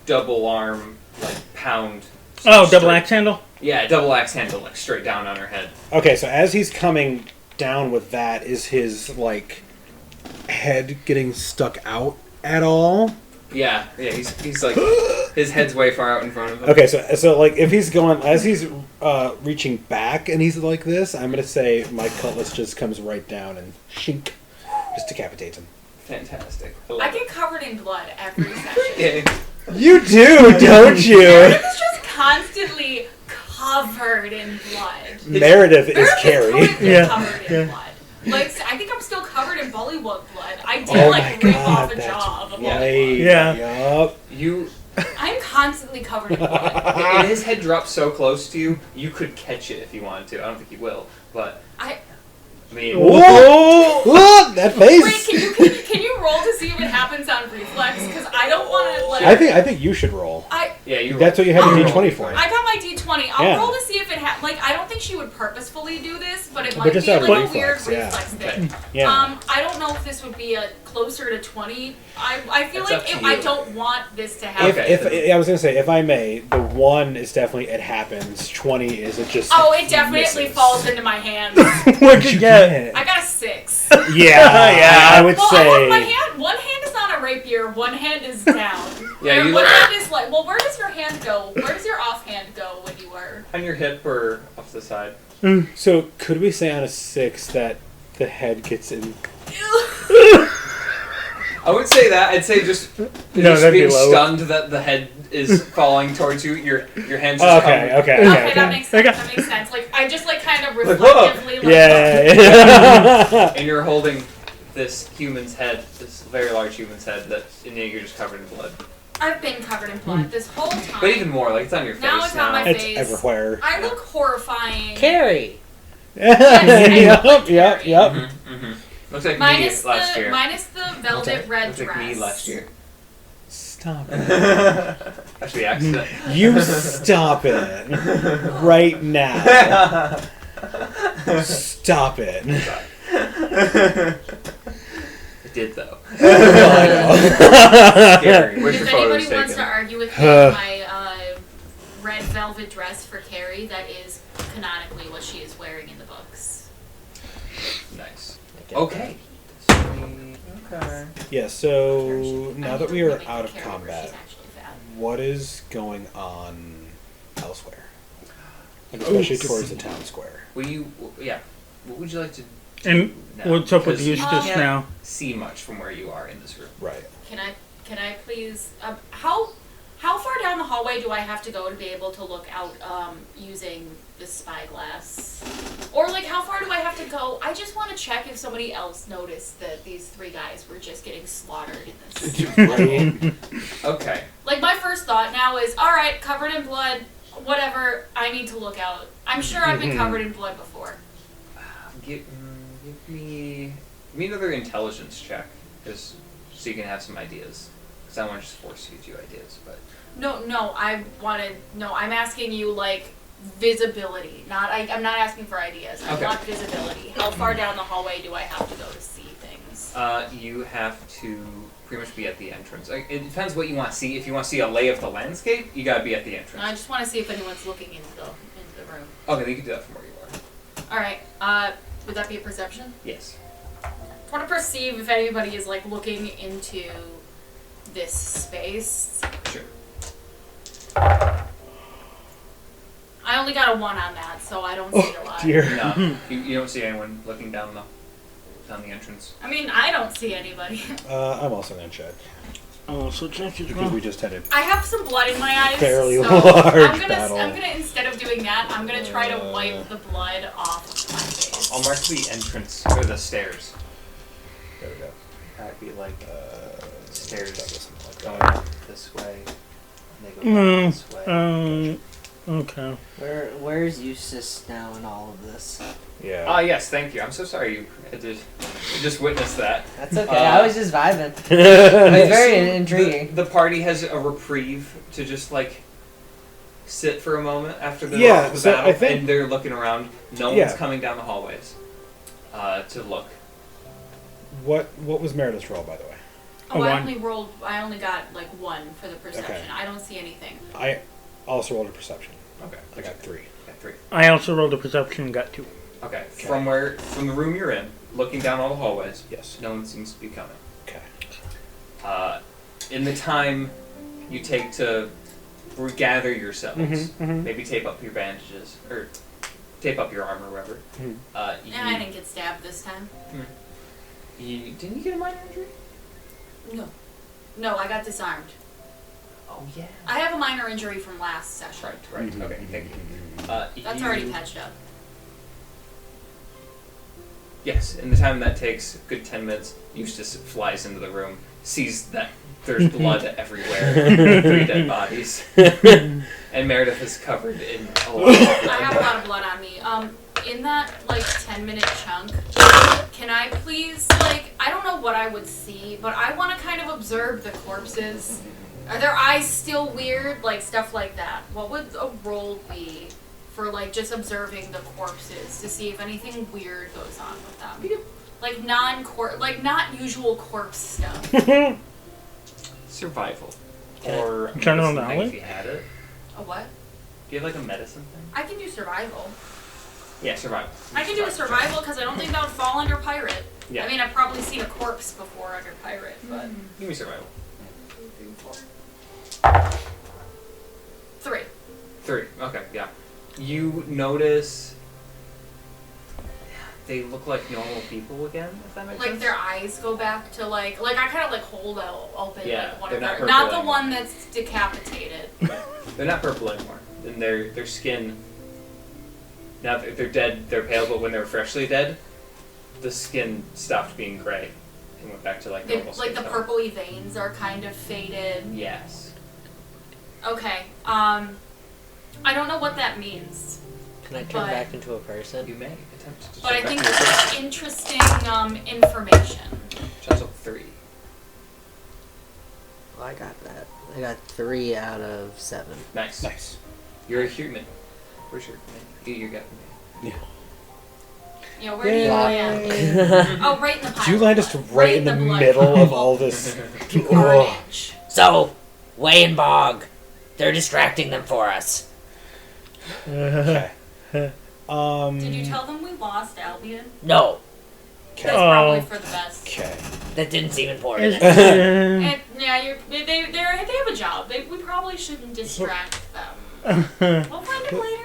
double arm, like pound. Oh, double straight- axe handle? Yeah, double axe handle, like straight down on her head. Okay. So as he's coming down with that, is his head getting stuck out at all? Yeah. He's like his head's way far out in front of him. Okay, so if he's going as he's reaching back and he's like this, I'm gonna say my cutlass just comes right down and shink, just decapitates him. Fantastic. I get covered in blood every session. Yeah. You do, don't you? Meredith is just constantly covered in blood. Meredith is Meredith Carrie. currently Yeah, covered in yeah. blood. Like, I think I'm still covered in bullywug blood. I did Oh like my rip God, off a that's job. Yeah. right. Yeah. Yup. You I'm constantly covered in blood. And his head drops so close to you, you could catch it if you wanted to. I don't think you will, but I mean, Whoa! That face. Wait, can you roll to see if it happens on reflex? Because I don't want to like. I think you should roll. That's what you have your D20 for. I got my D20. I'll roll to see if it like. I don't think she would purposefully do this, but it might be like a weird reflex thing. Okay. Yeah. I don't know if this would be a closer to 20. I feel like I don't want this to happen. If I was gonna say, if I may, the 1 is definitely it happens. 20 is it just. Oh, it definitely falls into my hands. What'd you get? I got a 6. Yeah. I would say. I have my hand. One hand is on a rapier. One hand is down. Yeah, you one hand is like. Well, where does your hand go? Where does your offhand go when you are? On your hip or off the side. So could we say on a 6 that the head gets in? I would say that. I'd say just being stunned that the head is falling towards you. Your hands. Just Okay, that makes sense. That makes sense. Like I just like kind of reflectively. Yeah. And you're holding this human's head, this very large human's head that you're just covered in blood. I've been covered in blood this whole time. But even more, like it's on your face now. Now it's on my face. It's everywhere. I look horrifying. Carrie. Yep. Looks like minus me last year. Minus the velvet red looks dress. Like me last year. Stop it. That's the accident. You stop it. Right now. Stop it. It did though. Scary. If anybody wants to argue with me, my red velvet dress for Carrie, that is canonically what she is wearing in the books. Nice. Okay. Okay. Yeah, so now that we are out of combat, what is going on elsewhere? And especially towards the town square. What would you like to do And now? what's up with Eustace now? See much from where you are in this room. Right. Can I please how far down the hallway do I have to go to be able to look out using the spyglass? Or like how far do I have to go? I just want to check if somebody else noticed that these 3 guys were just getting slaughtered in this. Okay. Like my first thought now is, all right, covered in blood, whatever, I need to look out. I'm sure I've been covered in blood before. Give me another intelligence check, so you can have some ideas. Because I want to just force feed you ideas, but... No, I'm asking you, like, visibility. I'm not asking for ideas. I want visibility. How far down the hallway do I have to go to see things? You have to pretty much be at the entrance. It depends what you want to see. If you want to see a lay of the landscape, you gotta be at the entrance. I just want to see if anyone's looking into the room. Okay, then you can do that from where you are. Alright, would that be a perception? Yes. I want to perceive if anybody is, like, looking into this space. Sure. I only got a 1 on that, so I don't see a lot. Dear. No, you don't see anyone looking down the entrance. I mean, I don't see anybody. I'm also going to check. So check it Because we just had it. I have some blood in my eyes. Fairly so large I'm gonna instead of doing that, I'm gonna try to wipe the blood off of my face. I'll mark the entrance or the stairs. There we go. That'd be like stairs going up this way. And they go down this way. Okay. Where's Eustace now in all of this? Yeah. Ah, yes, thank you. I'm so sorry you just witnessed that. That's okay. I was just vibing. It's very intriguing. The party has a reprieve to just like sit for a moment after the so battle, I think, and they're looking around. No one's coming down the hallways to look. What was Meredith's roll, by the way? Oh, I only got like 1 for the perception. Okay. I don't see anything. I also rolled a perception. Okay. I got 3. I also rolled a perception and got 2. Okay. From the room you're in, looking down all the hallways. Yes. No one seems to be coming. Okay. In the time you take to regather yourselves, maybe tape up your bandages or tape up your armor, whatever. I didn't get stabbed this time. Didn't you get a minor injury? No, I got disarmed. Oh yeah. I have a minor injury from last session. Right. Okay, thank you. That's already patched up. Yes, in the time that takes, a good 10 minutes, Eustace flies into the room. sees that there's blood everywhere. 3 dead bodies. And Meredith is covered in a lot. I have a lot of blood on me. In that, 10-minute chunk, can I please, I don't know what I would see, but I want to kind of observe the corpses. Are their eyes still weird? Stuff like that. What would a roll be for, just observing the corpses to see if anything weird goes on with them? Not usual corpse stuff. Survival. Okay. Or General medicine thing knowledge? if you had it. A what? Do you have a medicine thing? I can do survival. Yeah, survival. I can do a survival because I don't think that would fall under pirate. Yeah. I mean, I've probably seen a corpse before under pirate, but... Give me survival. 3. 3. Okay, yeah. You notice they look like normal people again, if that makes sense. Their eyes go back to I kind of hold out open Yeah, one they're of not their, not the purple one that's decapitated. They're not purple anymore. And their skin, now that they're dead, they're pale, but when they were freshly dead, the skin stopped being gray and went back to normal skin The tone. purpley veins are kind of faded. Yes. Okay. I don't know what that means, Can I turn back into a person? You may attempt to but I turn think back to yourself. it's interesting information. Jazza 3. Well, I got that. I got 3 out of 7. Nice. Nice. You're a human. Where's your man? You got me. Yeah, where do you Yay. land? Oh, right in the pile. Do you land just right in the blood middle pile. of all this? Carnage. So, Way and Bog, they're distracting them for us. Okay. Did you tell them we lost Albion? No, That's Okay. probably for the best. Okay. that didn't seem important. And, yeah, they have a job. We probably shouldn't distract them. We'll find them later.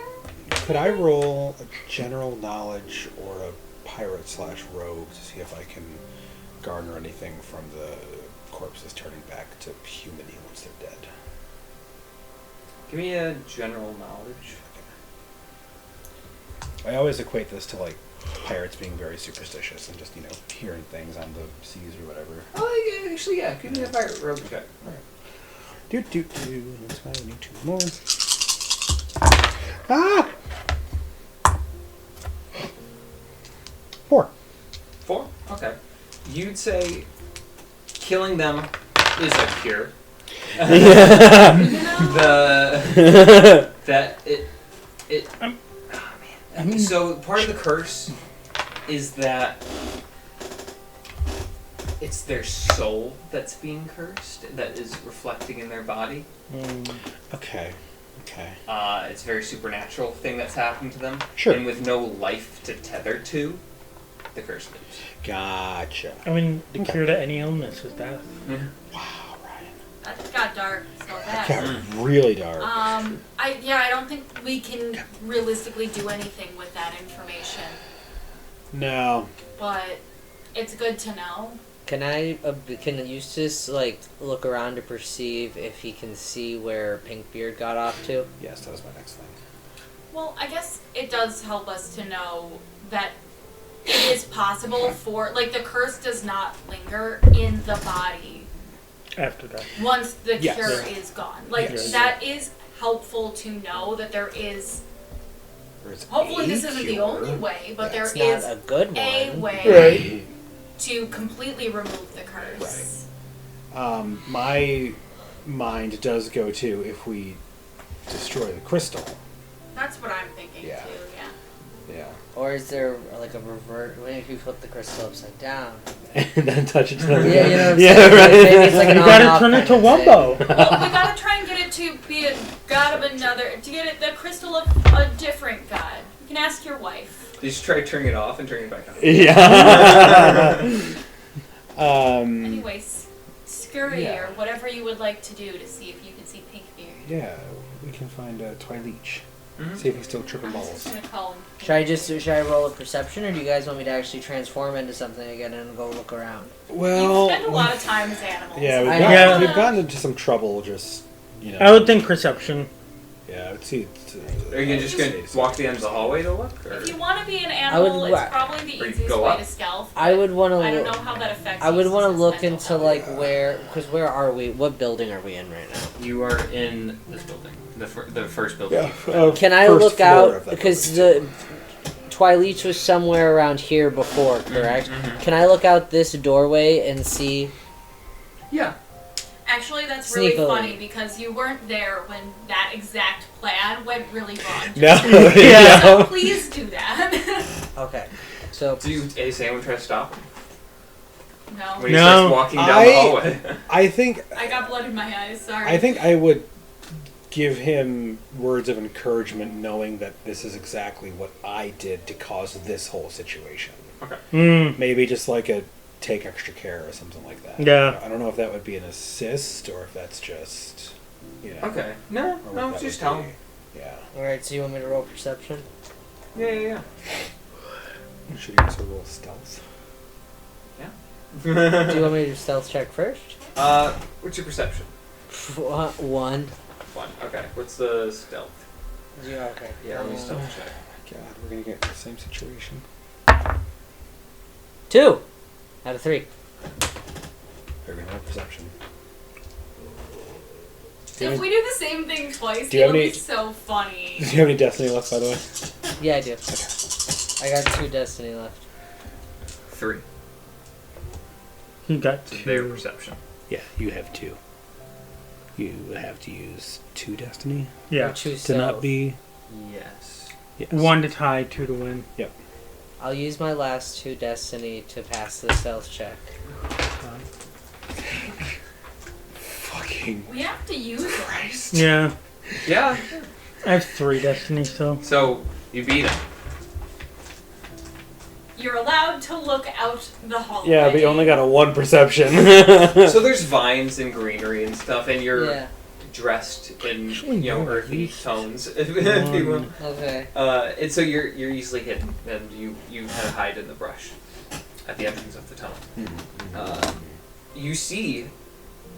Could I roll a general knowledge or a pirate/rogue to see if I can garner anything from the corpses turning back to human-y once they're dead? Give me a general knowledge. I always equate this to pirates being very superstitious and just hearing things on the seas or whatever. Oh, yeah, actually, yeah. Give me a fire rogue check. That's why I need 2 more. Ah! 4. 4? Okay. You'd say killing them is a cure. So part of the curse is that it's their soul that's being cursed that is reflecting in their body. Okay. It's a very supernatural thing that's happened to them. Sure. And with no life to tether to, the curse lives. Gotcha. I mean, the cure to any illness is death. Wow, Ryan. That just got dark so That fast. got really dark. I don't think we can realistically do anything with that information. No. But it's good to know. Can Eustace look around to perceive if he can see where Pinkbeard got off to? Yes, that was my next thing. Well, I guess it does help us to know that it is possible for the curse does not linger in the body After that. once the Yes. cure is gone. Yes. That is helpful to know that there is. There's Hopefully, a this isn't the cure. only way, but That's there not is a good one. a way Right. to completely remove the curse. My mind does go to if we destroy the crystal. That's what I'm thinking Yeah. too. Yeah. Yeah. Or is there a revert? What if you flip the crystal upside down? And then touch it to them. Yeah, you know what I'm Yeah, saying? right. Maybe it's like an You gotta on-off turn it kind to of thing. Wumbo. Well, we gotta try and get it to be a god of another. To get it the crystal of a different god. You can ask your wife. Just try turning it off and turning it back on. Yeah. Anyways, scurry yeah. or whatever you would like to do to see if you can see Pinkbeard. Yeah, we can find Twileech. Mhm. See if he's still tripping I'm just balls. gonna call him. Should I roll a perception, or do you guys want me to actually transform into something again and go look around? Well, You spend a lot of time as animals. yeah, I know. we've gotten into some trouble just, I would think perception. Yeah, I would see. Are you just going to walk the end of the hallway to look? Or? If you want to be an animal, it's probably the Or you easiest go way up. to stealth. I would want to. I don't know how that affects. I would want to Eustace's look mental into health. like where are we? What building are we in right now? You are in this building. The first building. Yeah. Can I First look floor out of that because building. the Twileach was somewhere around here before, correct? Mhm. Can I look out this doorway and see? Yeah. Actually, that's really Sneakily. funny because you weren't there when that exact plan went really wrong. No. So please do that. Okay, so Do you say anyone try to stop him? No. When he starts walking down the hallway. I think I got blood in my eyes, sorry. I think I would give him words of encouragement, knowing that this is exactly what I did to cause this whole situation. Okay. Maybe just like a take extra care or something like that. Yeah. I don't know if that would be an assist or if that's just, Okay. No, or what no, that just would tell be. him. Yeah. all right. So you want me to roll perception? Yeah. Should you also roll stealth? Do you want me to do stealth check first? What's your perception? 1. 1. Okay. What's the stealth? Yeah. Okay. Yeah, let me stealth check. God, we're gonna get in the same situation. 2 out of 3. They're gonna have perception. If we do the same thing twice, Do you have it'll any- be so funny. Do you have any destiny left, by the way? Yeah, I do. I got 2 destiny left. 3. He got To their 2. perception. Yeah, you have 2. You have to use 2 destiny Yeah. Or 2 to stealth. not be. Yes. Yes. 1 to tie, 2 to win. I'll use my last 2 destiny to pass the stealth check. Fucking. We have to use them. Yeah. Yeah. I have 3 destiny still. So you beat him. You're allowed to look out the hallway. Yeah, but you only got a 1 perception. So there's vines and greenery and stuff, and you're Yeah. dressed in Actually, you know no, earthy he's- tones, if you will. Okay. And so you're easily hidden, and you kind of hide in the brush at the entrance of the tunnel. You see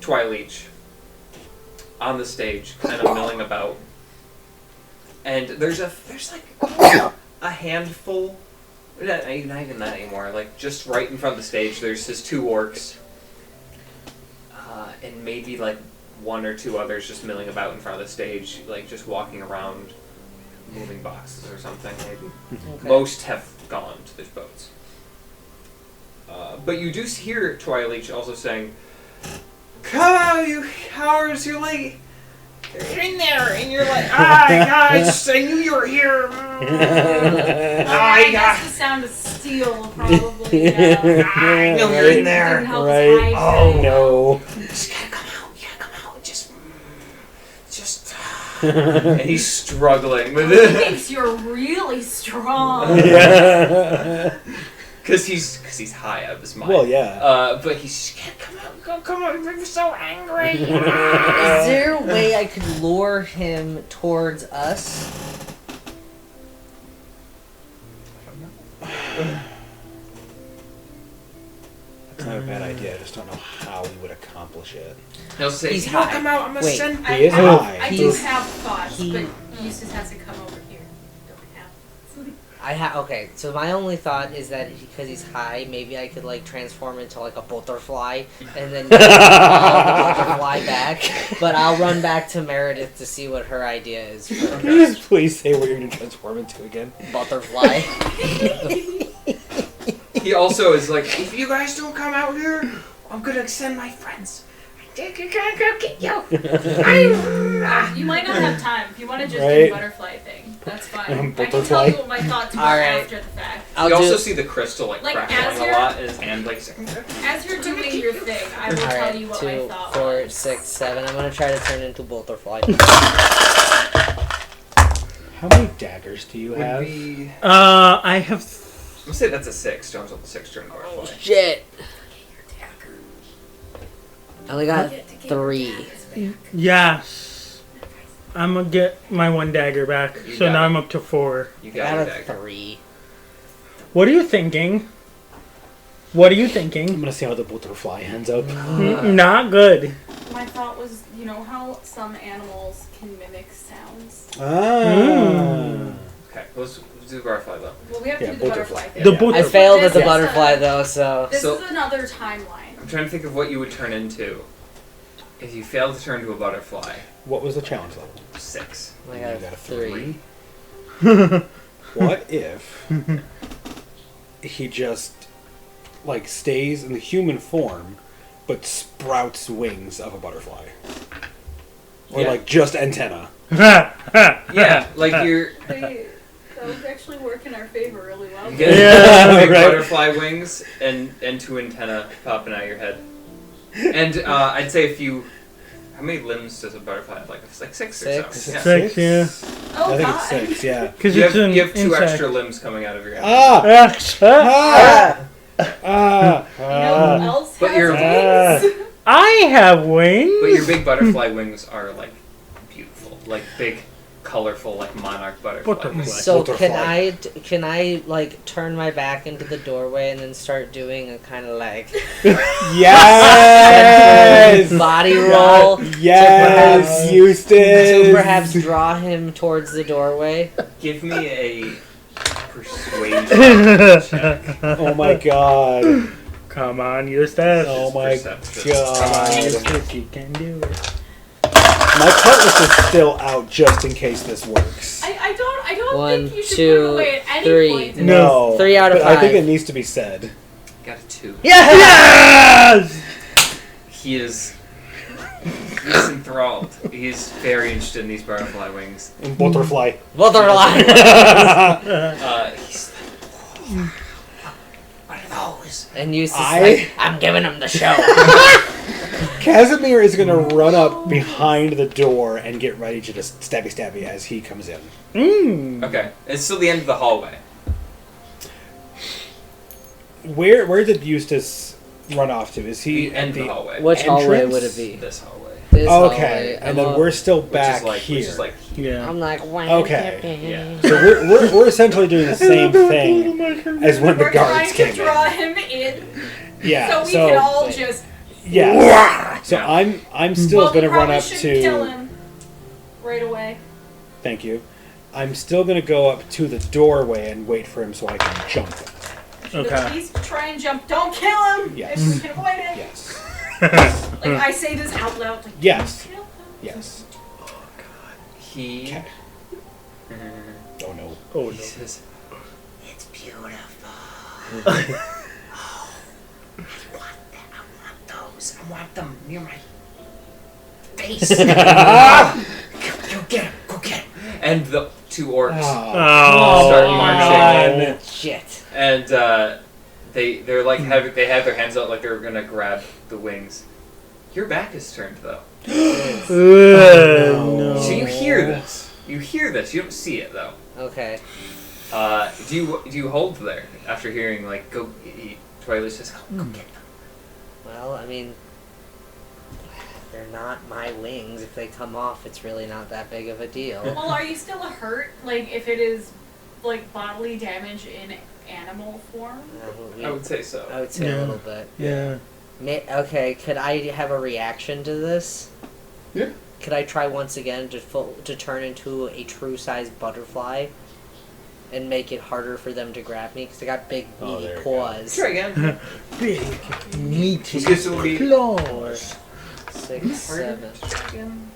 Twileach on the stage, kind of milling about, and there's like a handful. Not even that anymore. Like just right in front of the stage, there's his 2 orcs, and maybe like 1 or 2 others just milling about in front of the stage, like just walking around, moving boxes or something. Maybe Okay. most have gone to their boats. But you do hear Twileach also saying, "Come out, you cowards! You're late. You're in there," and you're like, "Ah, guys! I knew you were here." I guess the sound of steel probably. Yeah. I know you're in there. Didn't help Right. us hide Oh things. no. Just gotta come out. You gotta come out. Just. And he's struggling with He it thinks you're really strong. Yeah. because he's high out of his mind. Well, yeah. But he's come out, come out. I'm so angry. Is there a way I could lure him towards us? That's not a bad idea. I just don't know how we would accomplish it. He'll say, He's "You don't high. come out. I'm gonna Wait. send." He is high. I do He's- have thoughts, he- but Eustace has to come over here. Don't have. Okay, so my only thought is that because he's high, maybe I could like transform into like a butterfly and then call the butterfly back. But I'll run back to Meredith to see what her idea is for Please say what you're going to transform into again. butterfly. He also is like, "If you guys don't come out here, I'm gonna send my friends. I'm gonna go get you." You might not have time. If you want to just do Right. the butterfly thing, that's fine. I can Butterfly. tell you what my thoughts were Alright. after the fact. I'll You also do. see the crystal like Like, as crackling a you're- lot in his hand, like. As you're doing your thing, I will tell you Alright, what my 2, thought 4, was. 6, 7. I'm gonna try to turn into butterfly. How many daggers do you Would have? be. I have. I'll say that's a 6. Jones with the 6 turn butterfly. Shit. I only got 3. Yes. I'm gonna get my 1 dagger back. You So got now it. I'm up to 4. You I got got your a dagger. 3. What are you thinking? What are you I'm thinking? going to see how the butterfly ends up. Not good. my thought was, you know how some animals can mimic sounds? Okay, let's do the butterfly though. Well, we have to Yeah, do the butterfly butterfly. thing. The Yeah. butterfly. I failed at the This is butterfly a- though, so This So- is another timeline. I'm trying to think of what you would turn into if you failed to turn to a butterfly. What was the challenge level? 6. I You got got a 3. What if he just like stays in the human form, but sprouts wings of a butterfly, or Yeah. like just antenna? Yeah, like you're. That would actually work in our favor really well. You get big Right. butterfly wings and 2 antenna popping out your head. And I'd say if you. How many limbs does a butterfly have? Like 6 or so. Six. Yeah. 6, yeah. Oh, I think God. it's 6. Yeah. Because You it's have, an you have 2 insect. extra limbs coming out of your head. Ah! Ah. You know who else But has you're- wings? I have wings. But your big butterfly wings are like beautiful, like big, colorful, like monarch butterfly. Butterfly. wings. So Butterfly. can I like turn my back into the doorway and then start doing a kind of like Yes. body roll Yes, perhaps- Eustace. to perhaps draw him towards the doorway? Give me a persuasion check. Oh my god. Come on, Eustace. Oh my Perception. Come on, god. Eustace, you can do it. My cutlass is still out just in case this works. I don't One, think you should two, put it away at any three. point. No. 3 out of but I think 5. it needs to be said. Got a 2. Yes! He's enthralled. He's very interested in these butterfly wings. And butterfly. Butterfly. He's what are those? And Eustace I- like, I'm giving him the show. Casimir is going to run up behind the door and get ready to just stabby as he comes in. Okay, it's still the end of the hallway. Where did Eustace run off to? Is he The at end of the the hallway. Which hallway entrance? would it be? This hallway. This Okay, hallway. and then we're still back Which here. is like Yeah. I'm like, when Okay. Yeah. So we're essentially doing the same thing as when the We're guards trying came to draw in. him in Yeah. so we can all just. yeah. So Yeah. I'm still Well, we going to run probably up shouldn't kill to. him right away. Thank you. I'm still going to go up to the doorway and wait for him so I can jump. But Okay. please try and jump. Don't kill him Yes. if we can avoid it. Yes. Like I say this out loud. Like, Yes. "Don't kill him." Yes. he. Okay. Oh no. Oh, He no. says, It's beautiful. I want those. I want them near my face. Go get him. Go get him. and the 2 orcs Oh, start come marching, on. Shit. and they're like they have their hands out like they're gonna grab the wings. Your back is turned though, No. so you hear this. You hear this. You don't see it though. Okay. Do you hold there after hearing like go? Twilight says, "Go get them." Well, I mean, they're not my wings. If they come off, it's really not that big of a deal. Well, are you still hurt? Like if it is like bodily damage in animal form? I would say so. I would say Yeah. a little bit. Yeah. Okay, could I have a reaction to this? Yeah. Could I try once again to turn into a true-sized butterfly and make it harder for them to grab me? Because I got big, Oh, meaty there you paws. Try again. Big, meaty This will be- claws. 6, 7. Again.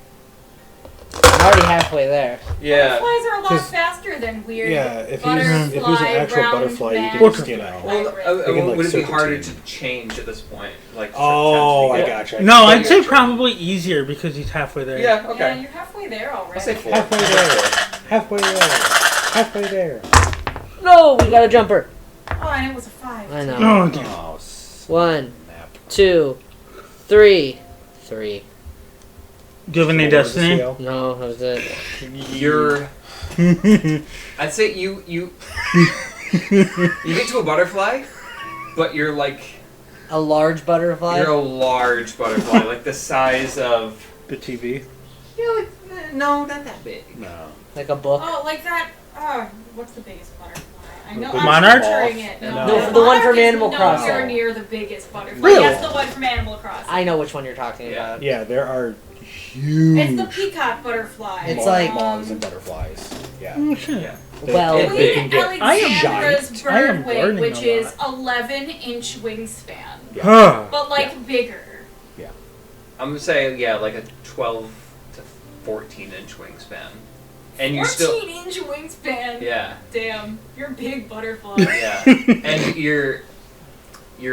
I'm already halfway there. Yeah. Butterflies are a lot 'Cause- faster than weird. Yeah, if he's butterfly, an actual round butterfly, you man can just, you know. Well, hybrid. They can, like, would it be circle harder team. to change at this point? Like. Oh, I yeah. gotcha. No, I'd But say you're- probably easier because he's halfway there. Yeah. Yeah, Okay. you're halfway there already. I'll say 4. Halfway there. Halfway there. Halfway there. No, we got a jumper. Oh, and it was a 5. I know. Oh, okay. Oh, 1, snap. 2, 3. 3. Do you have any What was the destiny? scale? No, that was it. You're. I'd say you you get to a butterfly, but you're like A large butterfly? you're a large butterfly, like the size of. The TV. You're like no, not that big. No. Like a book? Oh, like that. What's the biggest butterfly? I know. Monarch? I'm picturing it. No, No, the one from Animal Crossing. Crossing. Nowhere near the biggest butterfly. Really? That's the one from Animal Crossing. I know which one you're talking Yeah. about. Yeah, there are huge It's the peacock butterfly. It's like- moths and butterflies. Yeah. Yeah. Well, They We can get Alexandra's I am bird wing, learning which a is 11-inch wingspan, Yeah. but like bigger. I'm gonna say like a 12 to 14-inch wingspan, and you 14-inch wingspan. yeah. Damn, you're a big butterfly. Yeah, and your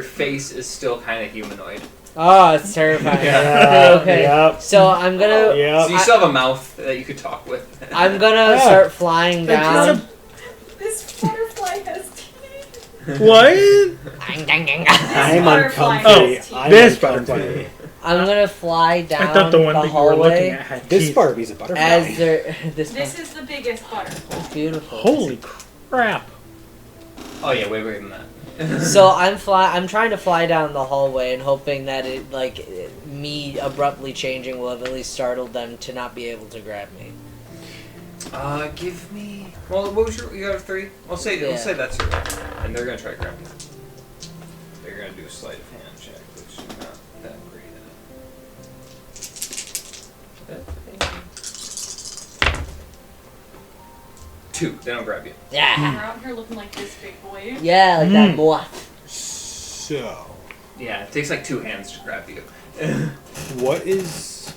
face is still kind of humanoid. oh, it's terrifying. Yeah. Okay. Yep. So I'm gonna. Yep. So you still have a mouth that you could talk with. I'm gonna Yeah. start flying down. This butterfly has teeth. What? I'm butterfly uncomfy. has teeth. I'm This uncomfy. butterfly. I'm gonna fly down I thought the one that you were looking hallway at had This teeth. Barbie's a butterfly. as there. This This is the biggest butterfly. is beautiful. Holy crap. Oh yeah, way bigger than that. So I'm trying to fly down the hallway and hoping that me abruptly changing will have at least startled them to not be able to grab me. Give me. Well, what was you got a 3? We'll say that's your, and they're gonna try to grab you. They're gonna do a sleight of hand check, which is not that great at. 2. They don't grab you. Yeah. We're out here looking like this big boy. Yeah, like that boy. So, Yeah, it takes like 2 hands to grab you. what is?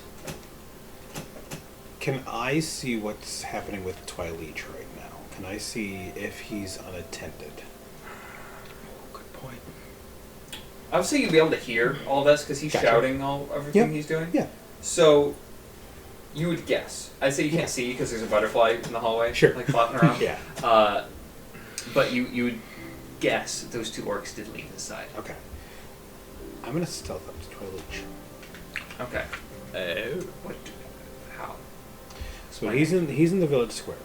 Can I see what's happening with Twileach right now? Can I see if he's unattended? Good point. I would say you'd be able to hear all this because he's Gotcha. shouting everything Yep. he's doing. Yeah. So, you would guess. I'd say you can't Yeah. see because there's a butterfly in the hallway, Sure. like flopping around. Yeah. But you would guess those 2 orcs did leave his side. Okay. I'm gonna stealth up to Twileach. Okay. What? How? So he's in the village square.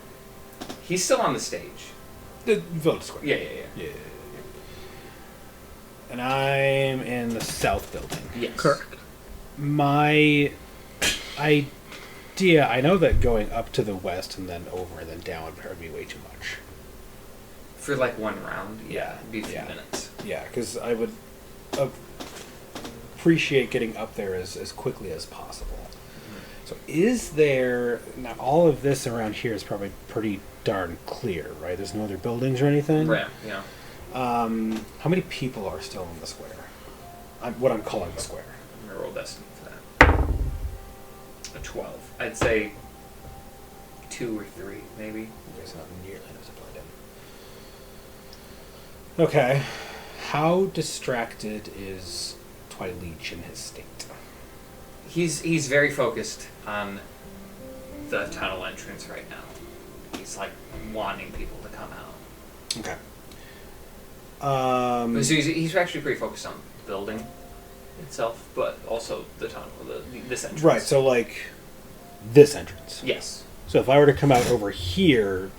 He's still on the stage. The village square. Yeah. Yeah. And I'm in the south building. Yes. Correct. My idea, I know that going up to the west and then over and then down would probably be way too much. For like 1 round. Yeah, It'd be a few yeah. minutes. Yeah, because I would appreciate getting up there as quickly as possible. So is there... Now, all of this around here is probably pretty darn clear, right? There's no other buildings or anything? Right. Yeah. How many people are still in the square? What I'm calling the square. I'm gonna roll destiny for that. A 12. I'd say 2 or 3, maybe. It's not nearly enough to blend in. Okay. How distracted is Twileach in his state? He's very focused on the tunnel entrance right now. He's like wanting people to come out. Okay. So he's actually pretty focused on the building itself, but also the tunnel, this entrance. Right, so like this entrance. Yes. So if I were to come out over here,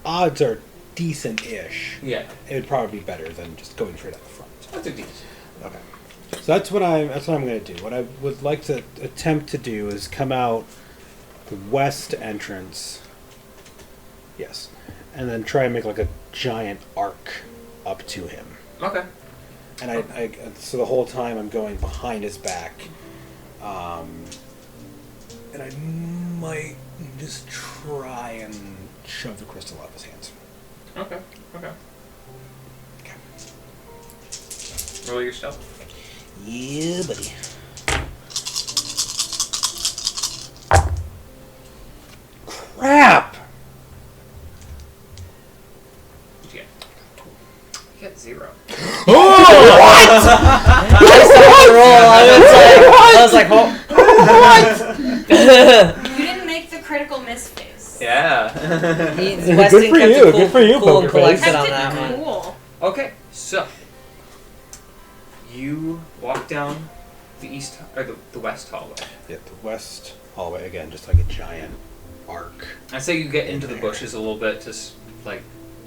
odds are decent-ish. Yeah. It would probably be better than just going straight out the front. That's a decent. Okay. So that's what I'm going to do. What I would like to attempt to do is come out the west entrance. Yes. And then try and make like a giant arc up to him. Okay. And I so the whole time I'm going behind his back. And I might just try and shove the crystal out of his hands. Okay. Okay. Roll your stealth. Yeah, buddy. Crap! What'd you get? You got 0. I was like, oh. You didn't make the critical miss face. Yeah. Weston for kept you, it good for you, cool and Poker Face. collected Kept on it that one. cool. Okay, so you walk down the east or the west hallway. Yeah, the west hallway again, just like a giant arc. I say you get into the bushes a little bit, just like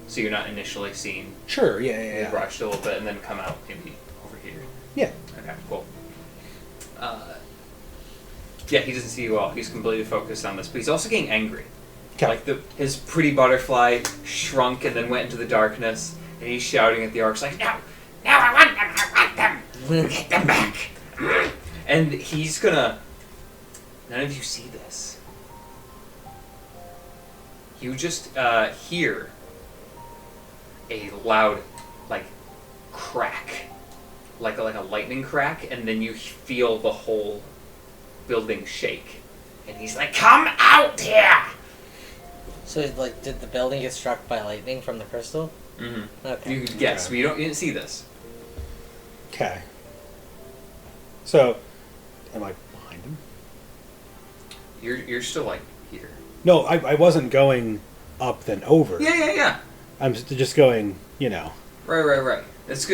so you're not initially seen. Sure, yeah, You rushed a little bit and then come out maybe over here. Yeah. Okay, cool. Yeah, he doesn't see you all. He's completely focused on this, but he's also getting angry. Okay. Like his pretty butterfly shrunk and then went into the darkness, and he's shouting at the orcs like, "No, I want them, get them back!" And he's gonna. None of you see this. You just hear a loud, like, crack, like a lightning crack, and then you feel the whole building shake. And he's like, "Come out here!" So, like, did the building get struck by lightning from the crystal? Mm-hmm. Okay. You guess, but you didn't see this. Okay. So, am I behind him? You're still like here. No, I wasn't going up then over. Yeah. I'm just going, Right. It's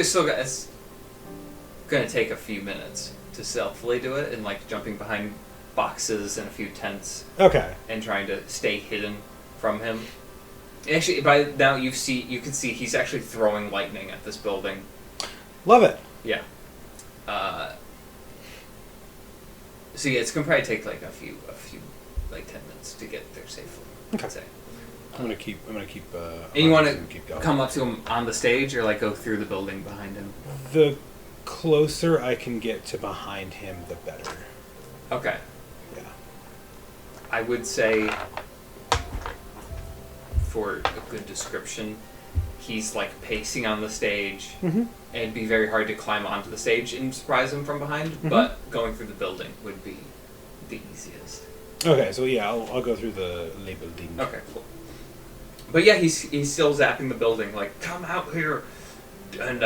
gonna take a few minutes to stealthily do it, and like jumping behind boxes and a few tents, Okay. and trying to stay hidden from him. Actually, by now you can see he's actually throwing lightning at this building. Love it. Yeah. So yeah, it's gonna probably take like a few like 10 minutes to get there safely. Okay. I'd say. I'm gonna keep. And you want to keep going. come up to him on the stage, or like go through the building behind him? The closer I can get to behind him, the better. Okay. Yeah. I would say, for a good description, he's like pacing on the stage, Mm-hmm. and it'd be very hard to climb onto the stage and surprise him from behind, but going through the building would be the easiest. Okay, so yeah, I'll go through the building. Okay, cool. But yeah, he's still zapping the building, like, "Come out here!" And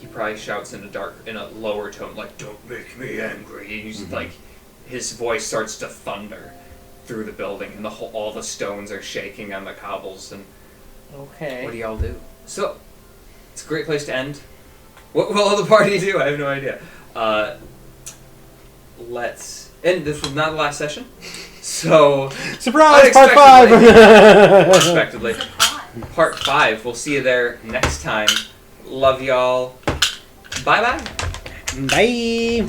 he probably shouts in a lower tone, like, "Don't make me angry." And he's like, his voice starts to thunder through the building, and all the stones are shaking on the cobbles. And Okay. what do y'all do? So, it's a great place to end. What will the party do? I have no idea. And this was not the last session, so Surprise! Part 5. unexpectedly, Surprise. part 5. We'll see you there next time. Love y'all. Bye bye. Bye.